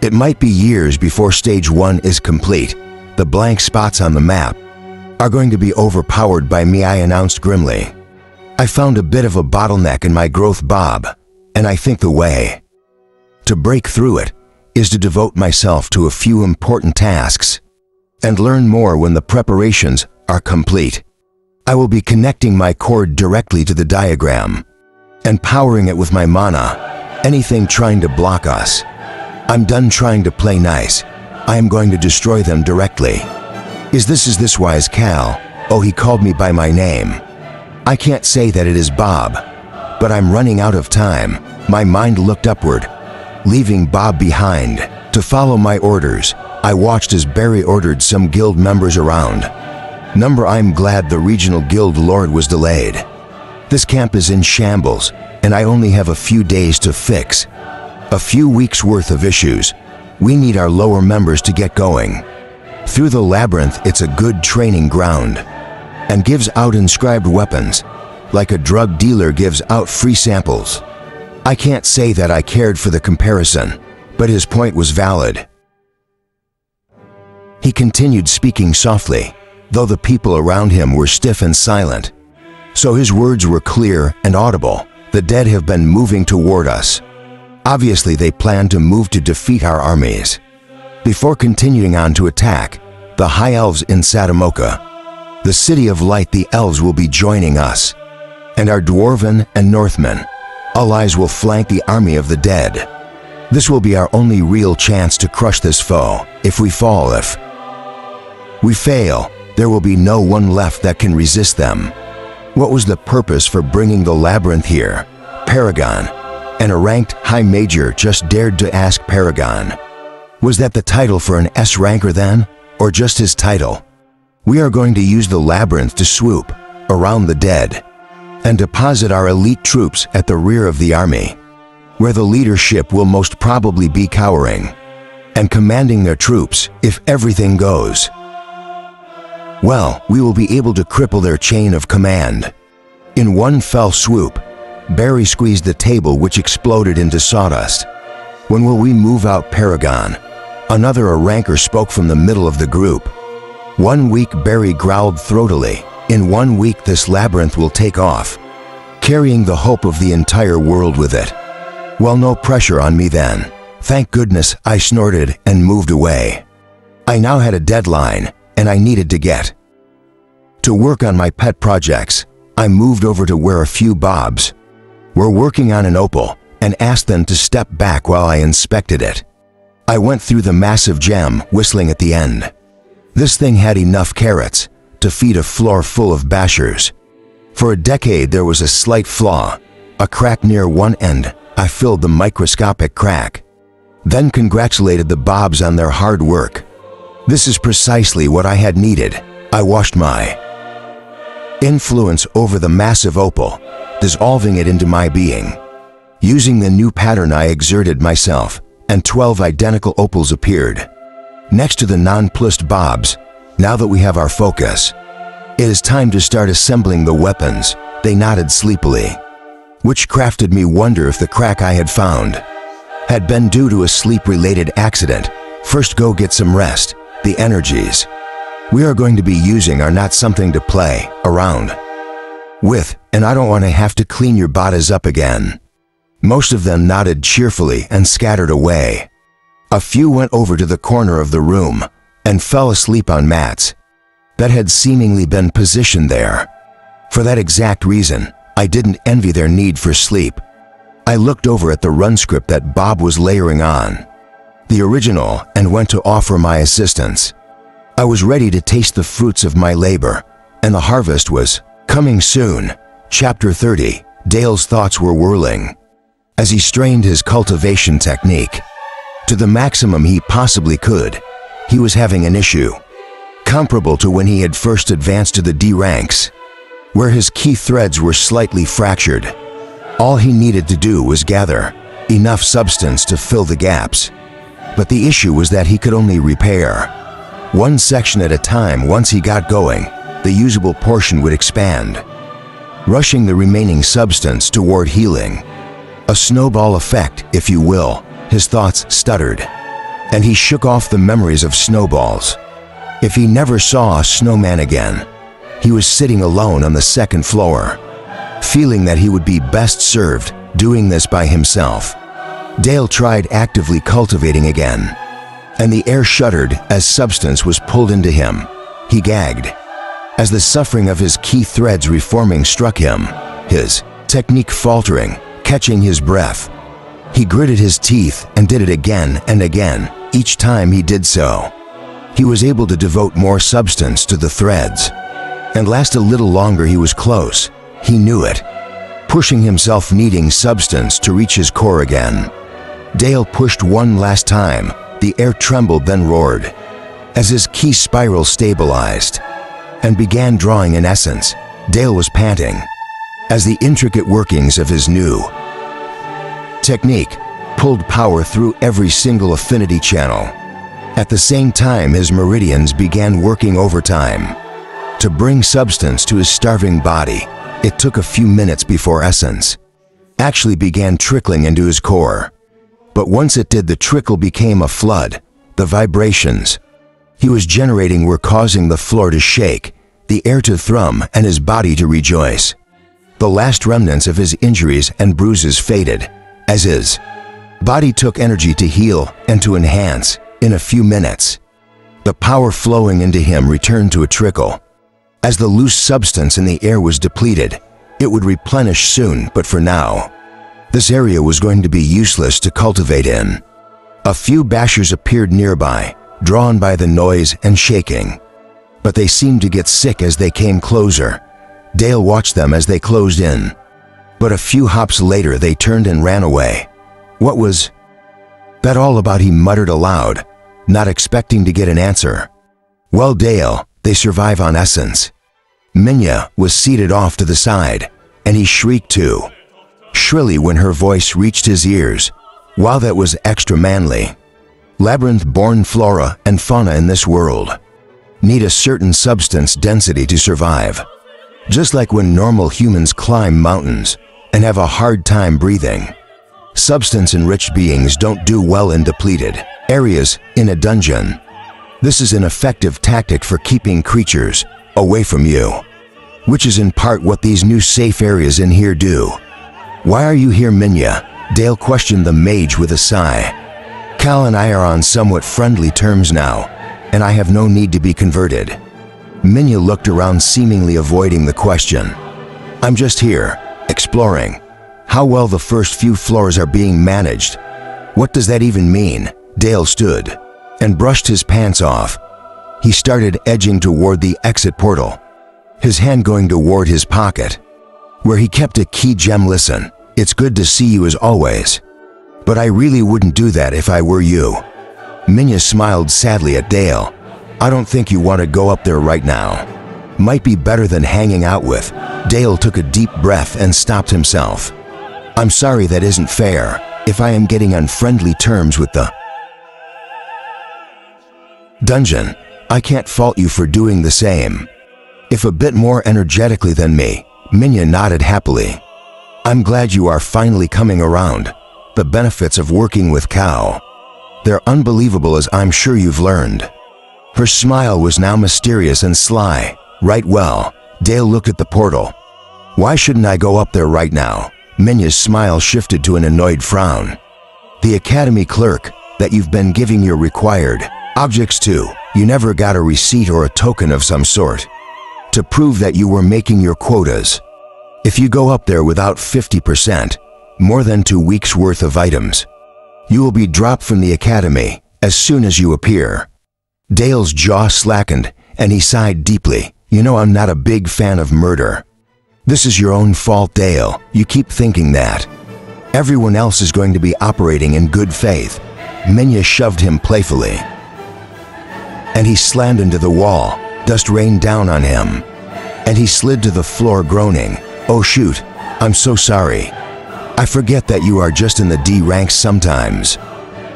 It might be years before stage 1 is complete. The blank spots on the map are going to be overpowered by me, I announced grimly. I found a bit of a bottleneck in my growth, Bob, and I think the way to break through it is to devote myself to a few important tasks and learn more when the preparations are complete. I will be connecting my cord directly to the diagram and powering it with my mana. Anything trying to block us, I'm done trying to play nice. I am going to destroy them directly. Is this wise Cal? Oh, he called me by my name. I can't say that it is Bob, but I'm running out of time. My mind looked upward, leaving Bob behind to follow my orders. I watched as Barry ordered some guild members around. I'm glad the regional guild lord was delayed. This camp is in shambles, and I only have a few days to fix a few weeks worth of issues. We need our lower members to get going. Through the labyrinth, it's a good training ground and gives out inscribed weapons, like a drug dealer gives out free samples. I can't say that I cared for the comparison, but his point was valid. He continued speaking softly, though the people around him were stiff and silent. So his words were clear and audible. The dead have been moving toward us. Obviously, they plan to move to defeat our armies before continuing on to attack the High Elves in Satamoka. The City of Light, the Elves will be joining us, and our Dwarven and Northmen allies will flank the army of the dead. This will be our only real chance to crush this foe. If we fall, if we fail, there will be no one left that can resist them. What was the purpose for bringing the labyrinth here? Paragon. And a ranked high major just dared to ask Paragon. Was that the title for an S ranker then? Or just his title? We are going to use the labyrinth to swoop around the dead and deposit our elite troops at the rear of the army. where the leadership will most probably be cowering and commanding their troops if everything goes well. We will be able to cripple their chain of command. In one fell swoop, Barry squeezed the table, which exploded into sawdust. When will we move out, Paragon? Another ranker spoke from the middle of the group. 1 week, Barry growled throatily. In 1 week this labyrinth will take off, carrying the hope of the entire world with it. Well, no pressure on me then. Thank goodness, I snorted and moved away. I now had a deadline, and I needed to get to work on my pet projects. I moved over to where a few Bobs were working on an opal and asked them to step back while I inspected it. I went through the massive gem, whistling at the end. This thing had enough carrots to feed a floor full of bashers. For a decade there was a slight flaw, a crack near one end. I filled the microscopic crack, then congratulated the Bobs on their hard work. This is precisely what I had needed. I washed my influence over the massive opal, dissolving it into my being. Using the new pattern I exerted myself, and 12 identical opals appeared next to the nonplussed Bobs. Now that we have our focus, it is time to start assembling the weapons. They nodded sleepily, which crafted me wonder if the crack I had found had been due to a sleep-related accident. First, go get some rest. The energies we are going to be using are not something to play around with, and I don't want to have to clean your bodies up again. Most of them nodded cheerfully and scattered away. A few went over to the corner of the room and fell asleep on mats that had seemingly been positioned there. For that exact reason, I didn't envy their need for sleep. I looked over at the run script that Bob was layering on the original and went to offer my assistance. I was ready to taste the fruits of my labor, and the harvest was coming soon. Chapter 30. Dale's thoughts were whirling as he strained his cultivation technique to the maximum he possibly could. He was having an issue comparable to when he had first advanced to the D ranks, where his key threads were slightly fractured. All he needed to do was gather enough substance to fill the gaps. But the issue was that he could only repair one section at a time. Once he got going, the usable portion would expand, rushing the remaining substance toward healing. A snowball effect, if you will. His thoughts stuttered, and he shook off the memories of snowballs. If he never saw a snowman again, he was sitting alone on the second floor, feeling that he would be best served doing this by himself. Dale tried actively cultivating again, and the air shuddered as substance was pulled into him. He gagged as the suffering of his key threads reforming struck him, his technique faltering, catching his breath. He gritted his teeth and did it again and again. Each time he did so, he was able to devote more substance to the threads and last a little longer. He was close. He knew it, pushing himself, needing substance to reach his core again. Dale pushed one last time. The air trembled, then roared as his key spiral stabilized and began drawing. In essence, Dale was panting as the intricate workings of his new technique pulled power through every single affinity channel. At the same time, his meridians began working overtime to bring substance to his starving body. It took a few minutes before essence actually began trickling into his core. But once it did, the trickle became a flood. The vibrations he was generating were causing the floor to shake, the air to thrum, and his body to rejoice. The last remnants of his injuries and bruises faded as his body took energy to heal and to enhance. In a few minutes, the power flowing into him returned to a trickle. As the loose substance in the air was depleted, it would replenish soon, but for now, this area was going to be useless to cultivate in. A few bashers appeared nearby, drawn by the noise and shaking, but they seemed to get sick as they came closer. Dale watched them as they closed in, but a few hops later they turned and ran away. What was that all about? He muttered aloud, not expecting to get an answer. Well, Dale, they survive on essence. Minya was seated off to the side, and he shrieked too. Shh. shrilly when her voice reached his ears. Wow, that was extra manly. Labyrinth-born flora and fauna in this world need a certain substance density to survive. Just like when normal humans climb mountains and have a hard time breathing. Substance-enriched beings don't do well in depleted areas in a dungeon. This is an effective tactic for keeping creatures away from you, which is in part what these new safe areas in here do. Why are you here, Minya? Dale questioned the mage with a sigh. Cal and I are on somewhat friendly terms now, and I have no need to be converted. Minya looked around, seemingly avoiding the question. I'm just here, exploring. How well the first few floors are being managed. What does that even mean? Dale stood and brushed his pants off. He started edging toward the exit portal, his hand going toward his pocket, where he kept a key gem. Listen, it's good to see you as always, but I really wouldn't do that if I were you. Minya smiled sadly at Dale. I don't think you want to go up there right now. Might be better than hanging out with. Dale took a deep breath and stopped himself. I'm sorry, that isn't fair. If I am getting on friendly terms with the dungeon, I can't fault you for doing the same. If a bit more energetically than me. Minya nodded happily. I'm glad you are finally coming around. The benefits of working with Cow. They're unbelievable, as I'm sure you've learned. Her smile was now mysterious and sly. Right, well, Dale looked at the portal. Why shouldn't I go up there right now? Minya's smile shifted to an annoyed frown. The academy clerk that you've been giving your required objects to, you never got a receipt or a token of some sort to prove that you were making your quotas. If you go up there without 50%, more than 2 weeks worth of items, you will be dropped from the academy as soon as you appear. Dale's jaw slackened and he sighed deeply. You know, I'm not a big fan of murder. This is your own fault, Dale. You keep thinking that everyone else is going to be operating in good faith. Minya shoved him playfully, and he slammed into the wall. Dust rained down on him, and he slid to the floor groaning. Oh shoot, I'm so sorry. I forget that you are just in the D ranks sometimes.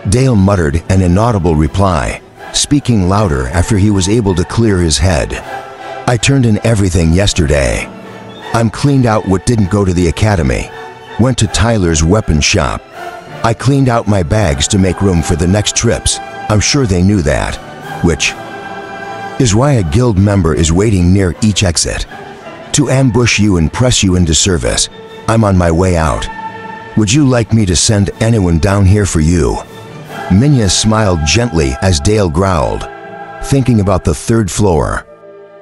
Dale muttered an inaudible reply, speaking louder after he was able to clear his head. I turned in everything yesterday. I'm cleaned out what didn't go to the academy. Went to Tyler's weapon shop. I cleaned out my bags to make room for the next trips. I'm sure they knew that, which is why a guild member is waiting near each exit to ambush you and press you into service. I'm on my way out. Would you like me to send anyone down here for you? Minya smiled gently as Dale growled, thinking about the 3rd floor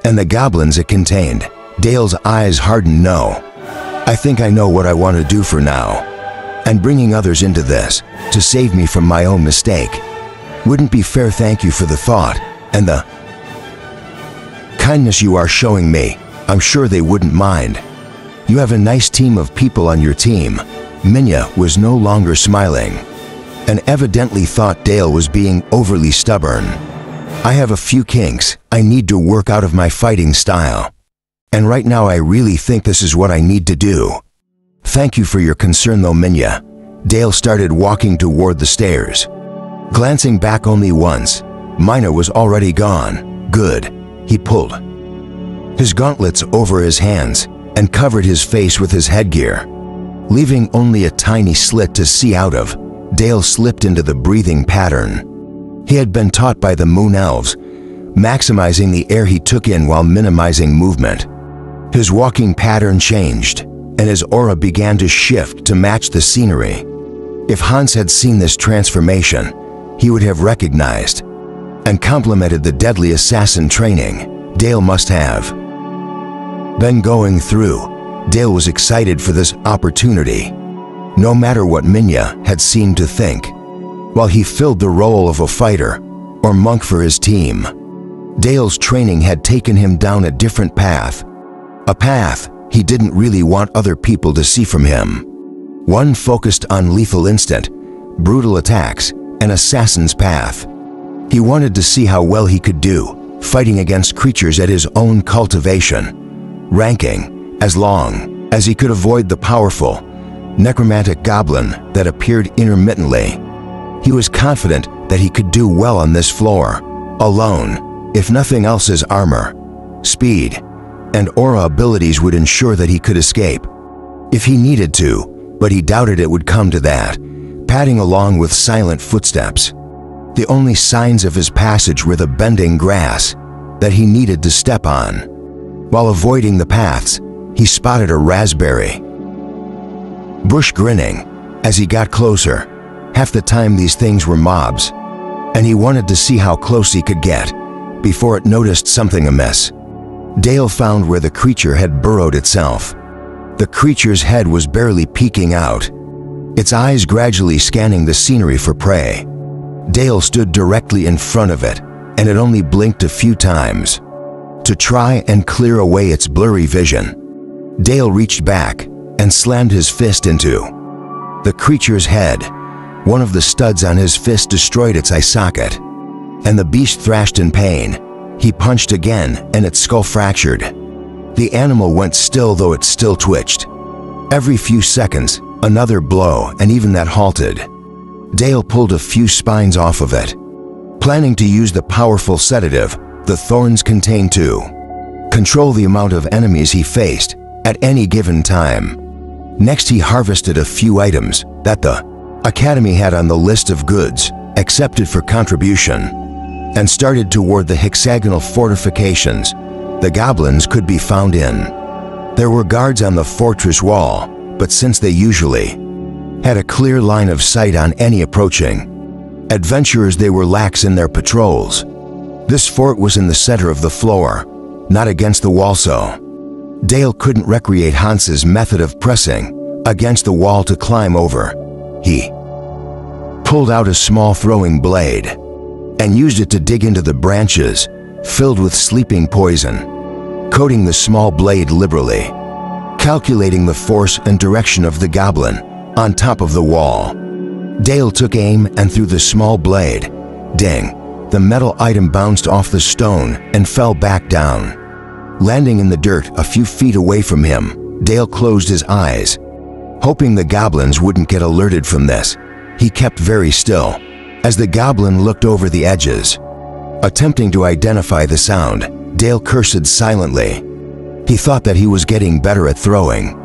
and the goblins it contained. Dale's eyes hardened. No, I think I know what I want to do for now, and bringing others into this to save me from my own mistake wouldn't be fair. Thank you for the thought and the kindness you are showing me. I'm sure they wouldn't mind. You have a nice team of people on your team. Minya was no longer smiling, and evidently thought Dale was being overly stubborn. I have a few kinks I need to work out of my fighting style, and right now I really think this is what I need to do. Thank you for your concern though, Minya. Dale started walking toward the stairs, glancing back only once. Mina was already gone. Good. He pulled his gauntlets over his hands and covered his face with his headgear, leaving only a tiny slit to see out of. Dale slipped into the breathing pattern he had been taught by the Moon Elves, maximizing the air he took in while minimizing movement. His walking pattern changed, and his aura began to shift to match the scenery. If Hans had seen this transformation, he would have recognized and complimented the deadly assassin training Dale must have been going through. Dale was excited for this opportunity, no matter what Minya had seemed to think. While he filled the role of a fighter or monk for his team, Dale's training had taken him down a different path, a path he didn't really want other people to see from him. One focused on lethal instant, brutal attacks, and assassin's path. He wanted to see how well he could do, fighting against creatures at his own cultivation ranking, as long as he could avoid the powerful, necromantic goblin that appeared intermittently. He was confident that he could do well on this floor, alone, if nothing else. His armor, speed, and aura abilities would ensure that he could escape if he needed to, but he doubted it would come to that, padding along with silent footsteps. The only signs of his passage were the bending grass that he needed to step on. While avoiding the paths, he spotted a raspberry bush grinning as he got closer. Half the time these things were mobs, and he wanted to see how close he could get before it noticed something amiss. Dale found where the creature had burrowed itself. The creature's head was barely peeking out, its eyes gradually scanning the scenery for prey. Dale stood directly in front of it, and it only blinked a few times to try and clear away its blurry vision. Dale reached back and slammed his fist into the creature's head. One of the studs on his fist destroyed its eye socket, and the beast thrashed in pain. He punched again, and its skull fractured. The animal went still, though it still twitched. Every few seconds, another blow, and even that halted. Dale pulled a few spines off of it, planning to use the powerful sedative the thorns contained to control the amount of enemies he faced at any given time. Next, he harvested a few items that the Academy had on the list of goods accepted for contribution, and started toward the hexagonal fortifications the goblins could be found in. There were guards on the fortress wall, but since they usually had a clear line of sight on any approaching adventurers, they were lax in their patrols. This fort was in the center of the floor, not against the wall, so Dale couldn't recreate Hans's method of pressing against the wall to climb over. He pulled out a small throwing blade and used it to dig into the branches filled with sleeping poison, coating the small blade liberally, calculating the force and direction of the goblin on top of the wall. Dale took aim and threw the small blade. Ding! The metal item bounced off the stone and fell back down, landing in the dirt a few feet away from him. Dale closed his eyes, hoping the goblins wouldn't get alerted from this. He kept very still as the goblin looked over the edges. Attempting to identify the sound, Dale cursed silently. He thought that he was getting better at throwing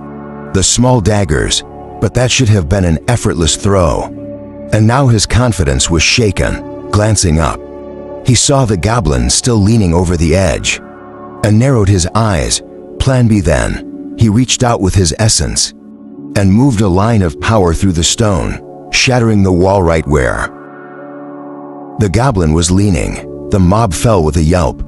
the small daggers, but that should have been an effortless throw. And now his confidence was shaken. Glancing up, he saw the goblin still leaning over the edge, and narrowed his eyes. Plan B. Then he reached out with his essence and moved a line of power through the stone, shattering the wall right where the goblin was leaning. The mob fell with a yelp,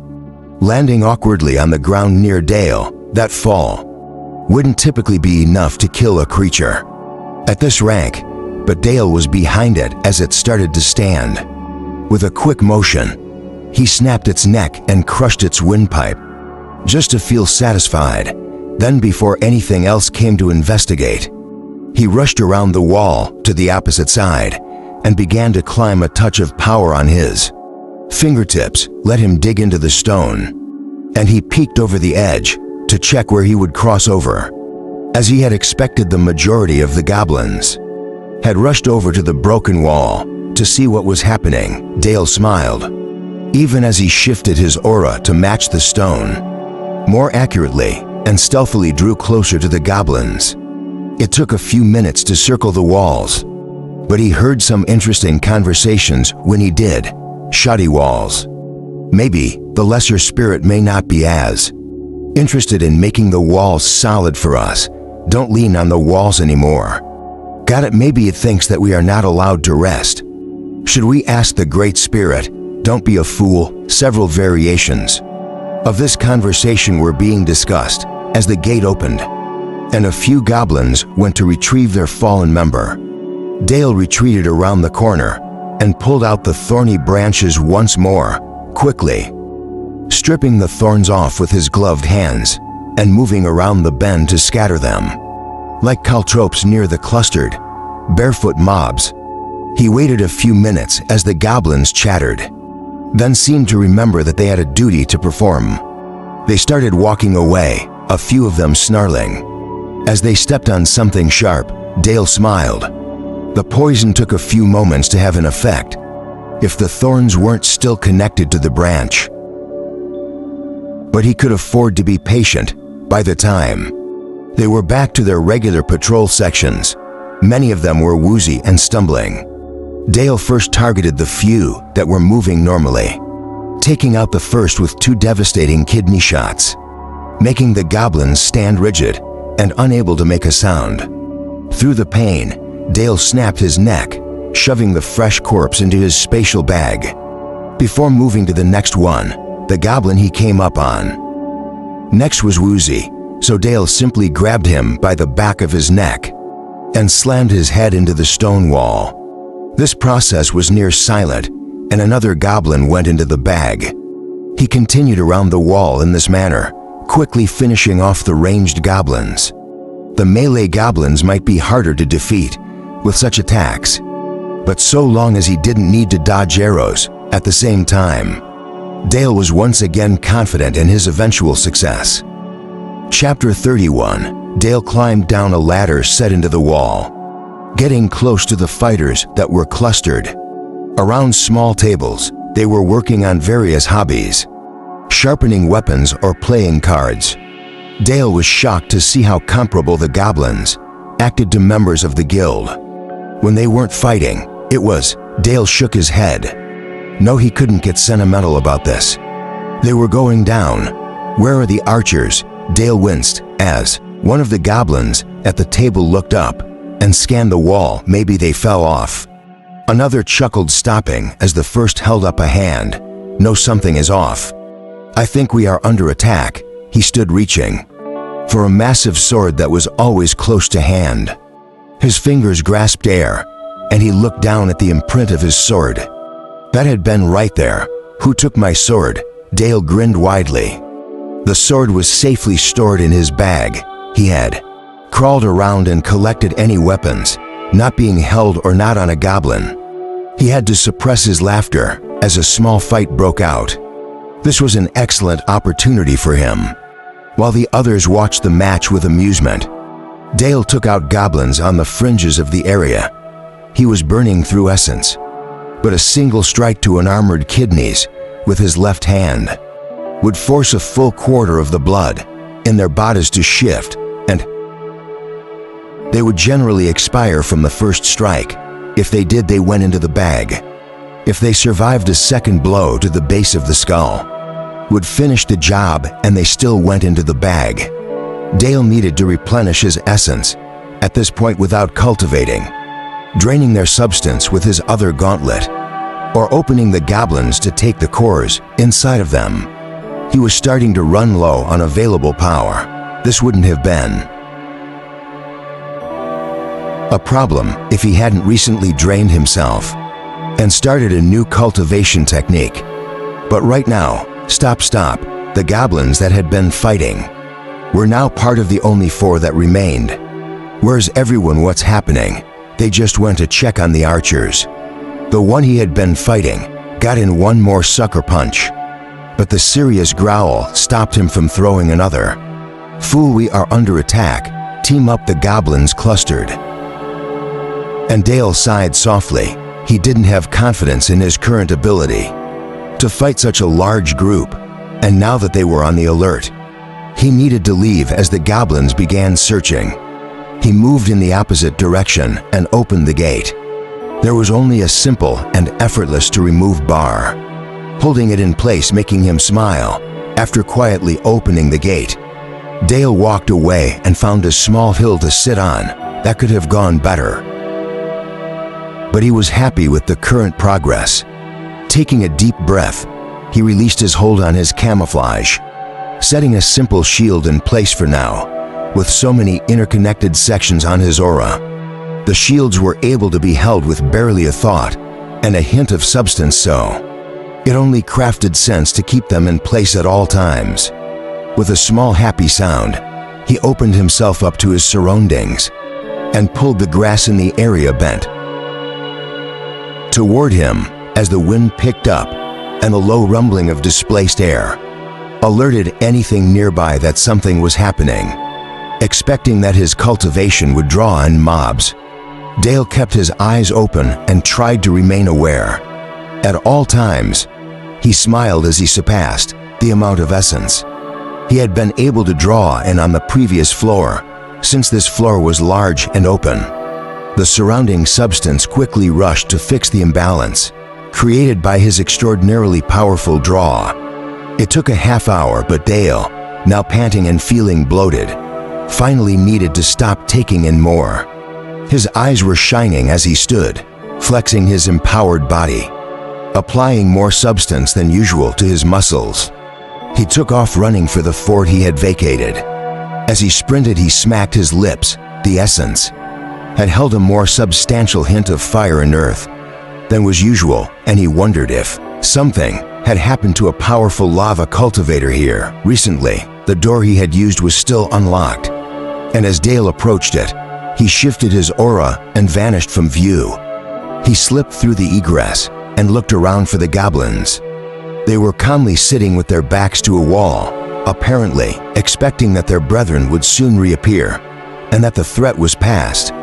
landing awkwardly on the ground near Dale. That fall wouldn't typically be enough to kill a creature at this rank, but Dale was behind it as it started to stand. With a quick motion, he snapped its neck and crushed its windpipe, just to feel satisfied. Then, before anything else came to investigate, he rushed around the wall to the opposite side and began to climb. A touch of power on his fingertips let him dig into the stone, and he peeked over the edge to check where he would cross over. As he had expected, the majority of the goblins had rushed over to the broken wall to see what was happening. Dale smiled, even as he shifted his aura to match the stone more accurately, and stealthily drew closer to the goblins. It took a few minutes to circle the walls, but he heard some interesting conversations when he did. Shoddy walls. Maybe the lesser spirit may not be as interested in making the walls solid for us. Don't lean on the walls anymore. Got it? Maybe it thinks that we are not allowed to rest. Should we ask the Great Spirit? Don't be a fool. Several variations of this conversation were being discussed as the gate opened, and a few goblins went to retrieve their fallen member. Dale retreated around the corner and pulled out the thorny branches once more, quickly, stripping the thorns off with his gloved hands and moving around the bend to scatter them. Like caltropes near the clustered, barefoot mobs, he waited a few minutes as the goblins chattered, then seemed to remember that they had a duty to perform. They started walking away, a few of them snarling. As they stepped on something sharp, Dale smiled. The poison took a few moments to have an effect, if the thorns weren't still connected to the branch. But he could afford to be patient. By the time they were back to their regular patrol sections, many of them were woozy and stumbling. Dale first targeted the few that were moving normally, taking out the first with 2 devastating kidney shots, making the goblins stand rigid and unable to make a sound. Through the pain, Dale snapped his neck, shoving the fresh corpse into his spatial bag. Before moving to the next one, the goblin he came up on. Next was Woozy, so Dale simply grabbed him by the back of his neck and slammed his head into the stone wall. This process was near silent, and another goblin went into the bag. He continued around the wall in this manner, quickly finishing off the ranged goblins. The melee goblins might be harder to defeat with such attacks, but so long as he didn't need to dodge arrows at the same time, Dale was once again confident in his eventual success. Chapter 31. Dale climbed down a ladder set into the wall, getting close to the fighters that were clustered around small tables. They were working on various hobbies, sharpening weapons or playing cards. Dale was shocked to see how comparable the goblins acted to members of the guild. When they weren't fighting, Dale shook his head. No, he couldn't get sentimental about this. They were going down. Where are the archers? Dale winced as one of the goblins at the table looked up and scanned the wall. Maybe they fell off. Another chuckled, stopping as the first held up a hand. No, something is off. I think we are under attack. He stood reaching for a massive sword that was always close to hand. His fingers grasped air, and he looked down at the imprint of his sword. That had been right there. Who took my sword? Dale grinned widely. The sword was safely stored in his bag. He had crawled around and collected any weapons not being held or not on a goblin. He had to suppress his laughter as a small fight broke out. This was an excellent opportunity for him. While the others watched the match with amusement, Dale took out goblins on the fringes of the area. He was burning through essence, but a single strike to an armored kidneys with his left hand would force a full quarter of the blood in their bodies to shift, and they would generally expire from the first strike. If they did, they went into the bag. If they survived a second blow to the base of the skull, would finish the job, and they still went into the bag. Dale needed to replenish his essence at this point without cultivating, draining their substance with his other gauntlet, or opening the goblins to take the cores inside of them. He was starting to run low on available power. This wouldn't have been a problem if he hadn't recently drained himself and started a new cultivation technique. But right now, stop. The goblins that had been fighting were now part of the only 4 that remained. Where's everyone? What's happening? They just went to check on the archers. The one he had been fighting got in one more sucker punch, but the serious growl stopped him from throwing another. Fool, we are under attack. Team up. The goblins clustered. And Dale sighed softly. He didn't have confidence in his current ability to fight such a large group, and now that they were on the alert, he needed to leave as the goblins began searching. He moved in the opposite direction and opened the gate. There was only a simple and effortless to remove bar, holding it in place, making him smile. After quietly opening the gate, Dale walked away and found a small hill to sit on. That could have gone better, but he was happy with the current progress. Taking a deep breath, he released his hold on his camouflage, setting a simple shield in place for now. With so many interconnected sections on his aura, the shields were able to be held with barely a thought and a hint of substance, so it only crafted sense to keep them in place at all times. With a small happy sound, he opened himself up to his surroundings and pulled the grass in the area bent toward him as the wind picked up, and the low rumbling of displaced air alerted anything nearby that something was happening. expecting that his cultivation would draw in mobs. Dale kept his eyes open and tried to remain aware. At all times, he smiled as he surpassed the amount of essence he had been able to draw in on the previous floor, since this floor was large and open. The surrounding substance quickly rushed to fix the imbalance created by his extraordinarily powerful draw. It took a half hour, but Dale, now panting and feeling bloated, finally needed to stop taking in more. His eyes were shining as he stood, flexing his empowered body, applying more substance than usual to his muscles. He took off running for the fort he had vacated. As he sprinted, he smacked his lips. The essence had held a more substantial hint of fire and earth than was usual, and he wondered if something had happened to a powerful lava cultivator here. Recently, the door he had used was still unlocked, and as Dale approached it, he shifted his aura and vanished from view. He slipped through the egress and looked around for the goblins. They were calmly sitting with their backs to a wall, apparently expecting that their brethren would soon reappear and that the threat was past.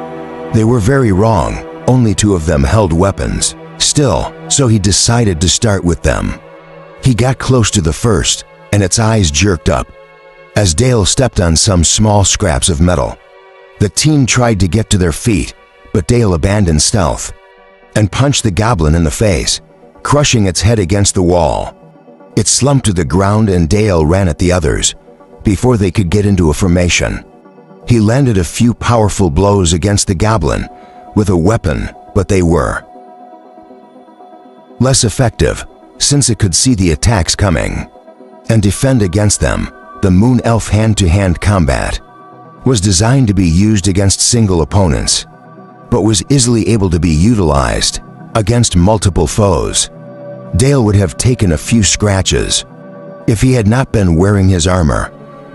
They were very wrong. Only 2 of them held weapons. Still, so he decided to start with them. He got close to the first, and its eyes jerked up as Dale stepped on some small scraps of metal. The team tried to get to their feet, but Dale abandoned stealth and punched the goblin in the face, crushing its head against the wall. It slumped to the ground, and Dale ran at the others before they could get into a formation. He landed a few powerful blows against the goblin with a weapon, but they were less effective since it could see the attacks coming and defend against them. The Moon Elf hand-to-hand combat was designed to be used against single opponents, but was easily able to be utilized against multiple foes. Dale would have taken a few scratches if he had not been wearing his armor,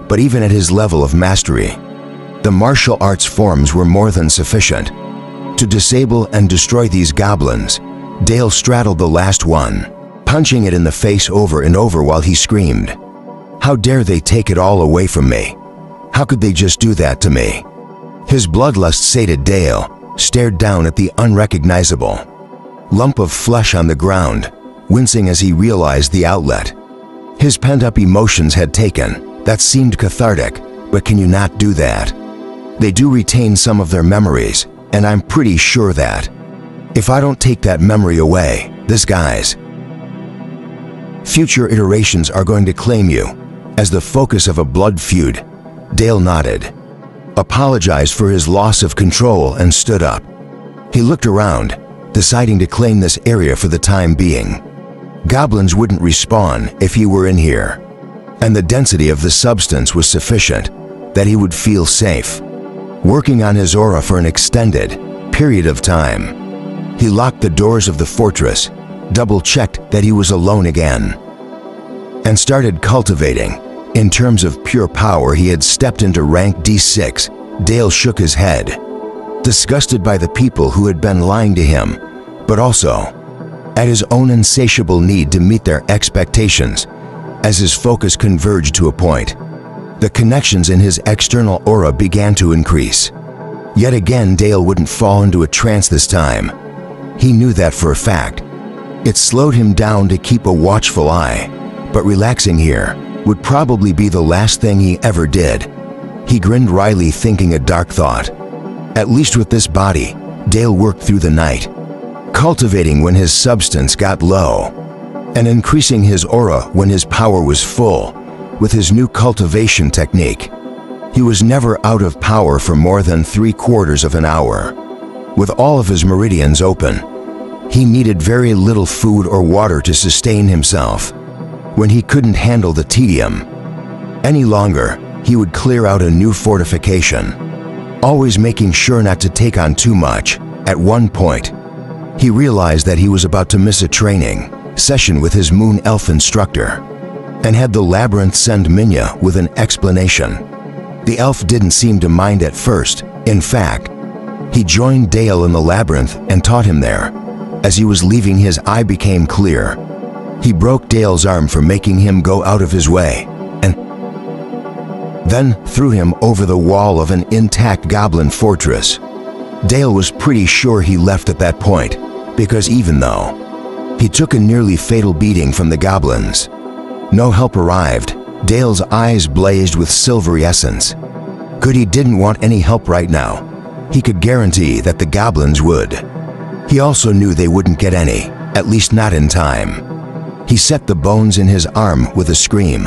but even at his level of mastery, the martial arts forms were more than sufficient to disable and destroy these goblins. Dale straddled the last one, punching it in the face over and over while he screamed, "How dare they take it all away from me? How could they just do that to me?" His bloodlust sated Dale stared down at the unrecognizable lump of flesh on the ground, wincing as he realized the outlet his pent-up emotions had taken. That seemed cathartic, but can you not do that? They do retain some of their memories, and I'm pretty sure that if I don't take that memory away, this guy's future iterations are going to claim you as the focus of a blood feud. Dale nodded, apologized for his loss of control, and stood up. He looked around, deciding to claim this area for the time being. Goblins wouldn't respawn if he were in here, and the density of the substance was sufficient that he would feel safe working on his aura for an extended period of time. He locked the doors of the fortress, double-checked that he was alone again, and started cultivating. In terms of pure power, he had stepped into rank D6. Dale shook his head, disgusted by the people who had been lying to him, but also at his own insatiable need to meet their expectations. As his focus converged to a point, the connections in his external aura began to increase. Yet again, Dale wouldn't fall into a trance this time. He knew that for a fact. It slowed him down to keep a watchful eye, but relaxing here would probably be the last thing he ever did. He grinned wryly, thinking a dark thought. At least with this body, Dale worked through the night, cultivating when his substance got low, and increasing his aura when his power was full. With his new cultivation technique, he was never out of power for more than 3/4 of an hour. With all of his meridians open, he needed very little food or water to sustain himself. When he couldn't handle the tedium any longer, he would clear out a new fortification, always making sure not to take on too much. At one point, he realized that he was about to miss a training session with his Moon Elf instructor, and had the labyrinth send Minya with an explanation. The elf didn't seem to mind at first. In fact, he joined Dale in the labyrinth and taught him there. As he was leaving, his eye became clear. He broke Dale's arm for making him go out of his way, and then threw him over the wall of an intact goblin fortress. Dale was pretty sure he left at that point, because even though he took a nearly fatal beating from the goblins, no help arrived. Dale's eyes blazed with silvery essence. Good he didn't want any help right now. He could guarantee that the goblins would. He also knew they wouldn't get any, at least not in time. He set the bones in his arm with a scream,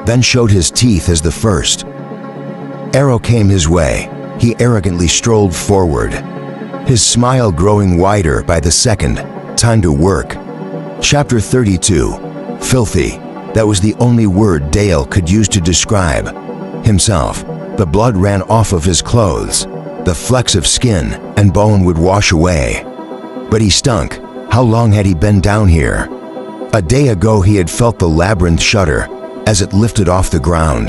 then showed his teeth as the first arrow came his way. He arrogantly strolled forward, his smile growing wider by the second. Time to work. Chapter 32. Filthy. That was the only word Dale could use to describe himself. The blood ran off of his clothes. The flecks of skin and bone would wash away. But he stunk. How long had he been down here? A day ago he had felt the labyrinth shudder as it lifted off the ground.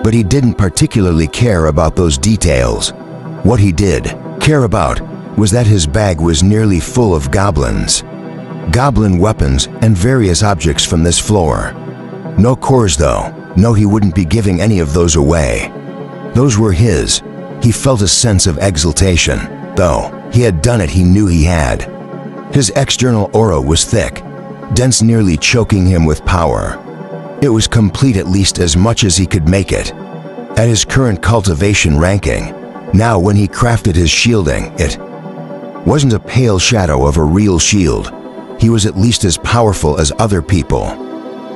But he didn't particularly care about those details. What he did care about was that his bag was nearly full of goblins. Goblin weapons and various objects from this floor. No cores though. No, he wouldn't be giving any of those away. Those were his. He felt a sense of exultation. Though he had done it, he knew he had. His external aura was thick, dense, nearly choking him with power. It was complete, at least as much as he could make it. At his current cultivation ranking, now when he crafted his shielding, it wasn't a pale shadow of a real shield. He was at least as powerful as other people.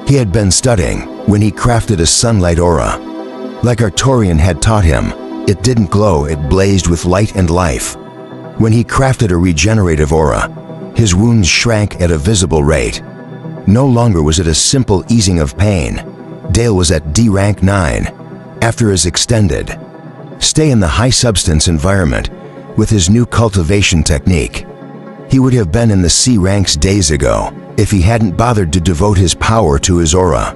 He had been studying when he crafted a sunlight aura. Like Artorian had taught him, it didn't glow, it blazed with light and life. When he crafted a regenerative aura, his wounds shrank at a visible rate. No longer was it a simple easing of pain. Dale was at D rank 9. After his extended stay in the high-substance environment with his new cultivation technique, he would have been in the C ranks days ago if he hadn't bothered to devote his power to his aura.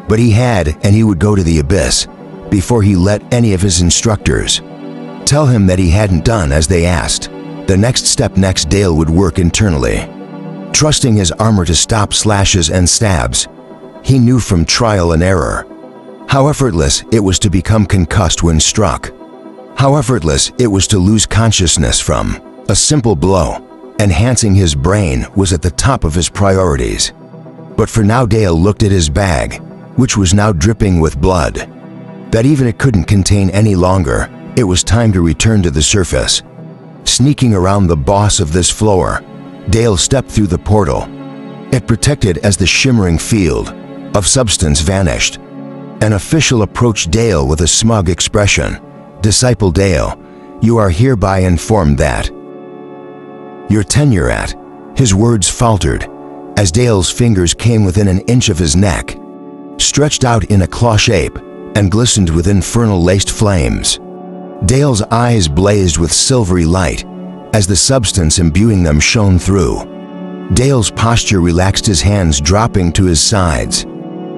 But he had, and he would go to the abyss before he let any of his instructors tell him that he hadn't done as they asked. The next step, Dale would work internally, trusting his armor to stop slashes and stabs. He knew from trial and error how effortless it was to become concussed when struck. How effortless it was to lose consciousness from a simple blow. Enhancing his brain was at the top of his priorities. But for now, Dale looked at his bag, which was now dripping with blood. That even it couldn't contain any longer. It was time to return to the surface. Sneaking around the boss of this floor, Dale stepped through the portal. It protected as the shimmering field of substance vanished. An official approached Dale with a smug expression. Disciple Dale, you are hereby informed that your tenure at. His words faltered as Dale's fingers came within an inch of his neck, stretched out in a claw shape and glistened with infernal-laced flames. Dale's eyes blazed with silvery light as the substance imbuing them shone through. Dale's posture relaxed, his hands dropping to his sides.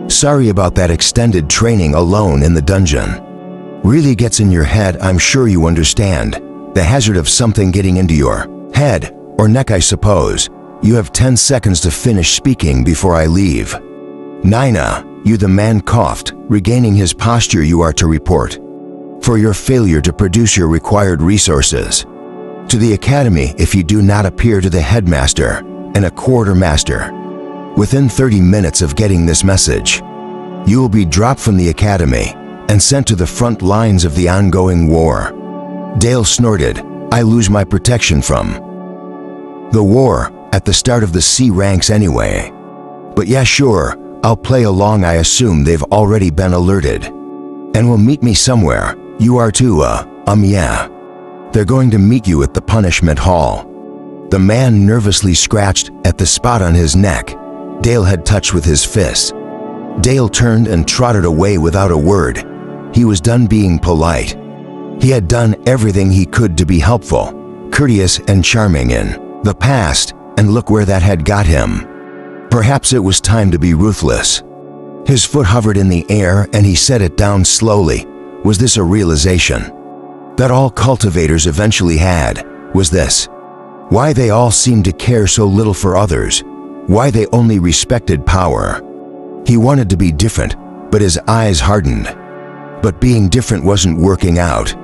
Sorry about that extended training alone in the dungeon. Really gets in your head. I'm sure you understand the hazard of something getting into your head or neck, I suppose. You have 10 seconds to finish speaking before I leave. Nina, you, the man coughed, regaining his posture. You are to report for your failure to produce your required resources to the academy if you do not appear to the headmaster and a quartermaster within 30 minutes of getting this message. You will be dropped from the academy and sent to the front lines of the ongoing war. Dale snorted. I lose my protection from the war at the start of the C ranks anyway. But yeah, sure, I'll play along. I assume they've already been alerted and will meet me somewhere. You are too, yeah. They're going to meet you at the punishment hall. The man nervously scratched at the spot on his neck Dale had touched with his fist. Dale turned and trotted away without a word. He was done being polite. He had done everything he could to be helpful, courteous, and charming in the past, and look where that had got him. Perhaps it was time to be ruthless. His foot hovered in the air and he set it down slowly. Was this a realization that all cultivators eventually had? Was this why they all seemed to care so little for others? Why they only respected power? He wanted to be different, but his eyes hardened. But being different wasn't working out.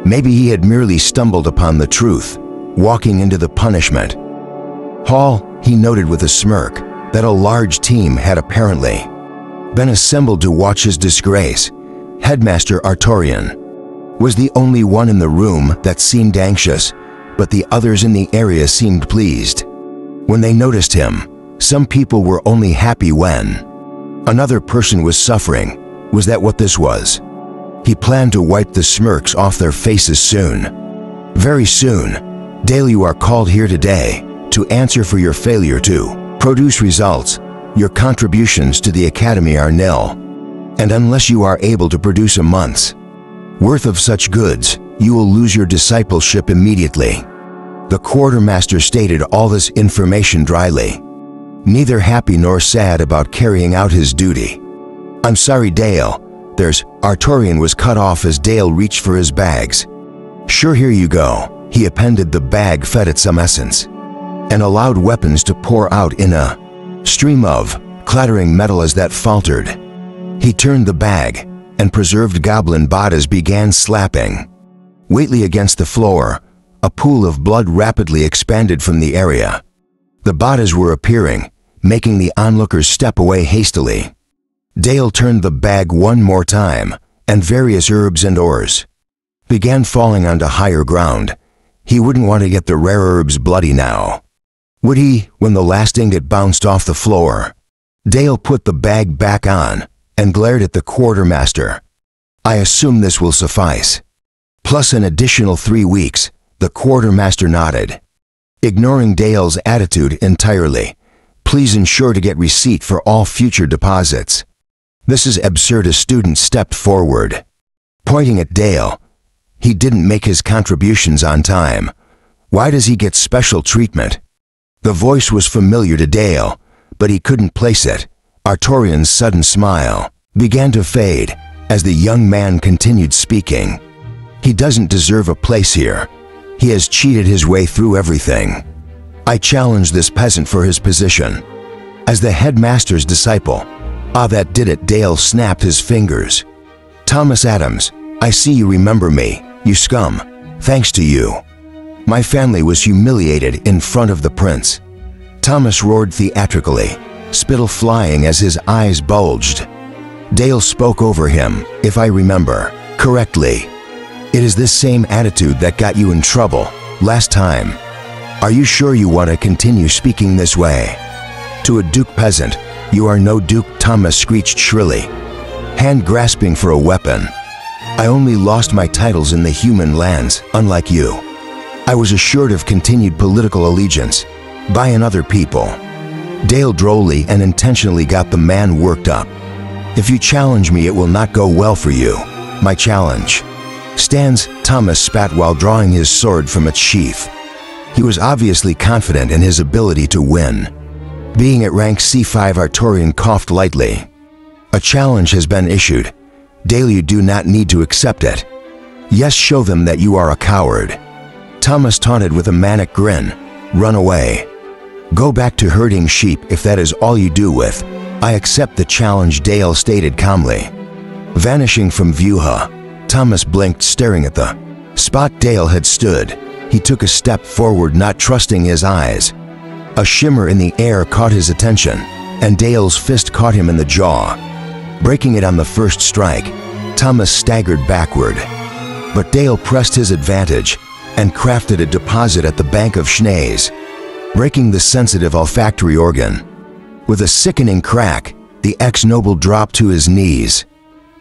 Maybe he had merely stumbled upon the truth, walking into the punishment hall. He noted with a smirk that a large team had apparently been assembled to watch his disgrace. Headmaster Artorian was the only one in the room that seemed anxious, but the others in the area seemed pleased. When they noticed him, some people were only happy when another person was suffering. Was that what this was? He planned to wipe the smirks off their faces soon. Very soon. Dale, you are called here today to answer for your failure to produce results. Your contributions to the Academy are nil. And unless you are able to produce a month's worth of such goods, you will lose your discipleship immediately. The quartermaster stated all this information dryly, neither happy nor sad about carrying out his duty. I'm sorry, Dale. Artorian was cut off as Dale reached for his bags. Sure, here you go. He appended the bag, fed it some essence, and allowed weapons to pour out in a stream of clattering metal as that faltered. He turned the bag, and preserved goblin bodies began slapping weightily against the floor. A pool of blood rapidly expanded from the area. The bodies were appearing, making the onlookers step away hastily. Dale turned the bag one more time, and various herbs and ores began falling onto higher ground. He wouldn't want to get the rare herbs bloody now, would he, when the last ingot bounced off the floor? Dale put the bag back on and glared at the quartermaster. I assume this will suffice. Plus an additional 3 weeks, the quartermaster nodded, ignoring Dale's attitude entirely. Please ensure to get receipt for all future deposits. This is absurd. A student stepped forward, pointing at Dale. He didn't make his contributions on time. Why does he get special treatment? The voice was familiar to Dale, but he couldn't place it. Artorian's sudden smile began to fade as the young man continued speaking. He doesn't deserve a place here. He has cheated his way through everything. I challenge this peasant for his position as the headmaster's disciple. Ah, that did it. Dale snapped his fingers. Thomas Adams, I see you remember me, you scum. Thanks to you, my family was humiliated in front of the prince. Thomas roared theatrically, spittle flying as his eyes bulged. Dale spoke over him. If I remember correctly, it is this same attitude that got you in trouble last time. Are you sure you want to continue speaking this way? To a Duke peasant, you are no Duke, Thomas screeched shrilly, hand grasping for a weapon. I only lost my titles in the human lands, unlike you. I was assured of continued political allegiance by another people. Dale drolly and intentionally got the man worked up. If you challenge me, it will not go well for you. My challenge stands. Thomas spat while drawing his sword from its sheath. He was obviously confident in his ability to win. Being at rank C5, Artorian coughed lightly. A challenge has been issued. Dale, you do not need to accept it. Yes, show them that you are a coward. Thomas taunted with a manic grin. Run away. Go back to herding sheep if that is all you do with. I accept the challenge, Dale stated calmly. Vanishing from view, Thomas blinked, staring at the spot Dale had stood. He took a step forward, not trusting his eyes. A shimmer in the air caught his attention, and Dale's fist caught him in the jaw. Breaking it on the first strike, Thomas staggered backward. But Dale pressed his advantage and crafted a deposit at the bank of schnees, breaking the sensitive olfactory organ. With a sickening crack, the ex-noble dropped to his knees,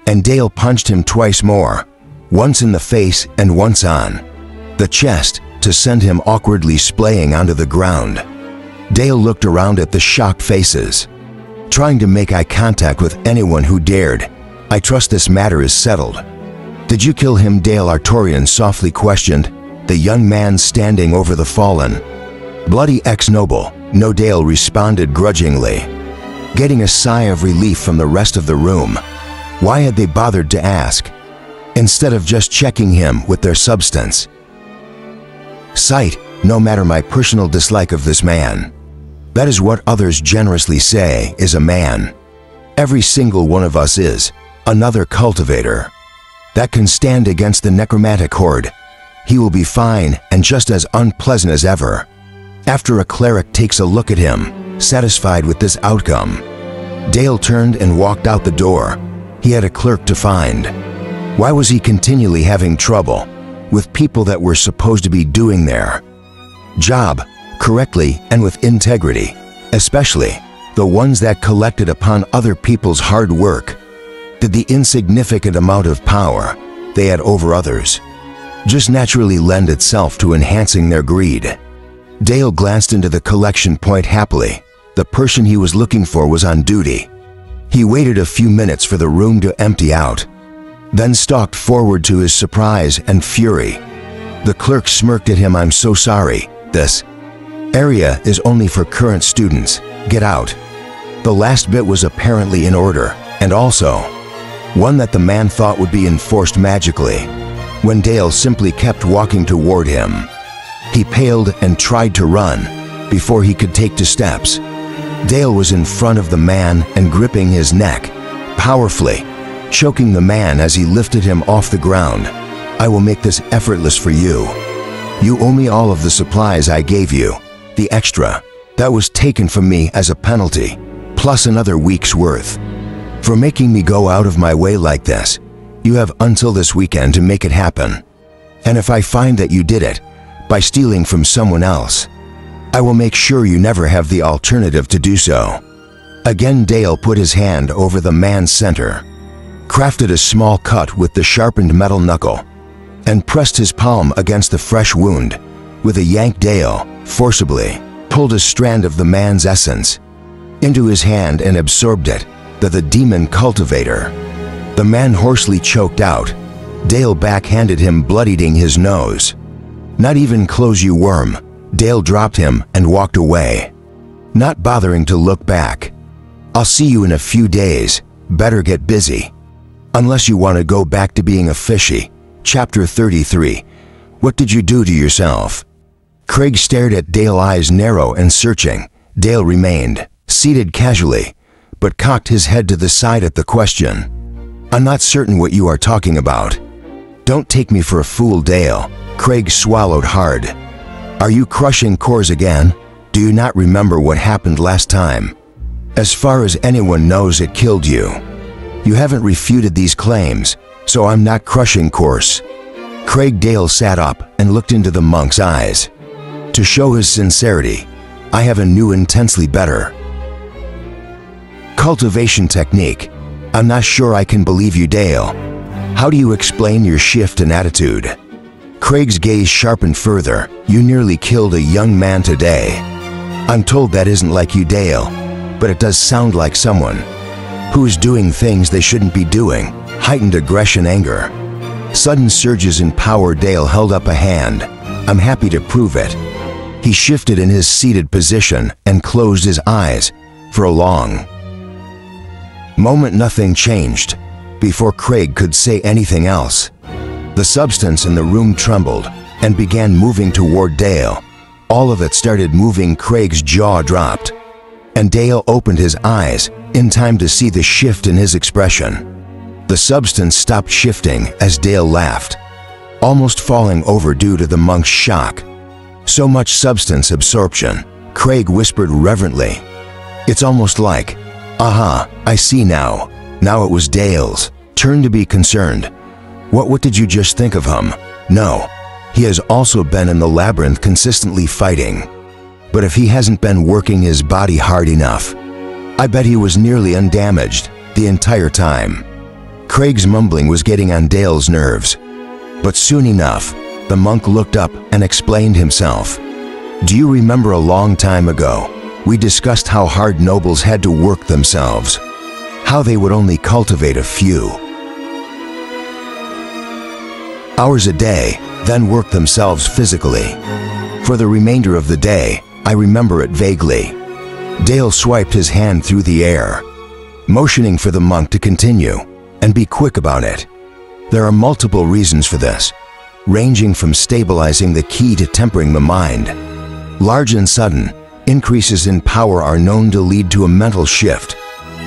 and Dale punched him twice more, once in the face and once on the chest, to send him awkwardly splaying onto the ground. Dale looked around at the shocked faces, trying to make eye contact with anyone who dared. I trust this matter is settled. Did you kill him? Dale, Artorian softly questioned, the young man standing over the fallen bloody ex-noble. No, Dale responded grudgingly, getting a sigh of relief from the rest of the room. Why had they bothered to ask, instead of just checking him with their substance sight? No matter my personal dislike of this man, that is what others generously say is a man. Every single one of us is another cultivator. that can stand against the necromantic horde. He will be fine and just as unpleasant as ever. After a cleric takes a look at him, satisfied with this outcome, Dale turned and walked out the door. He had a clerk to find. Why was he continually having trouble with people that were supposed to be doing their job correctly and with integrity, especially the ones that collected upon other people's hard work? Did the insignificant amount of power they had over others just naturally lend itself to enhancing their greed? Dale glanced into the collection point happily. The person he was looking for was on duty. He waited a few minutes for the room to empty out, then stalked forward to his surprise and fury. The clerk smirked at him. "I'm so sorry. This area is only for current students. Get out." The last bit was apparently in order, and also one that the man thought would be enforced magically, when Dale simply kept walking toward him. He paled and tried to run before he could take 2 steps. Dale was in front of the man and gripping his neck powerfully, choking the man as he lifted him off the ground. "I will make this effortless for you. You owe me all of the supplies I gave you, the extra that was taken from me as a penalty, plus another week's worth. For making me go out of my way like this, you have until this weekend to make it happen. And if I find that you did it by stealing from someone else, I will make sure you never have the alternative to do so." Again, Dale put his hand over the man's center, crafted a small cut with the sharpened metal knuckle, and pressed his palm against the fresh wound. With a yank, Dale forcibly pulled a strand of the man's essence into his hand and absorbed it. The demon cultivator. The man hoarsely choked out. Dale backhanded him, bloodied his nose. "Not even close, you worm." Dale dropped him and walked away, not bothering to look back. "I'll see you in a few days. Better get busy. Unless you want to go back to being a fishy." Chapter 33. What did you do to yourself? Craig stared at Dale, eyes narrow and searching. Dale remained seated casually, but cocked his head to the side at the question. "I'm not certain what you are talking about." "Don't take me for a fool, Dale." Craig swallowed hard. "Are you crushing cores again? Do you not remember what happened last time? As far as anyone knows, it killed you. You haven't refuted these claims, so I'm not crushing cores." Dale sat up and looked into the monk's eyes. To show his sincerity, "I have a new, intensely better cultivation technique. I'm not sure I can believe you, Dale. How do you explain your shift in attitude?" Craig's gaze sharpened further. "You nearly killed a young man today. I'm told that isn't like you, Dale, but it does sound like someone who is doing things they shouldn't be doing." Heightened aggression, anger, sudden surges in power. Dale held up a hand. "I'm happy to prove it." He shifted in his seated position and closed his eyes. For a long moment, nothing changed. Before Craig could say anything else, the substance in the room trembled and began moving toward Dale. All of it started moving. Craig's jaw dropped, and Dale opened his eyes in time to see the shift in his expression. The substance stopped shifting as Dale laughed, almost falling over due to the monk's shock. "So much substance absorption," Craig whispered reverently. "It's almost like, aha, I see now." Now it was Dale's turn to be concerned. What did you just think of him?" "No. He has also been in the labyrinth consistently fighting. But if he hasn't been working his body hard enough, I bet he was nearly undamaged the entire time." Craig's mumbling was getting on Dale's nerves. But soon enough, the monk looked up and explained himself. "Do you remember a long time ago, we discussed how hard nobles had to work themselves? How they would only cultivate a few hours a day, then work themselves physically. For the remainder of the day, I remember it vaguely." Dale swiped his hand through the air, motioning for the monk to continue, and be quick about it. "There are multiple reasons for this, ranging from stabilizing the ki to tempering the mind. Large and sudden increases in power are known to lead to a mental shift.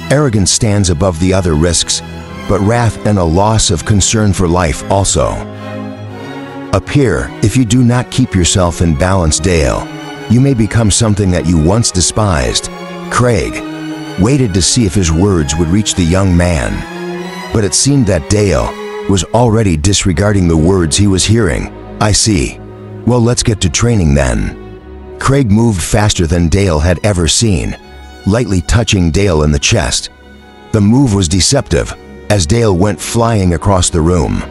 Arrogance stands above the other risks, but wrath and a loss of concern for life also. Appear, if you do not keep yourself in balance, Dale, you may become something that you once despised. Craig waited to see if his words would reach the young man, but it seemed that Dale was already disregarding the words he was hearing. I see. Well, let's get to training then. Craig moved faster than Dale had ever seen, lightly touching Dale in the chest. The move was deceptive, as Dale went flying across the room,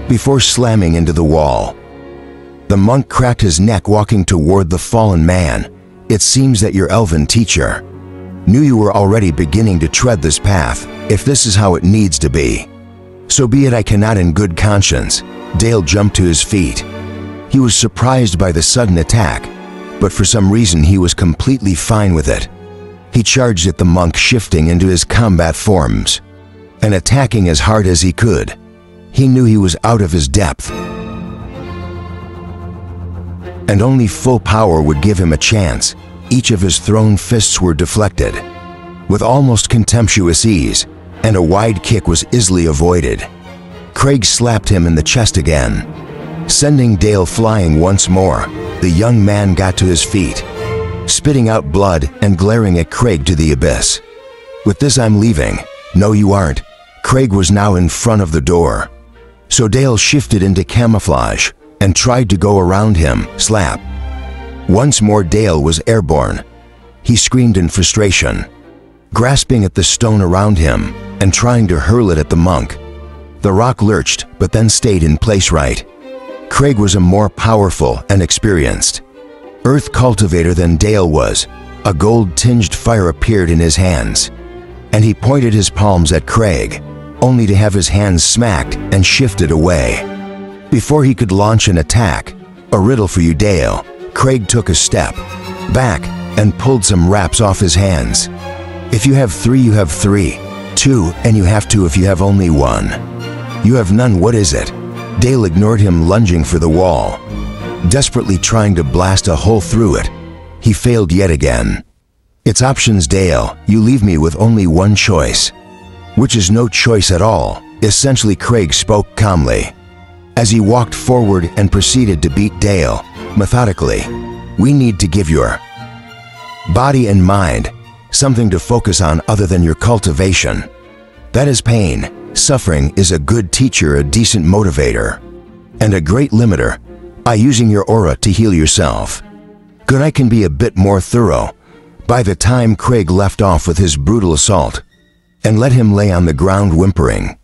before slamming into the wall. The monk cracked his neck walking toward the fallen man. It seems that your elven teacher knew you were already beginning to tread this path. If this is how it needs to be, so be it. I cannot in good conscience. Dale jumped to his feet. He was surprised by the sudden attack, but for some reason he was completely fine with it. He charged at the monk, shifting into his combat forms and attacking as hard as he could. He knew he was out of his depth, and only full power would give him a chance. Each of his thrown fists were deflected with almost contemptuous ease, and a wide kick was easily avoided. Craig slapped him in the chest again, sending Dale flying once more. The young man got to his feet, spitting out blood and glaring at Craig to the abyss. With this, I'm leaving. No, you aren't. Craig was now in front of the door, so Dale shifted into camouflage and tried to go around him. Slap. Once more Dale was airborne. He screamed in frustration, grasping at the stone around him and trying to hurl it at the monk. The rock lurched, but then stayed in place right. Craig was a more powerful and experienced earth cultivator than Dale was. A gold-tinged fire appeared in his hands, and he pointed his palms at Craig, only to have his hands smacked and shifted away. Before he could launch an attack, a riddle for you, Dale. Craig took a step back and pulled some wraps off his hands. If you have three, you have three. Two, and you have two if you have only one. You have none. What is it? Dale ignored him, lunging for the wall, desperately trying to blast a hole through it. He failed yet again. It's options, Dale. You leave me with only one choice, which is no choice at all. Essentially, Craig spoke calmly as he walked forward and proceeded to beat Dale methodically. We need to give your body and mind something to focus on other than your cultivation. That is pain. Suffering is a good teacher, a decent motivator, and a great limiter. By using your aura to heal yourself. Good. I can be a bit more thorough. By the time Craig left off with his brutal assault and let him lay on the ground whimpering,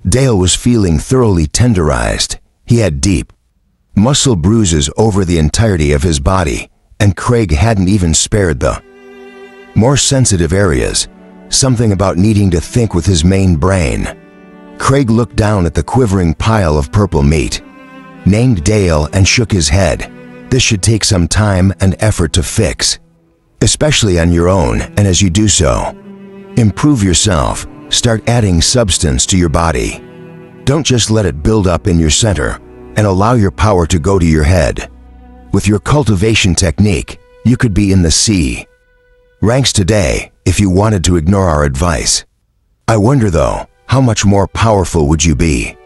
Dale was feeling thoroughly tenderized. He had deep muscle bruises over the entirety of his body, and Craig hadn't even spared the more sensitive areas. Something about needing to think with his main brain. Craig looked down at the quivering pile of purple meat, named Dale, and shook his head. This should take some time and effort to fix, especially on your own, and as you do so, improve yourself. Start adding substance to your body. Don't just let it build up in your center and allow your power to go to your head. With your cultivation technique, you could be in the C ranks today if you wanted to ignore our advice. I wonder though, how much more powerful would you be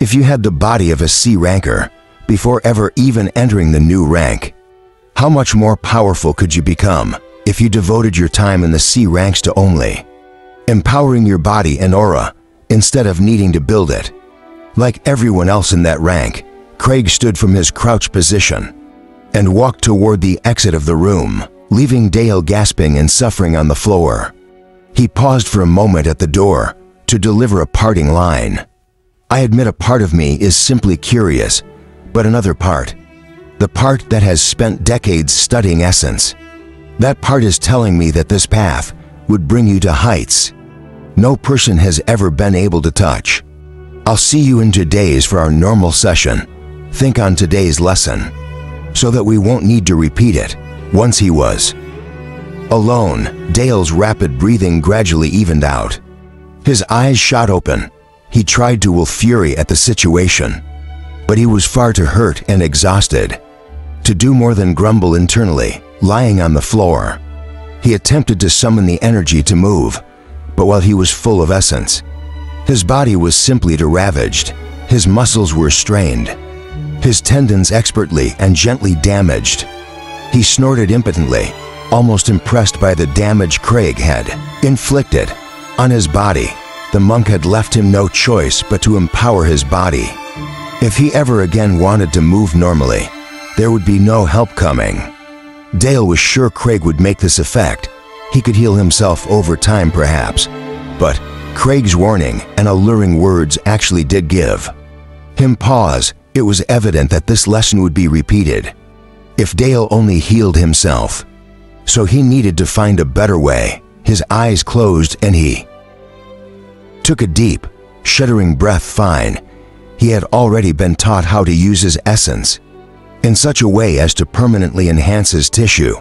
if you had the body of a C ranker before ever even entering the new rank? How much more powerful could you become if you devoted your time in the C ranks to only empowering your body and aura instead of needing to build it? Like everyone else in that rank, Craig stood from his crouch position and walked toward the exit of the room, leaving Dale gasping and suffering on the floor. He paused for a moment at the door to deliver a parting line. I admit a part of me is simply curious, but another part, the part that has spent decades studying essence, that part is telling me that this path would bring you to heights no person has ever been able to touch. I'll see you in 2 days for our normal session. Think on today's lesson, so that we won't need to repeat it. Once he was alone, Dale's rapid breathing gradually evened out. His eyes shot open. He tried to will fury at the situation, but he was far too hurt and exhausted to do more than grumble internally. Lying on the floor, he attempted to summon the energy to move, but while he was full of essence, His body was simply ravaged. His muscles were strained, his tendons expertly and gently damaged. He snorted impotently, almost impressed by the damage Craig had inflicted on his body. The monk had left him no choice but to empower his body. If he ever again wanted to move normally, there would be no help coming. Dale was sure Craig would make this effect. He could heal himself over time perhaps, but Craig's warning and alluring words actually did give him pause. It was evident that this lesson would be repeated. If Dale only healed himself. So he needed to find a better way. His eyes closed and he took a deep, shuddering breath. Fine. He had already been taught how to use his essence in such a way as to permanently enhance his tissue.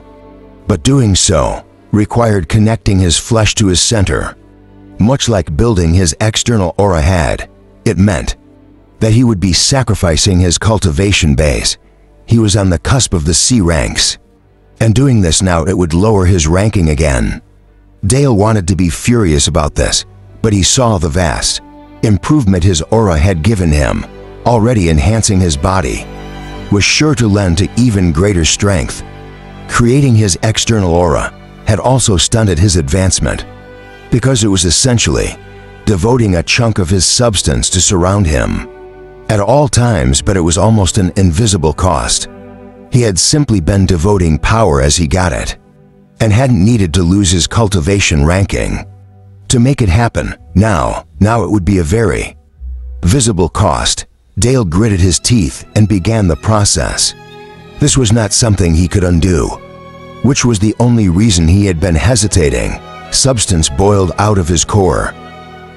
But doing so required connecting his flesh to his center. Much like building his external aura had, it meant that he would be sacrificing his cultivation base. He was on the cusp of the C ranks, and doing this now it would lower his ranking again. Dale wanted to be furious about this, but he saw the vast improvement his aura had given him, already enhancing his body, was sure to lend to even greater strength. Creating his external aura had also stunted his advancement, because it was essentially devoting a chunk of his substance to surround him at all times, but it was almost an invisible cost. He had simply been devoting power as he got it, and hadn't needed to lose his cultivation ranking to make it happen. Now it would be a very visible cost. Dale gritted his teeth and began the process. This was not something he could undo, which was the only reason he had been hesitating. Substance boiled out of his core.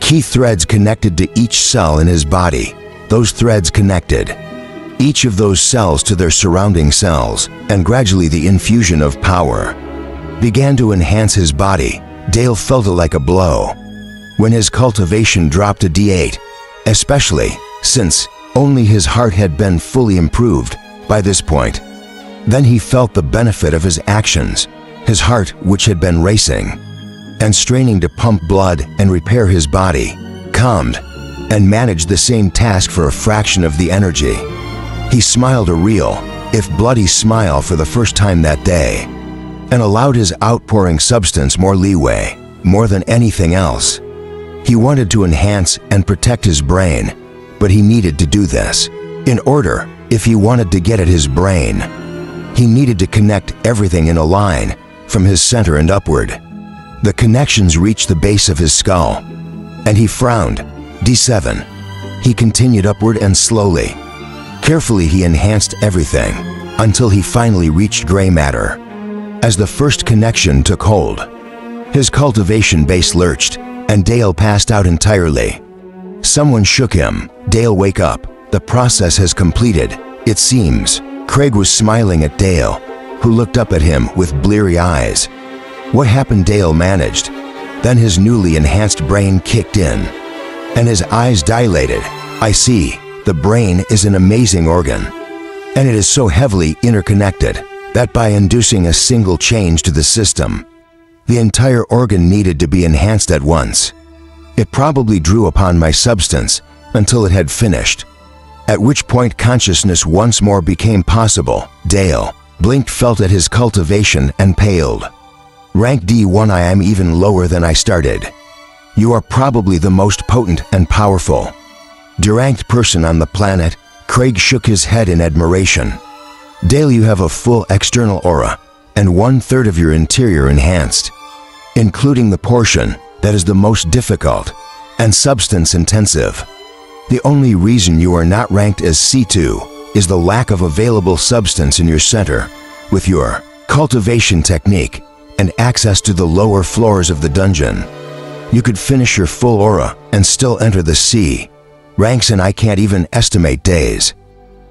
Key threads connected to each cell in his body. Those threads connected each of those cells to their surrounding cells, and gradually the infusion of power began to enhance his body. Dale felt it like a blow when his cultivation dropped to D8, especially since only his heart had been fully improved by this point. Then he felt the benefit of his actions. His heart, which had been racing and straining to pump blood and repair his body, calmed and managed the same task for a fraction of the energy. He smiled a real, if bloody smile for the first time that day, and allowed his outpouring substance more leeway. More than anything else, he wanted to enhance and protect his brain, but he needed to do this in order. If he wanted to get at his brain, he needed to connect everything in a line from his center and upward. The connections reached the base of his skull, and he frowned. D7. He continued upward and slowly, carefully he enhanced everything until he finally reached gray matter. As the first connection took hold, his cultivation base lurched, and Dale passed out entirely. Someone shook him. Dale, wake up. The process has completed, it seems. Craig was smiling at Dale, who looked up at him with bleary eyes. What happened? Dale managed. Then his newly enhanced brain kicked in, and his eyes dilated. I see. The brain is an amazing organ, and it is so heavily interconnected that by inducing a single change to the system, the entire organ needed to be enhanced at once. It probably drew upon my substance until it had finished, at which point consciousness once more became possible. Dale blinked, felt at his cultivation, and paled. Rank D1. I am even lower than I started. You are probably the most potent and powerful deranked person on the planet. Craig shook his head in admiration. Dale, you have a full external aura and 1/3 of your interior enhanced, including the portion that is the most difficult and substance intensive. The only reason you are not ranked as C2 is the lack of available substance in your center. With your cultivation technique and access to the lower floors of the dungeon, you could finish your full aura and still enter the C ranks, and I can't even estimate days,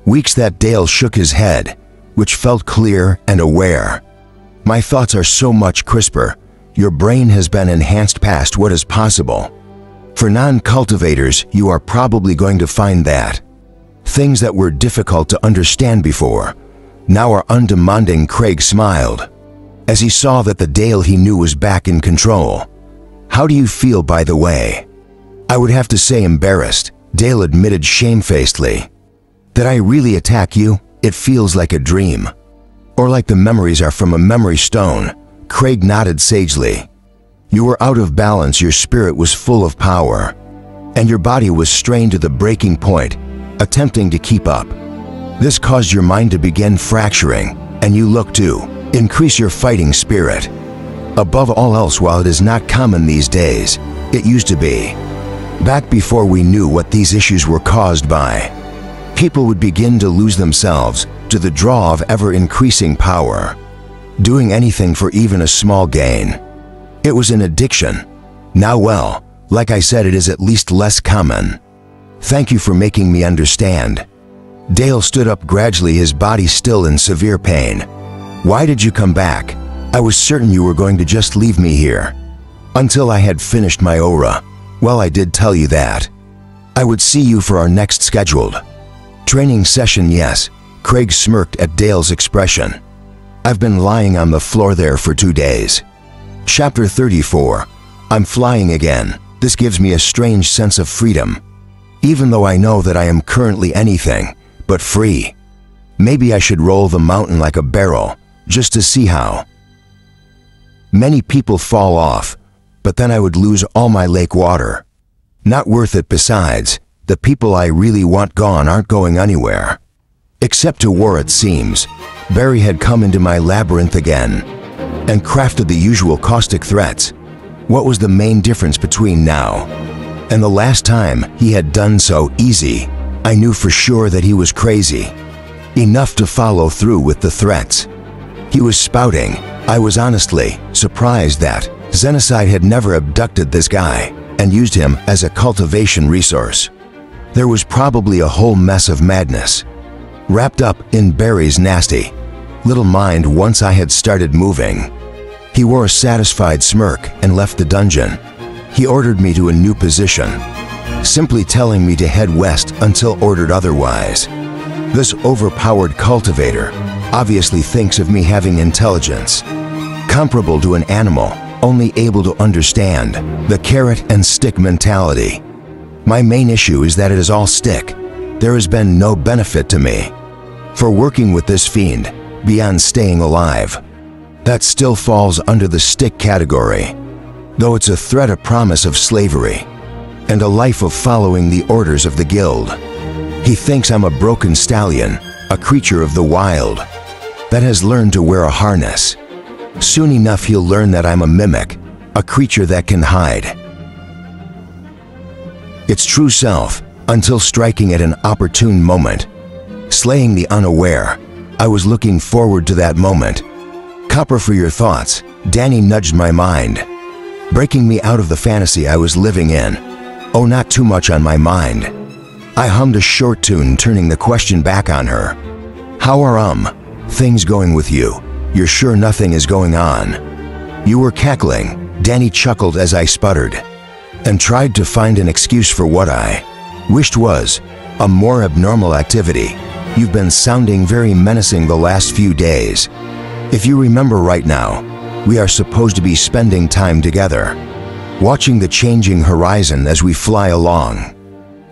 weeks that Dale shook his head, which felt clear and aware. My thoughts are so much crisper. Your brain has been enhanced past what is possible. For non-cultivators, you are probably going to find that things that were difficult to understand before now are undemanding. Craig smiled as he saw that the Dale he knew was back in control. How do you feel, by the way? I would have to say embarrassed, Dale admitted shamefacedly. Did I really attack you? It feels like a dream. Or like the memories are from a memory stone, Craig nodded sagely. You were out of balance, your spirit was full of power, and your body was strained to the breaking point, attempting to keep up. This caused your mind to begin fracturing, and you look to increase your fighting spirit. Above all else, while it is not common these days, it used to be. Back before we knew what these issues were caused by, people would begin to lose themselves to the draw of ever-increasing power, doing anything for even a small gain. It was an addiction. Now, well, like I said, it is at least less common. Thank you for making me understand. Dale stood up gradually, his body still in severe pain. Why did you come back? I was certain you were going to just leave me here. Until I had finished my aura. Well, I did tell you that. I would see you for our next scheduled training session, yes. Craig smirked at Dale's expression. I've been lying on the floor there for 2 days. Chapter 34. I'm flying again. This gives me a strange sense of freedom. Even though I know that I am currently anything but free. Maybe I should roll the mountain like a barrel, just to see how. Many people fall off, but then I would lose all my lake water. Not worth it. Besides, the people I really want gone aren't going anywhere. Except to war, it seems. Barry had come into my labyrinth again, and crafted the usual caustic threats. What was the main difference between now and the last time he had done so? Easy. I knew for sure that he was crazy enough to follow through with the threats he was spouting. I was honestly surprised that Xenocide had never abducted this guy and used him as a cultivation resource. There was probably a whole mess of madness wrapped up in Barry's nasty little mind once I had started moving. He wore a satisfied smirk and left the dungeon. He ordered me to a new position, simply telling me to head west until ordered otherwise. This overpowered cultivator obviously thinks of me having intelligence comparable to an animal, only able to understand the carrot and stick mentality. My main issue is that it is all stick. There has been no benefit to me for working with this fiend beyond staying alive. That still falls under the stick category, though it's a threat, a promise of slavery, and a life of following the orders of the guild. He thinks I'm a broken stallion, a creature of the wild that has learned to wear a harness. Soon enough he'll learn that I'm a mimic, a creature that can hide its true self until striking at an opportune moment, slaying the unaware. I was looking forward to that moment. Copper for your thoughts. Danny nudged my mind, breaking me out of the fantasy I was living in. Oh, not too much on my mind. I hummed a short tune, turning the question back on her. How are things going with you? You're sure nothing is going on? You were cackling. Danny chuckled as I sputtered and tried to find an excuse for what I wished was a more abnormal activity. You've been sounding very menacing the last few days. If you remember right now, we are supposed to be spending time together, watching the changing horizon as we fly along.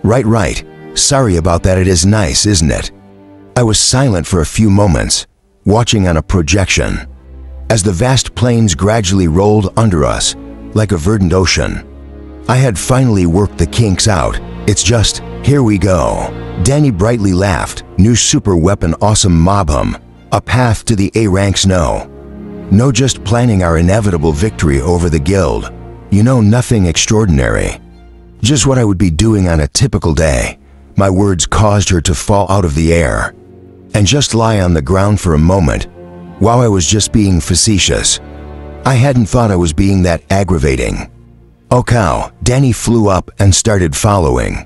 Right. Sorry about that. It is nice, isn't it? I was silent for a few moments, watching on a projection, as the vast plains gradually rolled under us like a verdant ocean. I had finally worked the kinks out. It's just, here we go. Danny brightly laughed. New super weapon, awesome mob hum. A path to the A ranks, no, just planning our inevitable victory over the guild. You know, nothing extraordinary. Just what I would be doing on a typical day. My words caused her to fall out of the air and just lie on the ground for a moment while I was just being facetious. I hadn't thought I was being that aggravating. Oh cow, Danny flew up and started following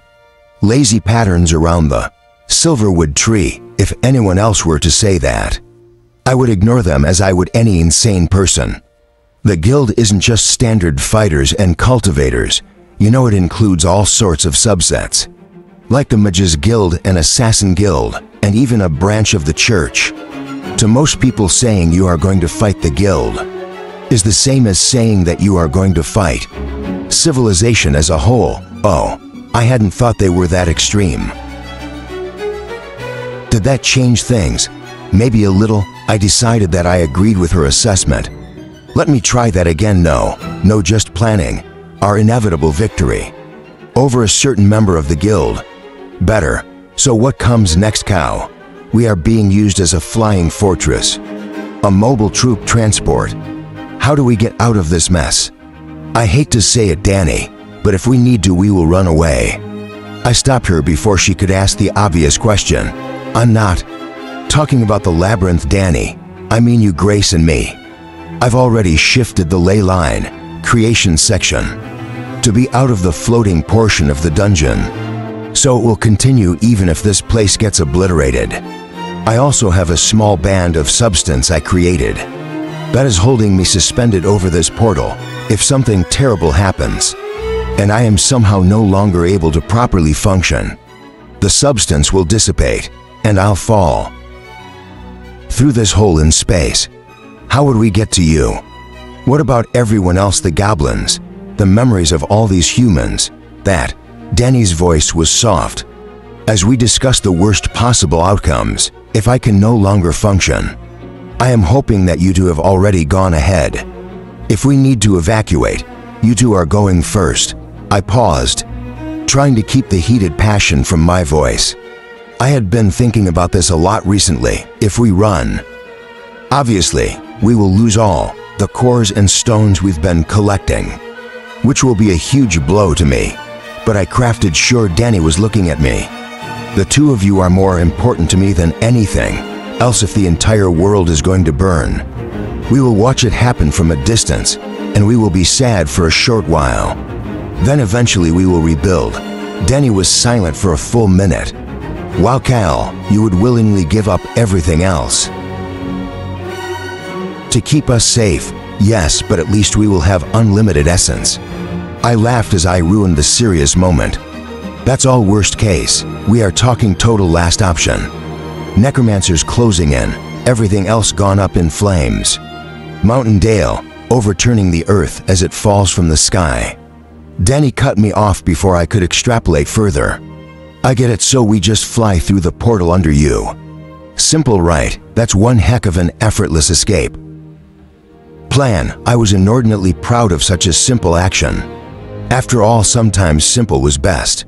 lazy patterns around the silverwood tree. If anyone else were to say that, I would ignore them as I would any insane person. The guild isn't just standard fighters and cultivators. You know, it includes all sorts of subsets, like the Mages Guild and Assassin Guild, and even a branch of the church. To most people, saying you are going to fight the guild is the same as saying that you are going to fight civilization as a whole. Oh, I hadn't thought they were that extreme. Did that change things? Maybe a little. I decided that I agreed with her assessment. Let me try that again. No, just planning. Our inevitable victory. Over a certain member of the guild. Better. So what comes next, cow? We are being used as a flying fortress. A mobile troop transport. How do we get out of this mess? I hate to say it, Danny, but if we need to, we will run away. I stopped her before she could ask the obvious question. I'm not talking about the labyrinth, Danny. I mean you, Grace, and me. I've already shifted the ley line, creation section, to be out of the floating portion of the dungeon. So it will continue even if this place gets obliterated. I also have a small band of substance I created that is holding me suspended over this portal if something terrible happens, and I am somehow no longer able to properly function. The substance will dissipate, and I'll fall through this hole in space. How would we get to you? What about everyone else, the goblins, the memories of all these humans? That, Danny's voice was soft. As we discussed the worst possible outcomes, if I can no longer function, I am hoping that you two have already gone ahead. If we need to evacuate, you two are going first. I paused, trying to keep the heated passion from my voice. I had been thinking about this a lot recently. If we run, obviously, we will lose all the cores and stones we've been collecting, which will be a huge blow to me. But I crafted sure Danny was looking at me. The two of you are more important to me than anything else. If the entire world is going to burn, we will watch it happen from a distance, and we will be sad for a short while. Then eventually we will rebuild. Danny was silent for a full minute. Wow, Cal, you would willingly give up everything else to keep us safe. Yes, but at least we will have unlimited essence. I laughed as I ruined the serious moment. That's all worst case. We are talking total last option. Necromancers closing in, everything else gone up in flames. Mountain Dale, overturning the earth as it falls from the sky. Danny cut me off before I could extrapolate further. I get it, so we just fly through the portal under you. Simple, right? That's one heck of an effortless escape plan. I was inordinately proud of such a simple action. After all, sometimes simple was best.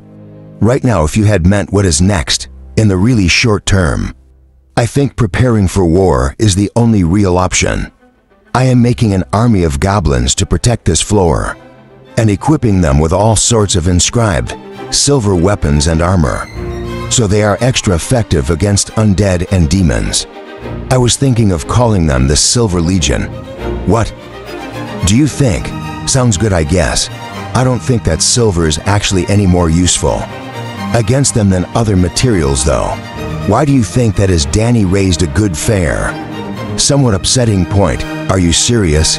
Right now, if you had meant what is next, in the really short term, I think preparing for war is the only real option. I am making an army of goblins to protect this floor, and equipping them with all sorts of inscribed silver weapons and armor, so they are extra effective against undead and demons. I was thinking of calling them the Silver Legion. What do you think? Sounds good, I guess. I don't think that silver is actually any more useful against them than other materials, though. Why do you think that is? Danny raised a good fair, somewhat upsetting point. Are you serious?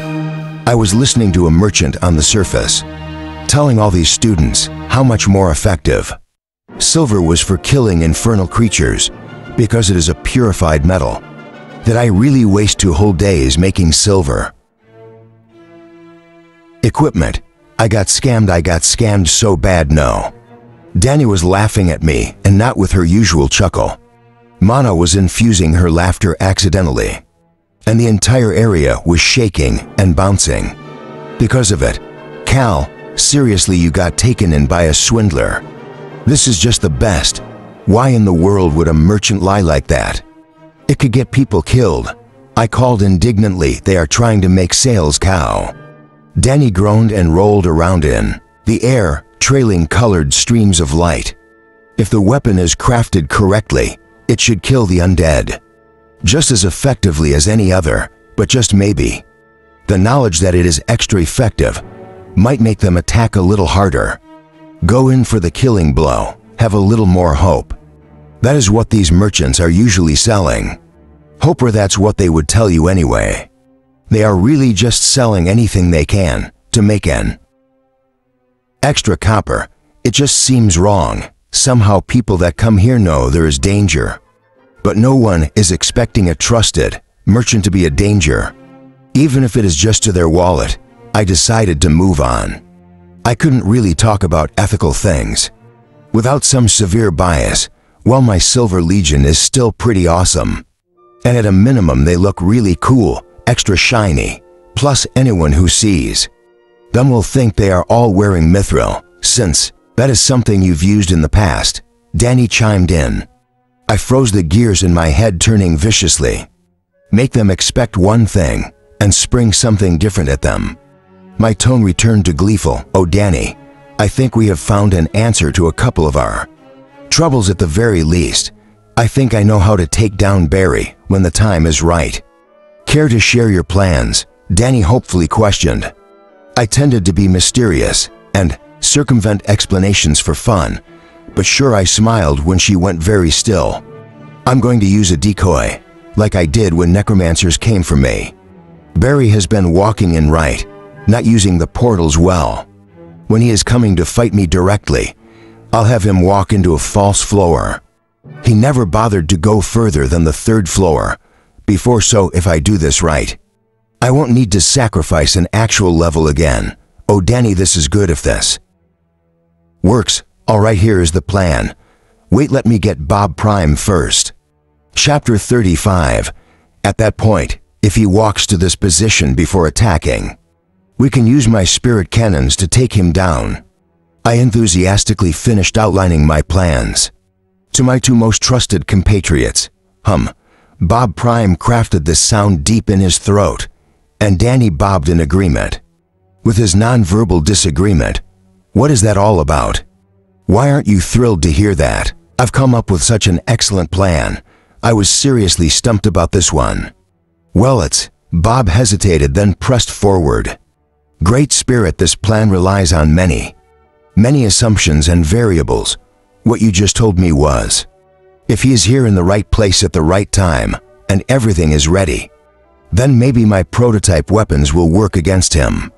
I was listening to a merchant on the surface, telling all these students how much more effective silver was for killing infernal creatures because it is a purified metal. Did I really waste 2 whole days making silver equipment? I got scammed so bad. No. Danny was laughing at me, and not with her usual chuckle. Mana was infusing her laughter accidentally, and the entire area was shaking and bouncing because of it. Cal, seriously, you got taken in by a swindler. This is just the best. Why in the world would a merchant lie like that? It could get people killed. I called indignantly. They are trying to make sales, cow. Danny groaned and rolled around in the air, trailing colored streams of light. If the weapon is crafted correctly, it should kill the undead just as effectively as any other, but just maybe, the knowledge that it is extra effective might make them attack a little harder. Go in for the killing blow, have a little more hope. That is what these merchants are usually selling. Hope, or that's what they would tell you anyway. They are really just selling anything they can to make an extra copper. It just seems wrong. Somehow people that come here know there is danger, but no one is expecting a trusted merchant to be a danger, even if it is just to their wallet. I decided to move on. I couldn't really talk about ethical things. Without some severe bias, well, my Silver Legion is still pretty awesome. And at a minimum they look really cool, extra shiny, plus anyone who sees them will think they are all wearing mithril, since that is something you've used in the past, Danny chimed in. I froze the gears in my head turning viciously. Make them expect one thing, and spring something different at them. My tone returned to gleeful. Oh Danny, I think we have found an answer to a couple of our troubles at the very least. I think I know how to take down Barry when the time is right. Care to share your plans? Danny hopefully questioned. I tended to be mysterious and circumvent explanations for fun, but sure, I smiled when she went very still. I'm going to use a decoy, like I did when necromancers came for me. Barry has been walking in right, not using the portals well. When he is coming to fight me directly, I'll have him walk into a false floor. He never bothered to go further than the 3rd floor before, so if I do this right, I won't need to sacrifice an actual level again. Oh Danny, this is good if this works. All right, here is the plan. Wait, let me get Bob Prime first. Chapter 35. At that point, if he walks to this position before attacking, we can use my spirit cannons to take him down. I enthusiastically finished outlining my plans. To my 2 most trusted compatriots, Bob Prime crafted this sound deep in his throat, and Danny bobbed in agreement. With his non-verbal disagreement, what is that all about? Why aren't you thrilled to hear that? I've come up with such an excellent plan. I was seriously stumped about this one. Well, it's... Bob hesitated, then pressed forward. Great Spirit, this plan relies on many assumptions and variables. What you just told me was, if he is here in the right place at the right time, and everything is ready, then maybe my prototype weapons will work against him.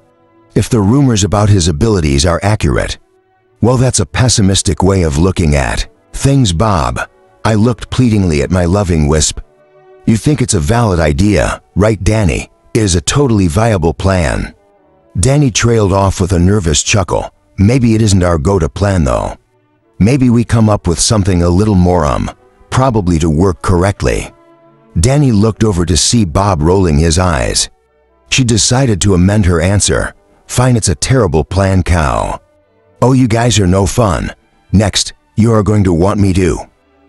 If the rumors about his abilities are accurate, well, that's a pessimistic way of looking at things, Bob. I looked pleadingly at my loving wisp. You think it's a valid idea, right, Danny? It is a totally viable plan. Danny trailed off with a nervous chuckle. Maybe it isn't our go-to plan though. Maybe we come up with something a little more probably to work correctly. Danny looked over to see Bob rolling his eyes. She decided to amend her answer. Fine, it's a terrible plan, cow. Oh, you guys are no fun. Next, you are going to want me to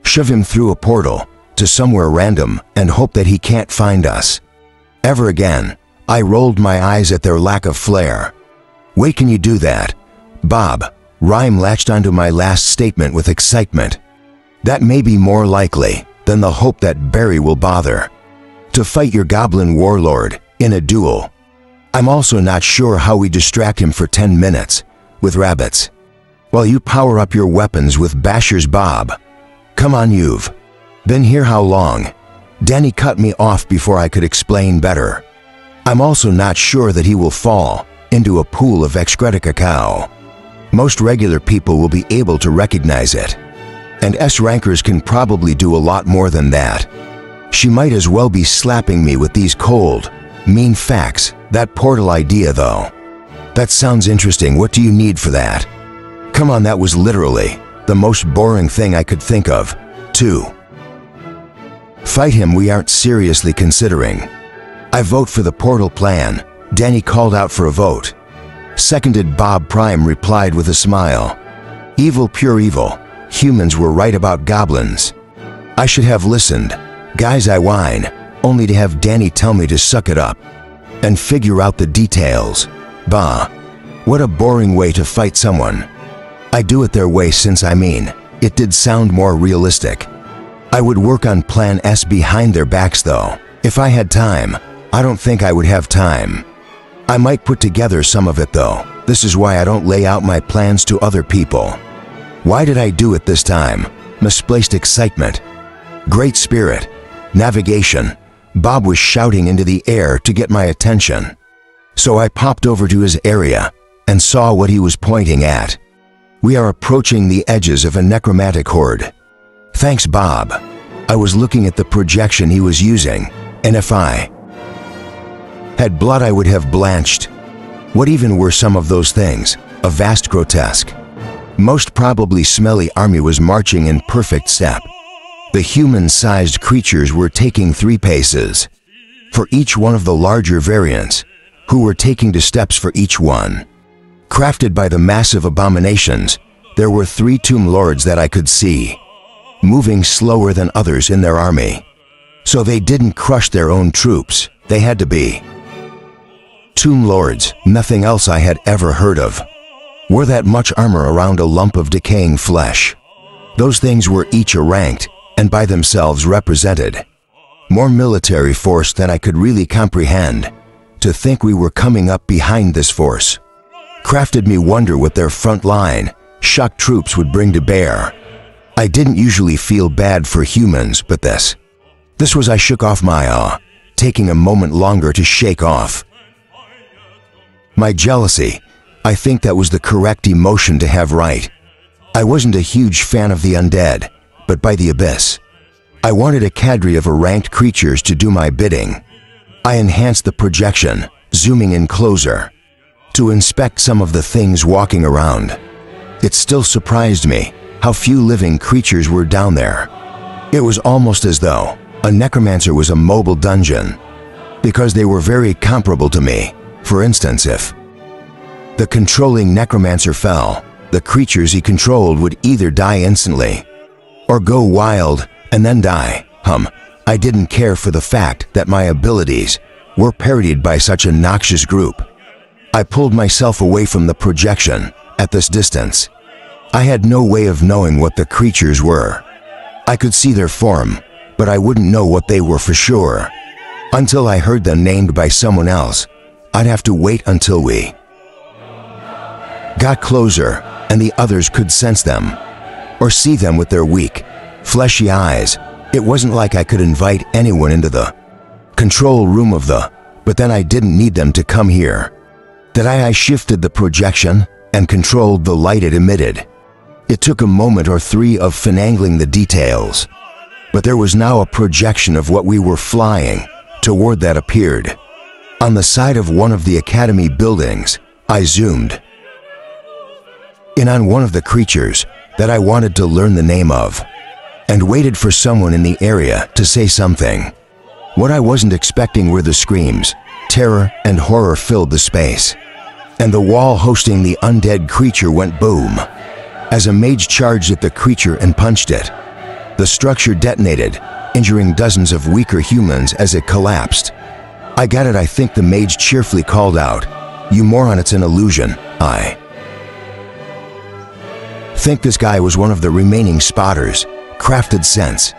shove him through a portal to somewhere random and hope that he can't find us ever again. I rolled my eyes at their lack of flair. Wait, can you do that? Bob, Rhyme latched onto my last statement with excitement. That may be more likely than the hope that Barry will bother to fight your goblin warlord in a duel. I'm also not sure how we distract him for 10 minutes with rabbits while you power up your weapons with bashers, Bob. Come on, you've been here how long? Danny cut me off before I could explain better. I'm also not sure that he will fall into a pool of excreta cow. Most regular people will be able to recognize it, and S-rankers can probably do a lot more than that. She might as well be slapping me with these cold, mean facts. That portal idea though, that sounds interesting. What do you need for that? Come on, that was literally the most boring thing I could think of. 2. Fight him. We aren't seriously considering. I vote for the portal plan. Danny called out for a vote. Seconded. Bob Prime replied with a smile. Evil, pure evil. Humans were right about goblins. I should have listened. Guys, I whine, only to have Danny tell me to suck it up and figure out the details. Bah, what a boring way to fight someone. I do it their way since it did sound more realistic. I would work on Plan S behind their backs though. If I had time. I don't think I would have time. I might put together some of it though. This is why I don't lay out my plans to other people. Why did I do it this time? Misplaced excitement. Great Spirit. Navigation. Bob was shouting into the air to get my attention. So I popped over to his area and saw what he was pointing at. We are approaching the edges of a necromantic horde. Thanks, Bob. I was looking at the projection he was using, and if I had blood I would have blanched. What even were some of those things? a vast grotesque, most probably smelly army was marching in perfect step. The human-sized creatures were taking 3 paces for each one of the larger variants, who were taking 2 steps for each one. Crafted by the massive abominations, there were 3 tomb lords that I could see, moving slower than others in their army. So they didn't crush their own troops, they had to be. Tomb lords, nothing else I had ever heard of. Wore that much armor around a lump of decaying flesh. Those things were each a ranked, and by themselves represented more military force than I could really comprehend. To think we were coming up behind this force crafted me wonder what their front line, shock troops would bring to bear. I didn't usually feel bad for humans, but this was I shook off my awe, taking a moment longer to shake off my jealousy. I think that was the correct emotion to have, right? I wasn't a huge fan of the undead, but by the abyss, I wanted a cadre of ranked creatures to do my bidding. I enhanced the projection, zooming in closer, to inspect some of the things walking around. It still surprised me how few living creatures were down there. It was almost as though a necromancer was a mobile dungeon, because they were very comparable to me. For instance, if the controlling necromancer fell, the creatures he controlled would either die instantly or go wild and then die. I didn't care for the fact that my abilities were parodied by such a noxious group. I pulled myself away from the projection at this distance. I had no way of knowing what the creatures were. I could see their form, but I wouldn't know what they were for sure. Until I heard them named by someone else, I'd have to wait until we got closer and the others could sense them or see them with their weak, fleshy eyes. It wasn't like I could invite anyone into the control room of but then I didn't need them to come here. That I shifted the projection and controlled the light it emitted. It took a moment or 3 of finagling the details, but there was now a projection of what we were flying toward that appeared on the side of one of the academy buildings. I zoomed in on one of the creatures that I wanted to learn the name of, and waited for someone in the area to say something. What I wasn't expecting were the screams. Terror and horror filled the space, and the wall hosting the undead creature went boom as a mage charged at the creature and punched it. The structure detonated, injuring dozens of weaker humans as it collapsed. I got it. I think the mage cheerfully called out, "You moron, it's an illusion." I think this guy was one of the remaining spotters. Crafted sense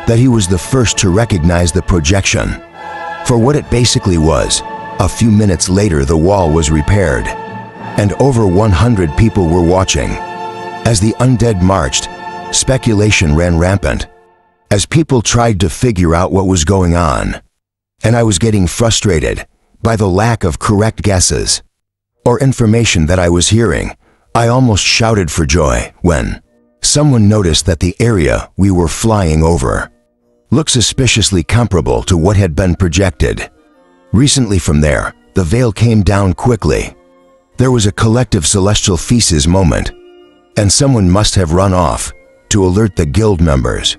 that he was the first to recognize the projection for what it basically was. A few minutes later, the wall was repaired, and over 100 people were watching. As the undead marched, speculation ran rampant as people tried to figure out what was going on, and I was getting frustrated by the lack of correct guesses or information that I was hearing. I almost shouted for joy when someone noticed that the area we were flying over looked suspiciously comparable to what had been projected recently. From there, the veil came down quickly. There was a collective celestial feces moment, and someone must have run off to alert the guild members,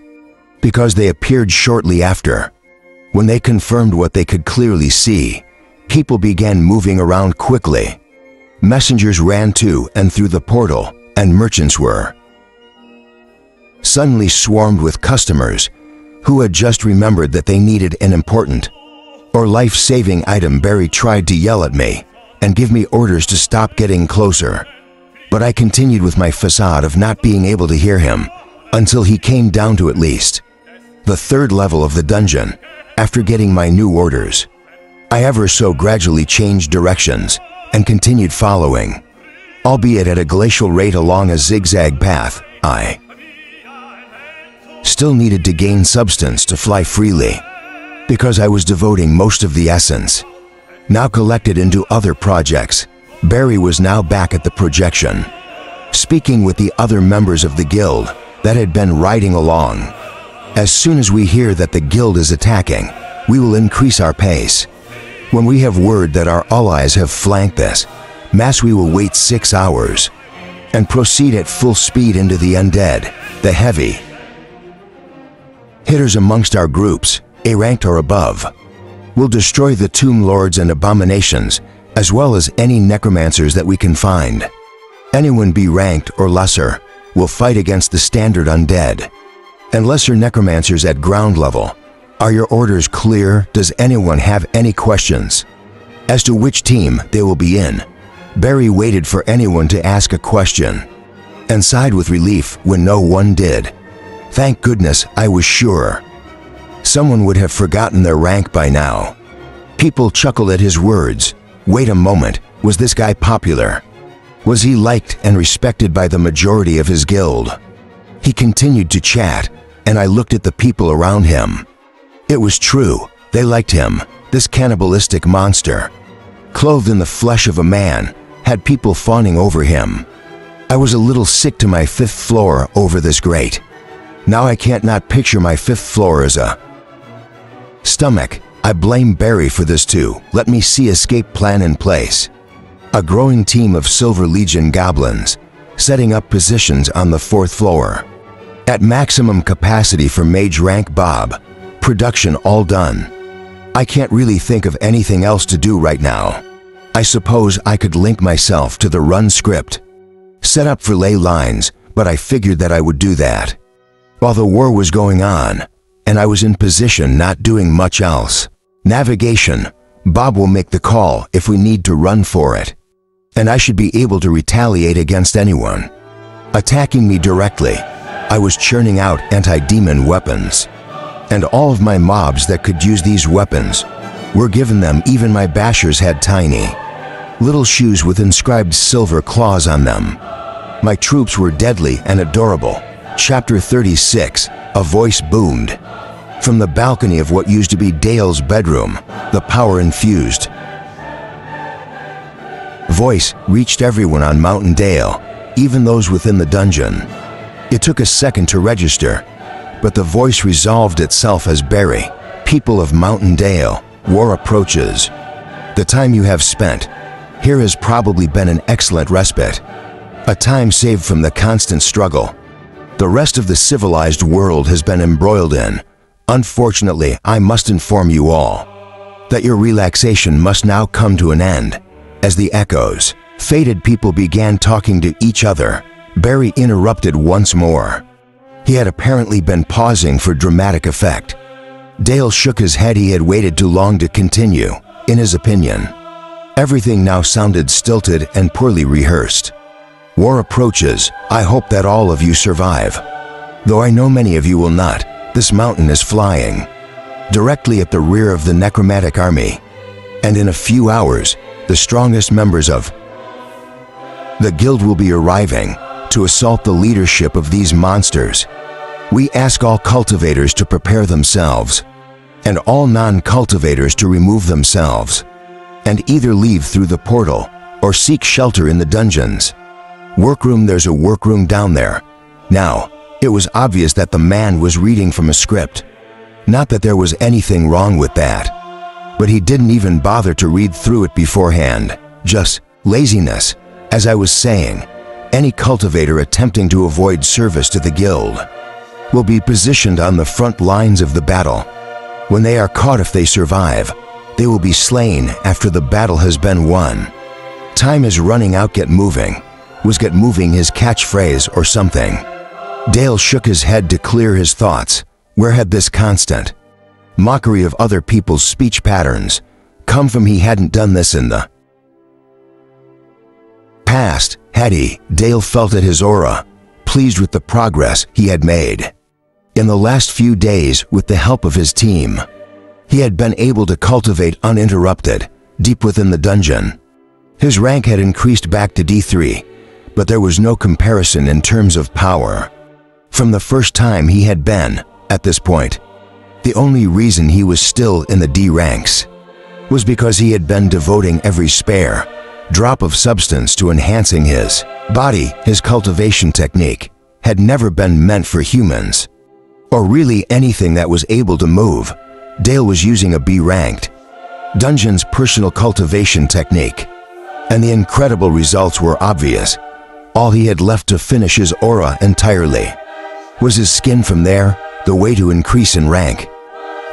because they appeared shortly after. When they confirmed what they could clearly see, people began moving around quickly. Messengers ran to and through the portal, and merchants were suddenly swarmed with customers who had just remembered that they needed an important or life-saving item. Barry tried to yell at me and give me orders to stop getting closer, but I continued with my facade of not being able to hear him until he came down to at least the 3rd level of the dungeon. After getting my new orders, I ever so gradually changed directions and continued following, albeit at a glacial rate along a zigzag path. I still needed to gain substance to fly freely, because I was devoting most of the essence now collected into other projects. Barry was now back at the projection, speaking with the other members of the guild that had been riding along. As soon as we hear that the guild is attacking, we will increase our pace. When we have word that our allies have flanked this Masui will wait 6 hours and proceed at full speed into the undead, the heavy hitters amongst our groups, A-ranked or above. Will destroy the tomb lords and abominations, as well as any necromancers that we can find. Anyone B-ranked or lesser will fight against the standard undead and lesser necromancers at ground level. Are your orders clear? Does anyone have any questions as to which team they will be in? Barry waited for anyone to ask a question and sighed with relief when no one did. Thank goodness, I was sure someone would have forgotten their rank by now. People chuckled at his words. Wait a moment, was this guy popular? Was he liked and respected by the majority of his guild? He continued to chat, and I looked at the people around him. It was true, they liked him, this cannibalistic monster. Clothed in the flesh of a man, had people fawning over him. I was a little sick to my 5th floor over this grate. Now I can't not picture my 5th floor as a stomach. I blame Barry for this too. Let me see escape plan in place. A growing team of Silver Legion goblins, setting up positions on the 4th floor. At maximum capacity for mage rank Bob. Production all done. I can't really think of anything else to do right now. I suppose I could link myself to the run script. Set up for ley lines, but I figured that I would do that while the war was going on, and I was in position not doing much else. Navigation. Bob will make the call if we need to run for it. And I should be able to retaliate against anyone attacking me directly. I was churning out anti-demon weapons, and all of my mobs that could use these weapons were given them. Even my bashers had tiny little shoes with inscribed silver claws on them. My troops were deadly and adorable. Chapter 36. A voice boomed from the balcony of what used to be Dale's bedroom. The power-infused voice reached everyone on Mountain Dale, even those within the dungeon. It took a second to register, but the voice resolved itself as Barry. People of Mountain Dale, war approaches. The time you have spent here has probably been an excellent respite, a time saved from the constant struggle the rest of the civilized world has been embroiled in. Unfortunately, I must inform you all that your relaxation must now come to an end. As the echoes, fated people began talking to each other, Barry interrupted once more. He had apparently been pausing for dramatic effect. Dale shook his head. He had waited too long to continue, in his opinion. Everything now sounded stilted and poorly rehearsed. War approaches. I hope that all of you survive. Though I know many of you will not. This mountain is flying directly at the rear of the necromantic army, and in a few hours, the strongest members of the guild will be arriving to assault the leadership of these monsters. We ask all cultivators to prepare themselves, and all non-cultivators to remove themselves, and either leave through the portal or seek shelter in the dungeons. Workroom. There's a workroom down there. Now, it was obvious that the man was reading from a script. Not that there was anything wrong with that, but he didn't even bother to read through it beforehand. Just laziness. As I was saying, any cultivator attempting to avoid service to the guild will be positioned on the front lines of the battle. When they are caught, if they survive, they will be slain after the battle has been won. Time is running out. Get moving. Was get moving his catchphrase or something? Dale shook his head to clear his thoughts. Where had this constant mockery of other people's speech patterns come from? He hadn't done this in the past, had he? Dale felt at his aura, pleased with the progress he had made. In the last few days, with the help of his team, he had been able to cultivate uninterrupted, deep within the dungeon. His rank had increased back to D3, but there was no comparison in terms of power. From the first time he had been, at this point, the only reason he was still in the D ranks was because he had been devoting every spare drop of substance to enhancing his body. His cultivation technique had never been meant for humans, or really anything that was able to move. Dale was using a B-ranked dungeon's personal cultivation technique. and the incredible results were obvious. All he had left to finish his aura entirely was his skin. From there, the way to increase in rank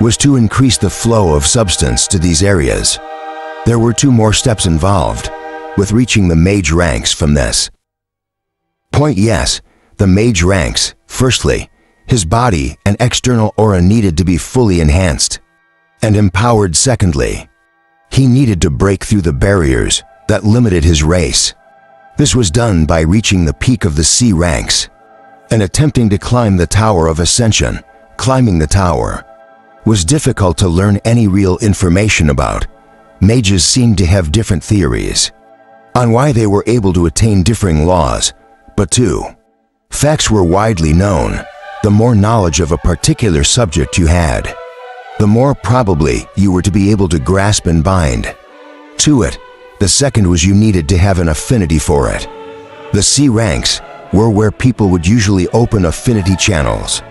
was to increase the flow of substance to these areas. There were 2 more steps involved with reaching the mage ranks from this point. Yes, the mage ranks. Firstly, his body and external aura needed to be fully enhanced and empowered. Secondly, he needed to break through the barriers that limited his race. This was done by reaching the peak of the C ranks and attempting to climb the Tower of Ascension. Climbing the tower was difficult to learn any real information about. Mages seemed to have different theories on why they were able to attain differing laws, but 2 facts were widely known. The more knowledge of a particular subject you had, the more probably you were to be able to grasp and bind to it. The second was you needed to have an affinity for it. The C ranks were where people would usually open affinity channels,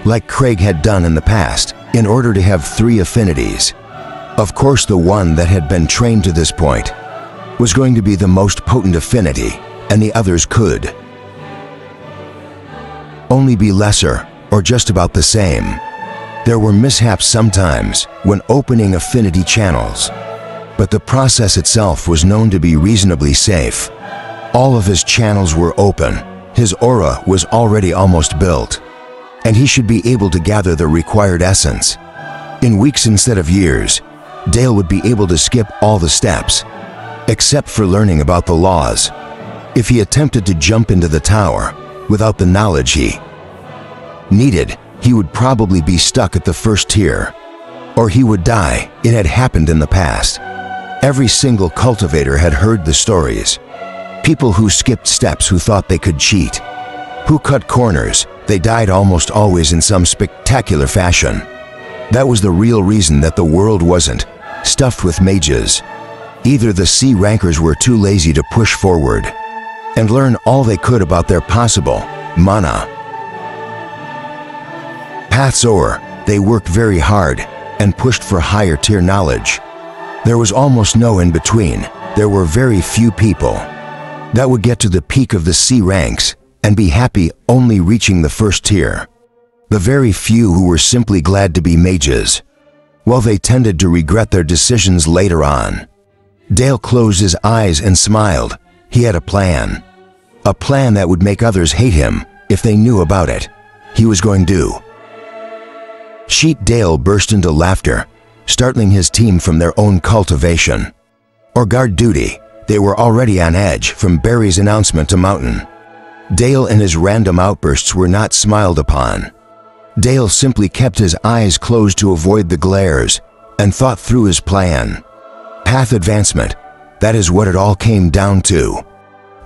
like Craig had done in the past, in order to have 3 affinities. Of course, the one that had been trained to this point was going to be the most potent affinity, and the others could only be lesser or just about the same. There were mishaps sometimes when opening affinity channels, but the process itself was known to be reasonably safe. All of his channels were open, his aura was already almost built, and he should be able to gather the required essence. In weeks instead of years, Dale would be able to skip all the steps, except for learning about the laws. If he attempted to jump into the tower without the knowledge he needed, he would probably be stuck at the first tier, or he would die. It had happened in the past. Every single cultivator had heard the stories. People who skipped steps, who thought they could cheat, who cut corners, they died almost always in some spectacular fashion. That was the real reason that the world wasn't stuffed with mages. Either the C rankers were too lazy to push forward and learn all they could about their possible mana paths, or they worked very hard and pushed for higher tier knowledge. There was almost no in between. There were very few people that would get to the peak of the C ranks and be happy only reaching the first tier. The very few who were simply glad to be mages, well, they tended to regret their decisions later on. Dale closed his eyes and smiled. He had a plan that would make others hate him if they knew about it. He was going to cheat. Dale burst into laughter, startling his team from their own cultivation or guard duty. They were already on edge from Barry's announcement to Mountain. Dale and his random outbursts were not smiled upon. Dale simply kept his eyes closed to avoid the glares and thought through his plan. Path advancement, that is what it all came down to.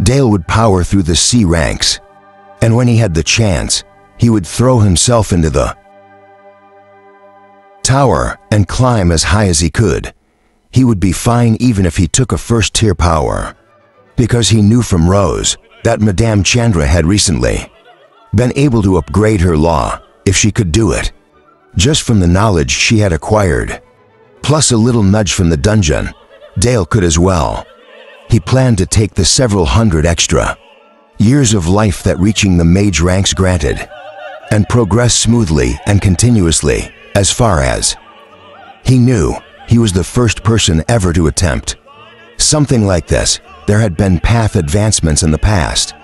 Dale would power through the C ranks, and when he had the chance, he would throw himself into the tower and climb as high as he could. He would be fine even if he took a first-tier power, because he knew from Rose that Madame Chandra had recently been able to upgrade her law if she could do it. Just from the knowledge she had acquired, plus a little nudge from the dungeon, Dale could as well. He planned to take the several hundred extra years of life that reaching the mage ranks granted, and progress smoothly and continuously as far as he knew. He was the first person ever to attempt something like this. There had been path advancements in the past,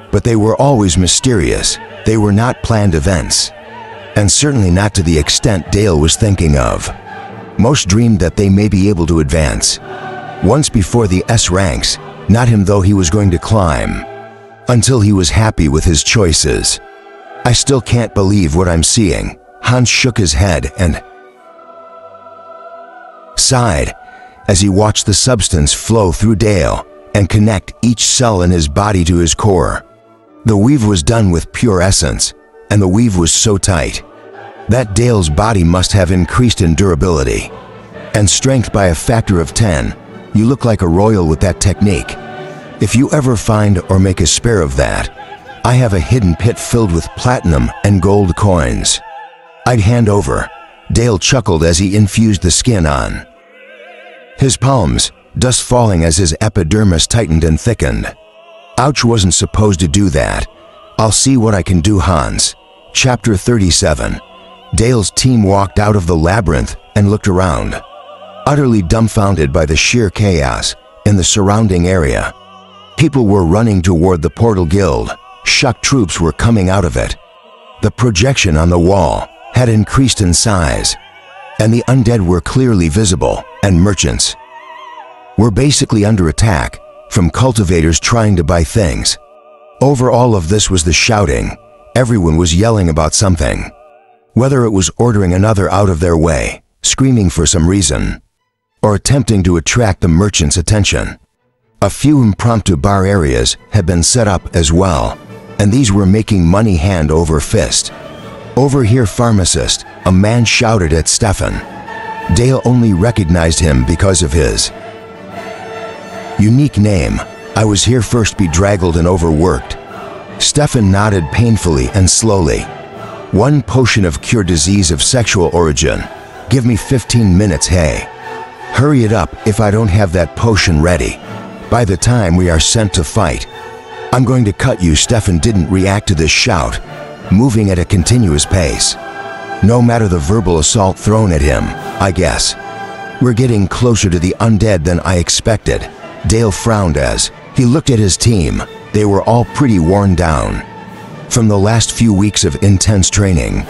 but they were always mysterious. They were not planned events, and certainly not to the extent Dale was thinking of. Most dreamed that they may be able to advance once before the S ranks, not him though. He was going to climb until he was happy with his choices. I still can't believe what I'm seeing. Hans shook his head and sighed as he watched the substance flow through Dale and connect each cell in his body to his core. The weave was done with pure essence, and the weave was so tight that Dale's body must have increased in durability and strength by a factor of 10. You look like a royal with that technique. If you ever find or make a spare of that, I have a hidden pit filled with platinum and gold coins I'd hand over. Dale chuckled as he infused the skin on his palms. dust falling as his epidermis tightened and thickened. Ouch, wasn't supposed to do that. I'll see what I can do, Hans. Chapter 37. Dale's team walked out of the labyrinth and looked around, utterly dumbfounded by the sheer chaos in the surrounding area. People were running toward the portal guild. Shock troops were coming out of it. The projection on the wall had increased in size, and the undead were clearly visible, and merchants were basically under attack from cultivators trying to buy things. Over all of this was the shouting. Everyone was yelling about something. Whether it was ordering another out of their way, screaming for some reason, or attempting to attract the merchants' attention. A few impromptu bar areas had been set up as well, and these were making money hand over fist. "Over here, pharmacist," a man shouted at Stefan. Dale only recognized him because of his unique name. "I was here first, bedraggled and overworked." Stefan nodded painfully and slowly. "One potion of cure disease of sexual origin. Give me 15 minutes, hey. Hurry it up if I don't have that potion ready. By the time we are sent to fight, I'm going to cut you." Stefan didn't react to this shout, moving at a continuous pace. No matter the verbal assault thrown at him, I guess. "We're getting closer to the undead than I expected." Dale frowned as he looked at his team. They were all pretty worn down from the last few weeks of intense training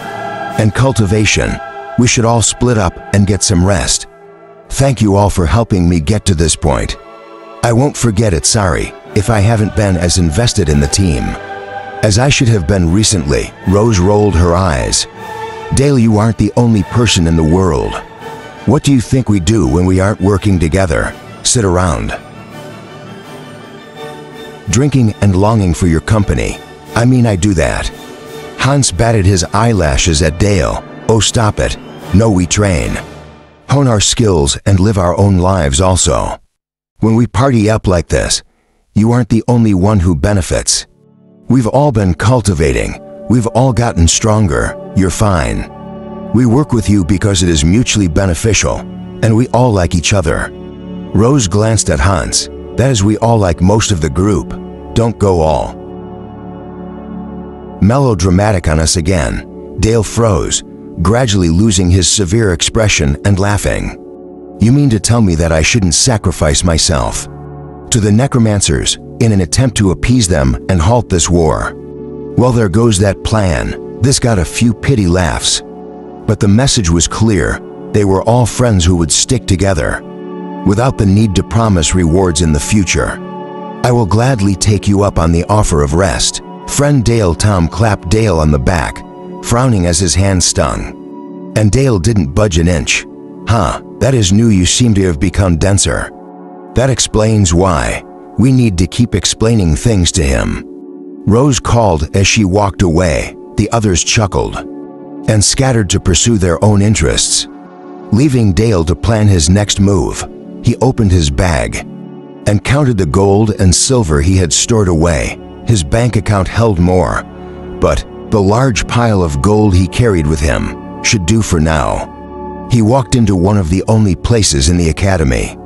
and cultivation. "We should all split up and get some rest. Thank you all for helping me get to this point. I won't forget it. Sorry if I haven't been as invested in the team as I should have been recently." Rose rolled her eyes. "Dale, you aren't the only person in the world. What do you think we do when we aren't working together? Sit around, drinking and longing for your company? I mean, I do that." Hans batted his eyelashes at Dale. "Oh, stop it. No, we train, hone our skills, and live our own lives also. When we party up like this, you aren't the only one who benefits. We've all been cultivating. We've all gotten stronger. You're fine. We work with you because it is mutually beneficial, and we all like each other." Rose glanced at Hans. "That is, we all like most of the group. Don't go all melodramatic on us again." Dale froze, gradually losing his severe expression and laughing. "You mean to tell me that I shouldn't sacrifice myself to the necromancers in an attempt to appease them and halt this war? Well, there goes that plan." This got a few pity laughs, but the message was clear. They were all friends who would stick together without the need to promise rewards in the future. "I will gladly take you up on the offer of rest, friend Dale." Tom clapped Dale on the back, frowning as his hand stung. And Dale didn't budge an inch. "Huh, that is new. You seem to have become denser. That explains why we need to keep explaining things to him." Rose called as she walked away. The others chuckled and scattered to pursue their own interests, leaving Dale to plan his next move. He opened his bag and counted the gold and silver he had stored away. His bank account held more, but the large pile of gold he carried with him should do for now. He walked into one of the only places in the academy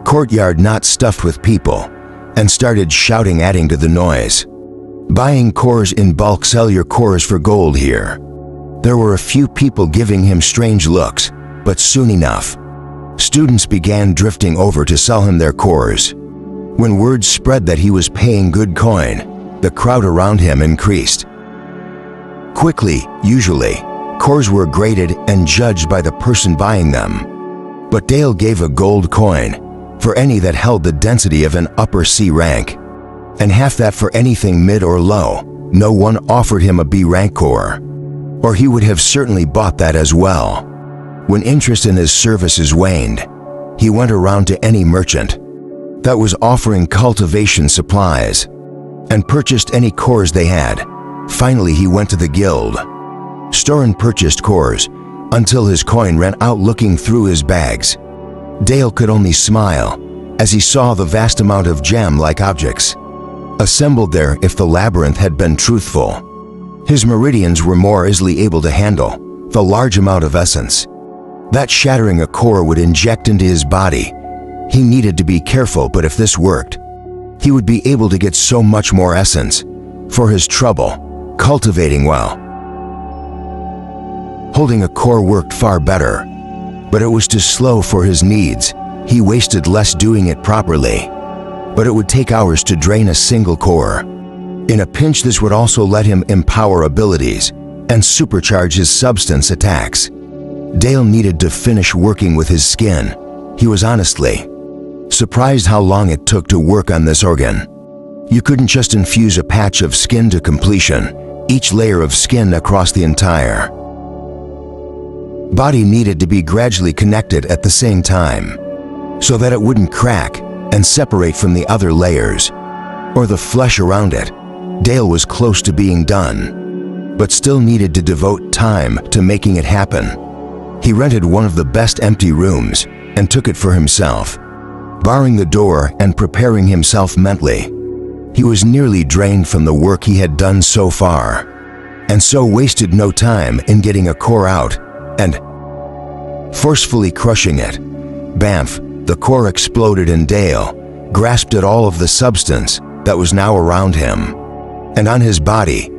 courtyard not stuffed with people, and started shouting, adding to the noise. "Buying cores in bulk. Sell your cores for gold here." There were a few people giving him strange looks, but soon enough, students began drifting over to sell him their cores. When word spread that he was paying good coin, the crowd around him increased quickly. Usually, cores were graded and judged by the person buying them, but Dale gave a gold coin for any that held the density of an upper C rank, and half that for anything mid or low. No one offered him a B rank core, or he would have certainly bought that as well. When interest in his services waned, he went around to any merchant that was offering cultivation supplies and purchased any cores they had. Finally, he went to the guild store and purchased cores until his coin ran out. Looking through his bags, Dale could only smile as he saw the vast amount of gem-like objects assembled there. If the labyrinth had been truthful, his meridians were more easily able to handle the large amount of essence that shattering a core would inject into his body. He needed to be careful, but if this worked, he would be able to get so much more essence for his trouble cultivating well. Holding a core worked far better, but it was too slow for his needs. He wasted less doing it properly, but it would take hours to drain a single core. In a pinch, this would also let him empower abilities and supercharge his substance attacks. Dale needed to finish working with his skin. He was honestly surprised how long it took to work on this organ. You couldn't just infuse a patch of skin to completion. Each layer of skin across the entire body needed to be gradually connected at the same time, so that it wouldn't crack and separate from the other layers or the flesh around it. Dale was close to being done, but still needed to devote time to making it happen. He rented one of the best empty rooms and took it for himself, barring the door and preparing himself mentally. He was nearly drained from the work he had done so far, and so wasted no time in getting a core out and forcefully crushing it. Bamf, the core exploded and Dale grasped at all of the substance that was now around him and on his body.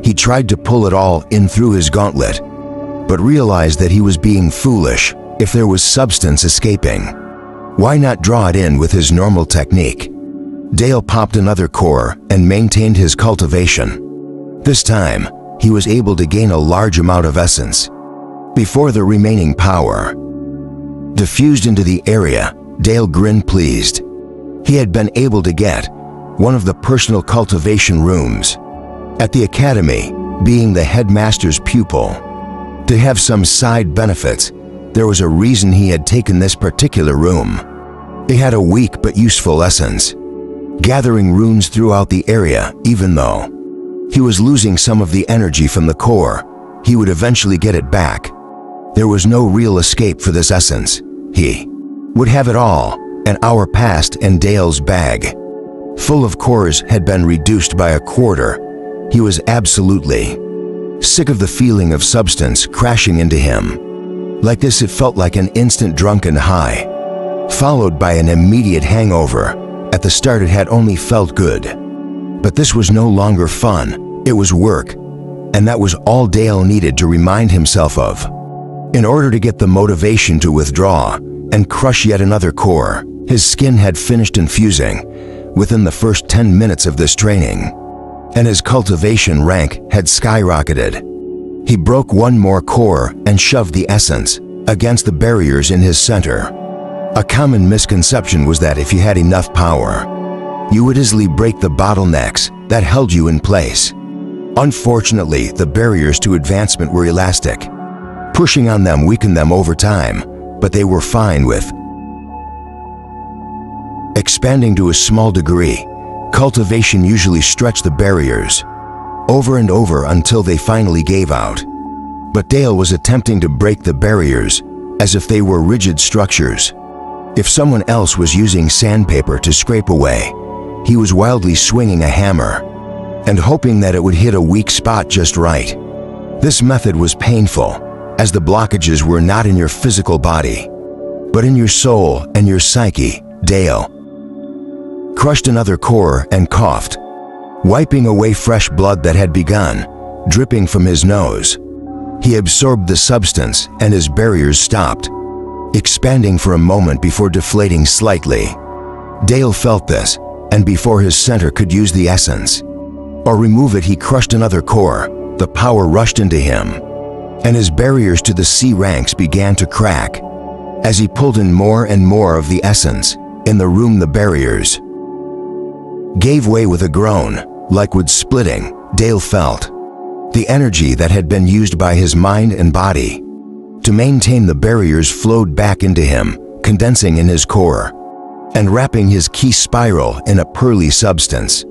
He tried to pull it all in through his gauntlet, but realized that he was being foolish. If there was substance escaping, why not draw it in with his normal technique? Dale popped another core and maintained his cultivation. This time, he was able to gain a large amount of essence before the remaining power diffused into the area. Dale grinned pleased. He had been able to get one of the personal cultivation rooms at the academy, being the headmaster's pupil. To have some side benefits, there was a reason he had taken this particular room. It had a weak but useful essence, gathering runes throughout the area. Even though he was losing some of the energy from the core, he would eventually get it back. There was no real escape for this essence. He would have it all. An hour passed and Dale's bag, full of cores, had been reduced by a quarter. He was absolutely sick of the feeling of substance crashing into him. Like this, it felt like an instant drunken high, followed by an immediate hangover. At the start, it had only felt good, but this was no longer fun. It was work, and that was all Dale needed to remind himself of. In order to get the motivation to withdraw and crush yet another core, his skin had finished infusing within the first 10 minutes of this training, and his cultivation rank had skyrocketed. He broke one more core and shoved the essence against the barriers in his center. A common misconception was that if you had enough power, you would easily break the bottlenecks that held you in place. Unfortunately, the barriers to advancement were elastic. Pushing on them weakened them over time, but they were fine with expanding to a small degree. Cultivation usually stretched the barriers over and over until they finally gave out. But Dale was attempting to break the barriers as if they were rigid structures. If someone else was using sandpaper to scrape away, he was wildly swinging a hammer and hoping that it would hit a weak spot just right. This method was painful, as the blockages were not in your physical body, but in your soul and your psyche. Dale crushed another core and coughed, wiping away fresh blood that had begun dripping from his nose. He absorbed the substance and his barriers stopped expanding for a moment before deflating slightly. Dale felt this, and before his center could use the essence or remove it, he crushed another core. The power rushed into him, and his barriers to the C ranks began to crack. As he pulled in more and more of the essence in the room, the barriers gave way with a groan. Like wood splitting, Dale felt the energy that had been used by his mind and body to maintain the barriers flowed back into him, condensing in his core and wrapping his key spiral in a pearly substance.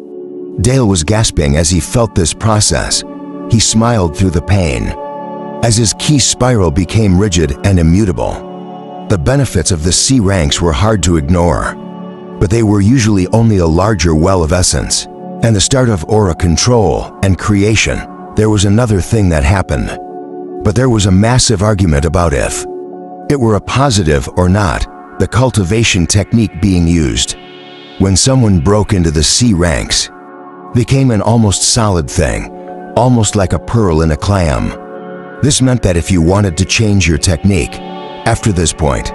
Dale was gasping as he felt this process. He smiled through the pain as his key spiral became rigid and immutable. The benefits of the C ranks were hard to ignore, but they were usually only a larger well of essence and the start of aura control and creation. There was another thing that happened, but there was a massive argument about if it were a positive or not. the cultivation technique being used. When someone broke into the C ranks, became an almost solid thing, almost like a pearl in a clam. This meant that if you wanted to change your technique, after this point,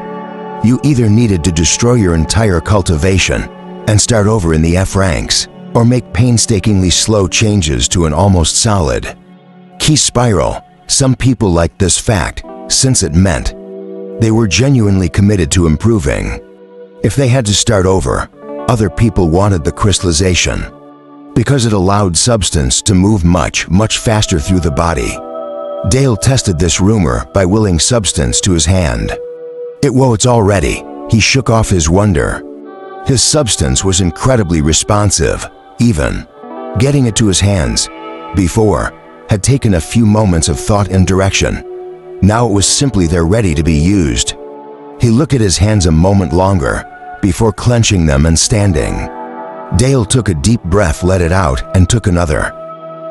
you either needed to destroy your entire cultivation and start over in the F ranks, or make painstakingly slow changes to an almost solid key spiral. Some people liked this fact, since it meant they were genuinely committed to improving. If they had to start over, other people wanted the crystallization, because it allowed substance to move much faster through the body. Dale tested this rumor by willing substance to his hand. It's all ready. He shook off his wonder. His substance was incredibly responsive, even getting it to his hands. Before, had taken a few moments of thought and direction. Now it was simply there, ready to be used. He looked at his hands a moment longer, before clenching them and standing. Dale took a deep breath, let it out, and took another.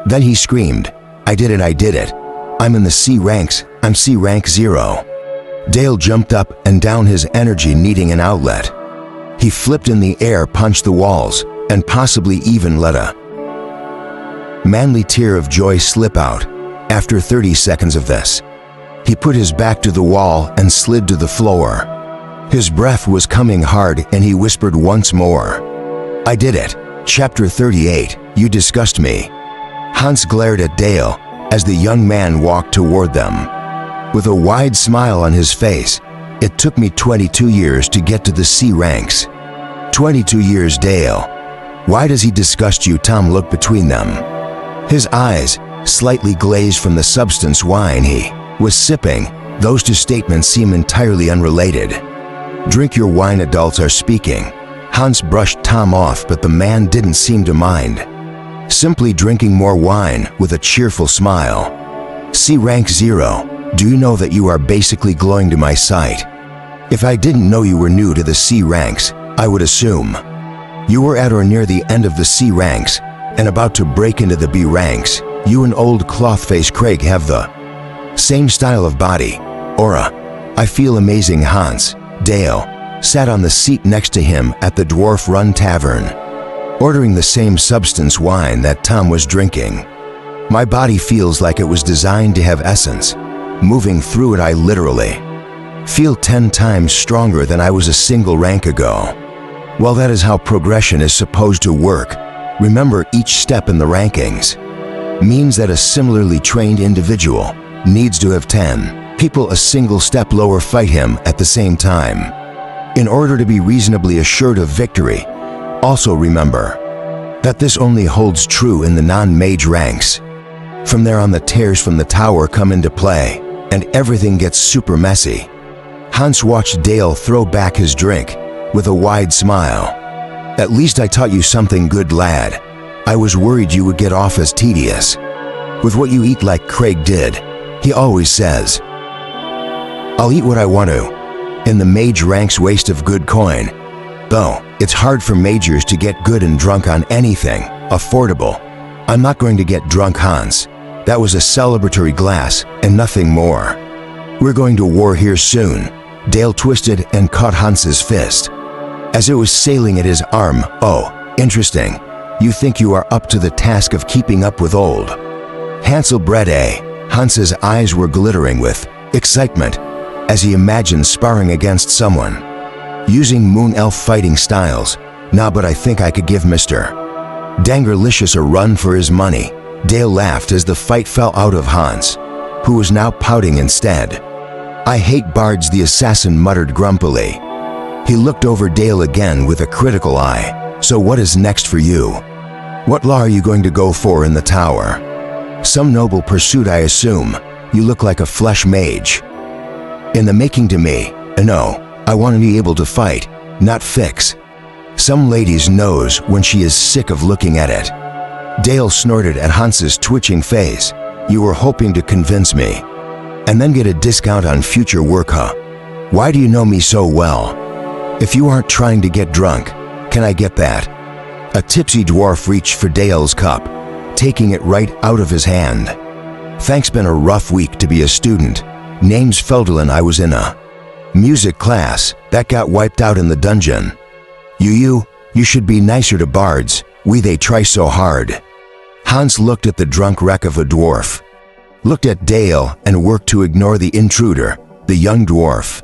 Then he screamed, I did it, I did it. I'm in the C ranks, I'm C rank 0. Dale jumped up and down, his energy needing an outlet. He flipped in the air, punched the walls, and possibly even let a manly tear of joy slip out. After 30 seconds of this, he put his back to the wall and slid to the floor. His breath was coming hard and he whispered once more, I did it. Chapter 38, You Disgust Me. Hans glared at Dale as the young man walked toward them. With a wide smile on his face, it took me 22 years to get to the C ranks. 22 years, Dale. Why does he disgust you? Tom looked between them. His eyes, slightly glazed from the substance wine he was sipping. Those two statements seem entirely unrelated. Drink your wine, adults are speaking. Hans brushed Tom off, but the man didn't seem to mind. Simply drinking more wine with a cheerful smile. C rank 0. Do you know that you are basically glowing to my sight? If I didn't know you were new to the C ranks, I would assume you were at or near the end of the C ranks and about to break into the B ranks. You and old cloth-faced Craig have the same style of body, aura. I feel amazing. Hans, Dale, sat on the seat next to him at the Dwarf Run Tavern, ordering the same substance wine that Tom was drinking. My body feels like it was designed to have essence. Moving through it, I literally feel 10 times stronger than I was a single rank ago. Well, that is how progression is supposed to work. Remember, each step in the rankings means that a similarly trained individual needs to have 10 people a single step lower fight him at the same time in order to be reasonably assured of victory. Also remember that this only holds true in the non-mage ranks. From there on, the tears from the tower come into play, and everything gets super messy. Hans watched Dale throw back his drink with a wide smile. At least I taught you something good, lad. I was worried you would get off as tedious with what you eat like Craig did. He always says, I'll eat what I want to. In the mage ranks, waste of good coin. Though, it's hard for magers to get good and drunk on anything affordable. I'm not going to get drunk, Hans. That was a celebratory glass and nothing more. We're going to war here soon. Dale twisted and caught Hans's fist as it was sailing at his arm. Oh, interesting. You think you are up to the task of keeping up with old Hansel Brede, eh? Hans's eyes were glittering with excitement as he imagined sparring against someone using moon elf fighting styles. Nah, but I think I could give Mr. Dangerlicious a run for his money. Dale laughed as the fight fell out of Hans, who was now pouting instead. I hate bards, the assassin muttered grumpily. He looked over Dale again with a critical eye. So what is next for you? What law are you going to go for in the tower? Some noble pursuit, I assume. You look like a flesh mage. In the making to me. No, I want to be able to fight, not fix. Some lady's nose when she is sick of looking at it. Dale snorted at Hans's twitching face. You were hoping to convince me and then get a discount on future work, huh? Why do you know me so well? If you aren't trying to get drunk, can I get that? A tipsy dwarf reached for Dale's cup, taking it right out of his hand. Thanks, been a rough week to be a student. Name's Felderlin. I was in a Music class, that got wiped out in the dungeon. You should be nicer to bards, they try so hard. Hans looked at the drunk wreck of a dwarf, looked at Dale and worked to ignore the intruder, the young dwarf.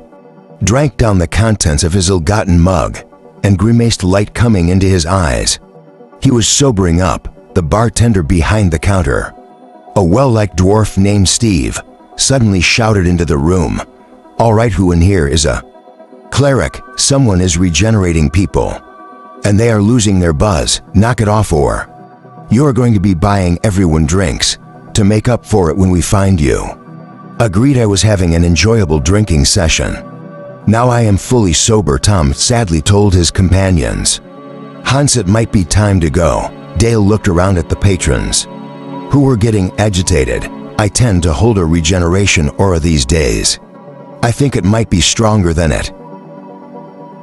Drank down the contents of his ill-gotten mug and grimaced light coming into his eyes. He was sobering up, the bartender behind the counter. A well-liked dwarf named Steve suddenly shouted into the room, "All right, who in here is a cleric? Someone is regenerating people, and they are losing their buzz. Knock it off, or you're going to be buying everyone drinks to make up for it when we find you." Agreed. I was having an enjoyable drinking session. Now I am fully sober, Tom sadly told his companions. Hans, it might be time to go. Dale looked around at the patrons, who were getting agitated. I tend to hold a regeneration aura these days. I think it might be stronger than it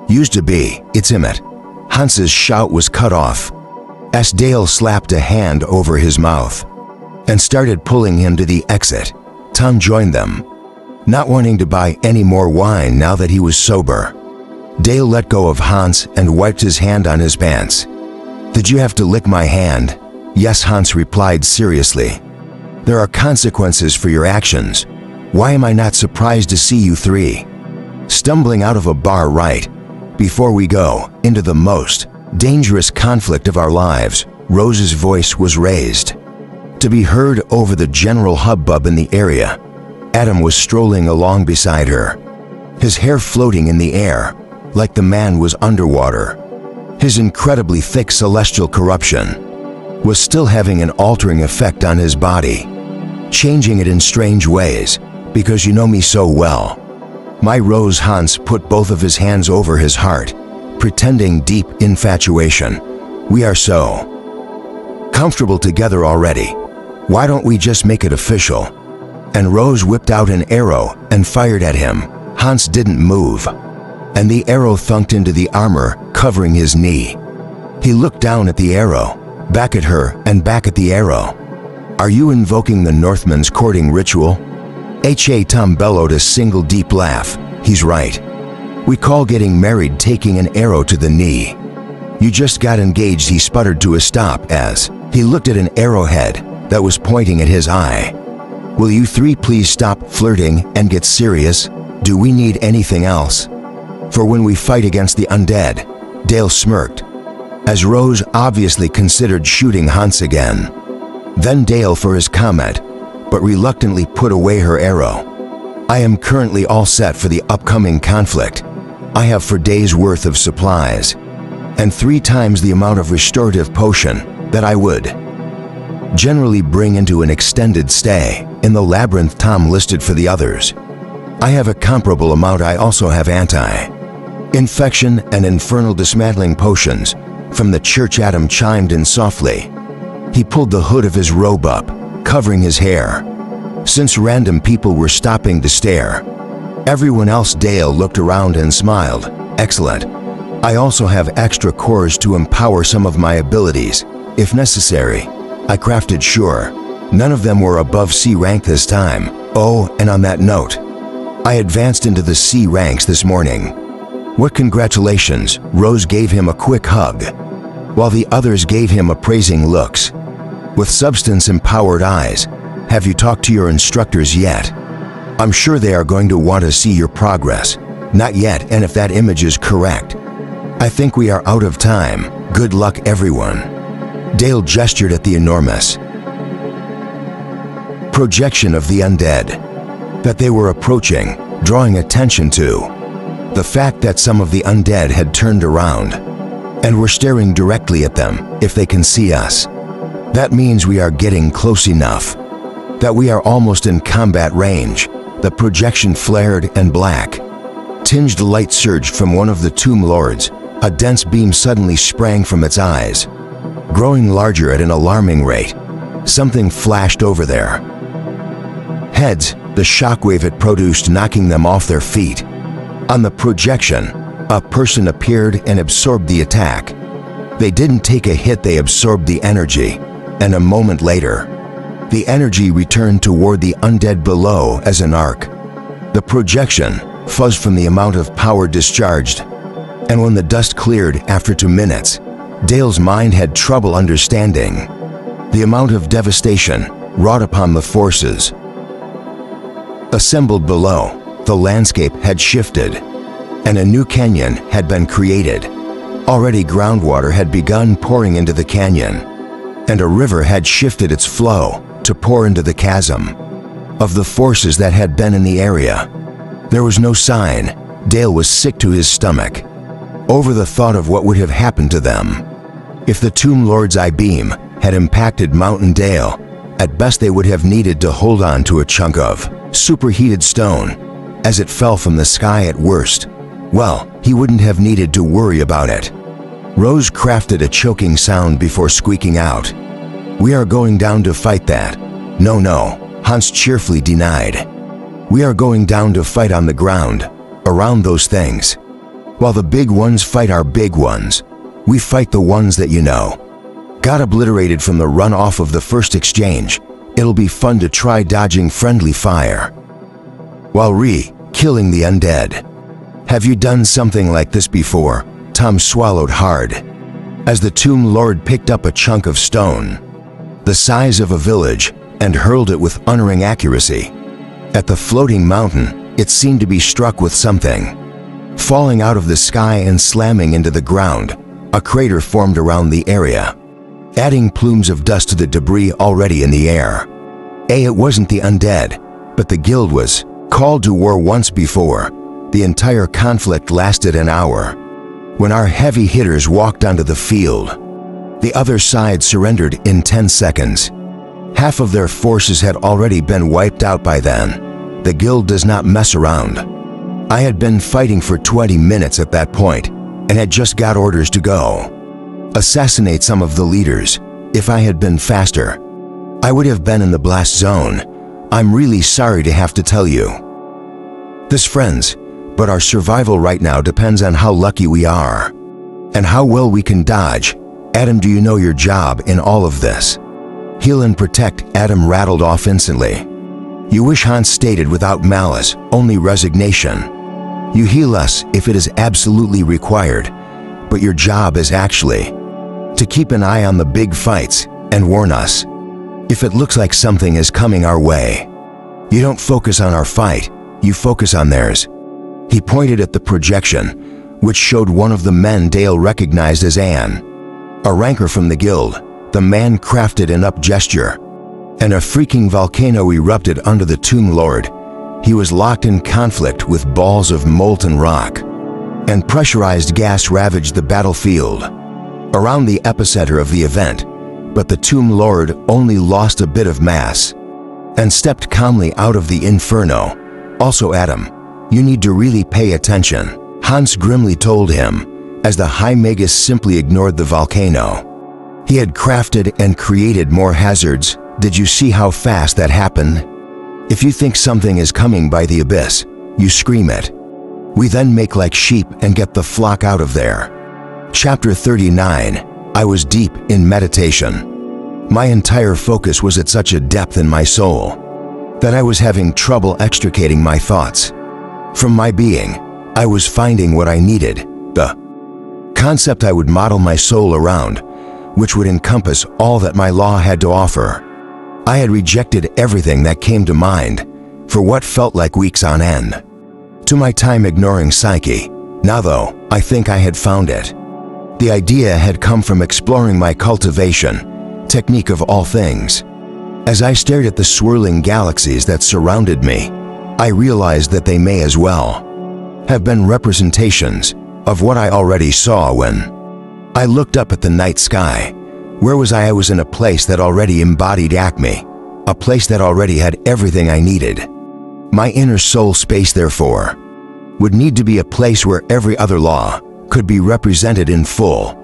used to be. It's Emmett. Hans's shout was cut off as Dale slapped a hand over his mouth and started pulling him to the exit. Tom joined them, not wanting to buy any more wine now that he was sober. Dale let go of Hans and wiped his hand on his pants. "Did you have to lick my hand?" "Yes," Hans replied seriously. "There are consequences for your actions. Why am I not surprised to see you three stumbling out of a bar right before we go into the most dangerous conflict of our lives?" Rose's voice was raised to be heard over the general hubbub in the area. Adam was strolling along beside her, his hair floating in the air like the man was underwater. His incredibly thick celestial corruption was still having an altering effect on his body, changing it in strange ways. "Because you know me so well, my Rose." Hans put both of his hands over his heart, pretending deep infatuation. "We are so comfortable together already. Why don't we just make it official?" And Rose whipped out an arrow and fired at him. Hans didn't move, and the arrow thunked into the armor covering his knee. He looked down at the arrow, back at her, and back at the arrow. "Are you invoking the Northman's courting ritual?" Tom bellowed a single deep laugh. "He's right. We call getting married taking an arrow to the knee. You just got engaged." He sputtered to a stop as he looked at an arrowhead that was pointing at his eye. "Will you three please stop flirting and get serious? Do we need anything else for when we fight against the undead?" Dale smirked as Rose obviously considered shooting Hans again. Then Dale for his comment, but reluctantly put away her arrow. "I am currently all set for the upcoming conflict. I have 4 days worth of supplies and 3 times the amount of restorative potion that I would generally bring into an extended stay in the labyrinth." Tom listed for the others. "I have a comparable amount. I also have anti-infection and infernal dismantling potions from the church." Adam chimed in softly. He pulled the hood of his robe up, covering his hair, since random people were stopping to stare. Everyone else. Dale looked around and smiled. "Excellent. I also have extra cores to empower some of my abilities, if necessary. I crafted sure. None of them were above C rank this time. Oh, and on that note, I advanced into the C ranks this morning." "What congratulations." Rose gave him a quick hug, while the others gave him appraising looks with substance-empowered eyes. "Have you talked to your instructors yet? I'm sure they are going to want to see your progress." "Not yet, and if that image is correct, I think we are out of time. Good luck, everyone." Dale gestured at the enormous projection of the undead that they were approaching, drawing attention to the fact that some of the undead had turned around and were staring directly at them. "If they can see us, that means we are getting close enough that we are almost in combat range." The projection flared and black tinged light surged from one of the tomb lords. A dense beam suddenly sprang from its eyes, growing larger at an alarming rate. Something flashed over their heads, the shockwave it produced knocking them off their feet. On the projection, a person appeared and absorbed the attack. They didn't take a hit, they absorbed the energy, and a moment later, the energy returned toward the undead below as an arc. The projection fuzzed from the amount of power discharged. And when the dust cleared after 2 minutes, Dale's mind had trouble understanding the amount of devastation wrought upon the forces assembled below. The landscape had shifted, and a new canyon had been created. Already groundwater had begun pouring into the canyon, and a river had shifted its flow to pour into the chasm of the forces that had been in the area. There was no sign. Dale was sick to his stomach over the thought of what would have happened to them. If the Tomb Lord's I-beam had impacted Mountain Dale, at best they would have needed to hold on to a chunk of superheated stone as it fell from the sky. At worst, well, he wouldn't have needed to worry about it. Rose crafted a choking sound before squeaking out, "We are going down to fight that." "No, no," Hans cheerfully denied. "We are going down to fight on the ground, around those things. While the big ones fight our big ones, we fight the ones that you know. Got obliterated from the runoff of the first exchange. It'll be fun to try dodging friendly fire while killing the undead." "Have you done something like this before?" Tom swallowed hard as the Tomb Lord picked up a chunk of stone the size of a village and hurled it with unerring accuracy at the floating mountain. It seemed to be struck with something, falling out of the sky and slamming into the ground. A crater formed around the area, adding plumes of dust to the debris already in the air. It wasn't the undead, but the guild was called to war once before. The entire conflict lasted an hour. When our heavy hitters walked onto the field, the other side surrendered in 10 seconds. Half of their forces had already been wiped out by then. The guild does not mess around. I had been fighting for 20 minutes at that point and had just got orders to go assassinate some of the leaders. If I had been faster, I would have been in the blast zone. I'm really sorry to have to tell you this, friends, but our survival right now depends on how lucky we are and how well we can dodge. Adam, do you know your job in all of this? Heal and protect, Adam rattled off instantly. You wish, Hans stated without malice, only resignation. You heal us if it is absolutely required, but your job is actually to keep an eye on the big fights and warn us if it looks like something is coming our way. You don't focus on our fight, you focus on theirs. He pointed at the projection, which showed one of the men Dale recognized as Anne, a ranker from the guild. The man crafted an up gesture, and a freaking volcano erupted under the Tomb Lord. He was locked in conflict with balls of molten rock, and pressurized gas ravaged the battlefield around the epicenter of the event. But the Tomb Lord only lost a bit of mass and stepped calmly out of the inferno. Also, Adam, you need to really pay attention, Hans grimly told him, as the High Magus simply ignored the volcano. He had crafted and created more hazards. Did you see how fast that happened? If you think something is coming by the abyss, you scream it. We then make like sheep and get the flock out of there. Chapter 39. I was deep in meditation. My entire focus was at such a depth in my soul that I was having trouble extricating my thoughts from my being. I was finding what I needed, the concept I would model my soul around, which would encompass all that my law had to offer. I had rejected everything that came to mind for what felt like weeks on end. To my time ignoring psyche. Now though, I think I had found it. The idea had come from exploring my cultivation technique of all things. As I stared at the swirling galaxies that surrounded me, I realized that they may as well have been representations of what I already saw when I looked up at the night sky. Where was I? I was in a place that already embodied Acme, a place that already had everything I needed. My inner soul space, therefore, would need to be a place where every other law could be represented in full.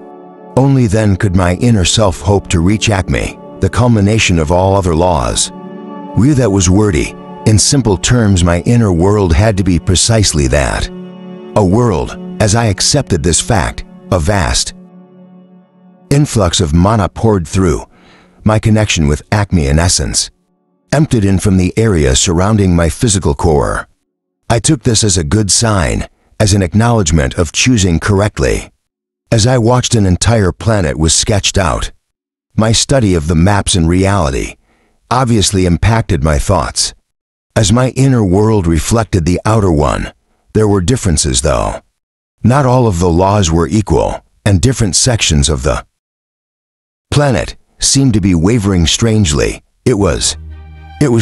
Only then could my inner self hope to reach Acme, the culmination of all other laws. That was wordy. In simple terms, my inner world had to be precisely that. A world, as I accepted this fact, a vast influx of mana poured through my connection with Acme in essence, emptied in from the area surrounding my physical core. I took this as a good sign, as an acknowledgement of choosing correctly. As I watched an entire planet was sketched out, my study of the maps in reality obviously impacted my thoughts. As my inner world reflected the outer one, there were differences though. Not all of the laws were equal, and different sections of the planet seemed to be wavering strangely. It was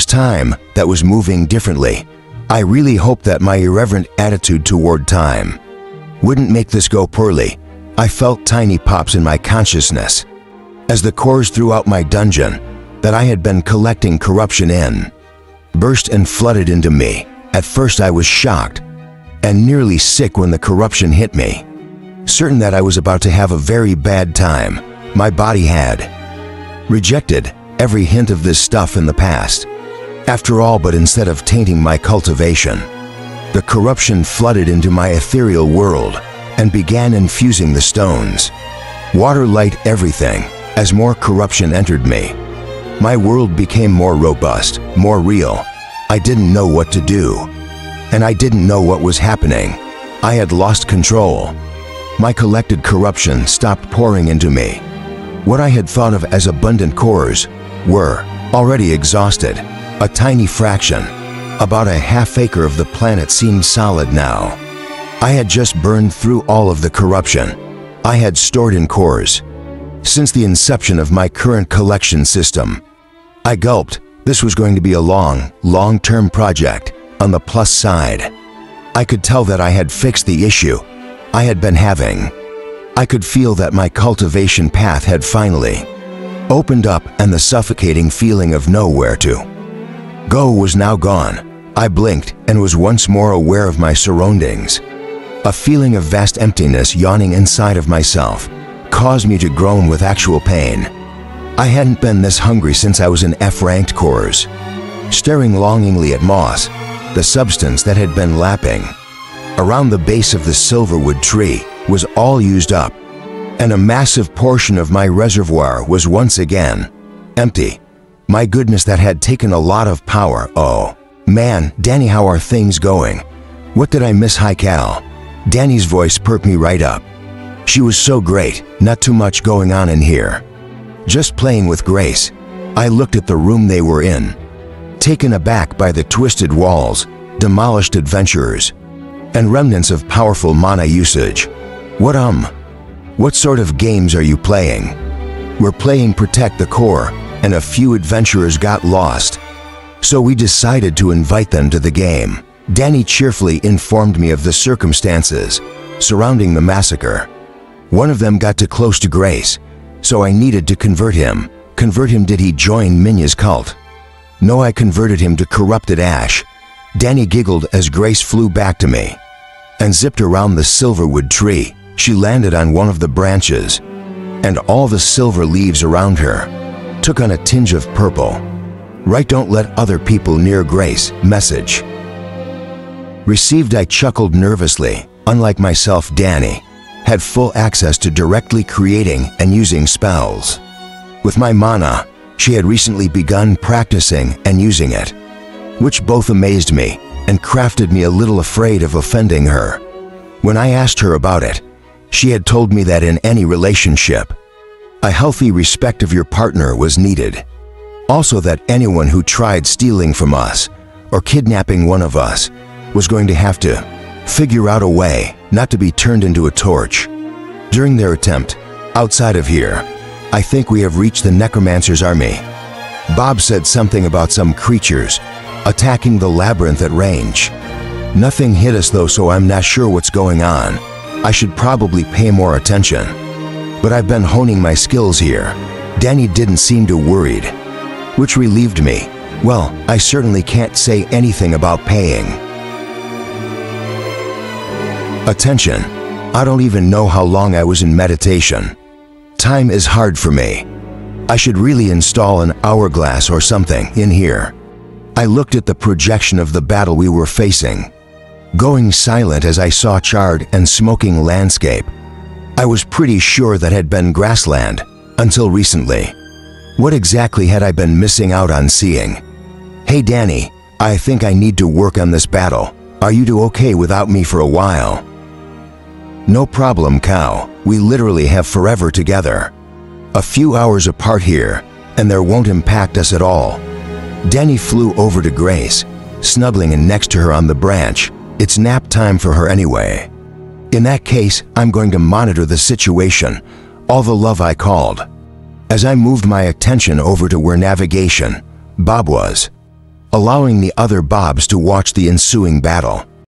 time that was moving differently. I really hoped that my irreverent attitude toward time wouldn't make this go poorly. I felt tiny pops in my consciousness as the cores throughout my dungeon that I had been collecting corruption in burst and flooded into me. At first I was shocked and nearly sick when the corruption hit me. Certain that I was about to have a very bad time, my body had rejected every hint of this stuff in the past. After all, but instead of tainting my cultivation, the corruption flooded into my ethereal world and began infusing the stones. Water, light, everything. As more corruption entered me, my world became more robust, more real. I didn't know what to do, and I didn't know what was happening. I had lost control. My collected corruption stopped pouring into me. What I had thought of as abundant cores were already exhausted. A tiny fraction, about a half acre of the planet seemed solid now. I had just burned through all of the corruption I had stored in cores since the inception of my current collection system. I gulped. This was going to be a long-term project. On the plus side, I could tell that I had fixed the issue I had been having. I could feel that my cultivation path had finally opened up, and the suffocating feeling of nowhere to go was now gone. I blinked and was once more aware of my surroundings. A feeling of vast emptiness yawning inside of myself caused me to groan with actual pain. I hadn't been this hungry since I was in F-ranked cores. Staring longingly at moss, the substance that had been lapping around the base of the silverwood tree was all used up, and a massive portion of my reservoir was once again empty. My goodness, that had taken a lot of power. Oh man, Danny, how are things going? What did I miss? Hi Cal. Danny's voice perked me right up. She was so great. Not too much going on in here. Just playing with Grace. I looked at the room they were in, taken aback by the twisted walls, demolished adventurers, and remnants of powerful mana usage. What sort of games are you playing? We're playing Protect the Core, and a few adventurers got lost, so we decided to invite them to the game. Danny cheerfully informed me of the circumstances surrounding the massacre. One of them got too close to Grace, so I needed to convert him. Convert him? Did he join Minya's cult? No, I converted him to corrupted ash. Danny giggled as Grace flew back to me and zipped around the silverwood tree. She landed on one of the branches, and all the silver leaves around her took on a tinge of purple. Right, don't let other people near Grace. Message received. I chuckled nervously. Unlike myself, Danny had full access to directly creating and using spells. With my mana, she had recently begun practicing and using it, which both amazed me and crafted me a little afraid of offending her. When I asked her about it, she had told me that in any relationship, a healthy respect of your partner was needed. Also that anyone who tried stealing from us or kidnapping one of us was going to have to figure out a way not to be turned into a torch during their attempt outside of here. I think we have reached the necromancer's army. Bob said something about some creatures attacking the labyrinth at range. Nothing hit us though, so I'm not sure what's going on. I should probably pay more attention, but I've been honing my skills here. Danny didn't seem too worried, which relieved me. Well, I certainly can't say anything about paying attention. I don't even know how long I was in meditation. Time is hard for me. I should really install an hourglass or something in here. I looked at the projection of the battle we were facing, going silent as I saw charred and smoking landscape. I was pretty sure that had been grassland until recently. What exactly had I been missing out on seeing? Hey Danny, I think I need to work on this battle. Are you two okay without me for a while? No problem, cow. We literally have forever together. A few hours apart here, and there won't impact us at all. Denny flew over to Grace, snuggling in next to her on the branch. It's nap time for her anyway. In that case, I'm going to monitor the situation, all the love I called. As I moved my attention over to where navigation, Bob was, allowing the other Bobs to watch the ensuing battle.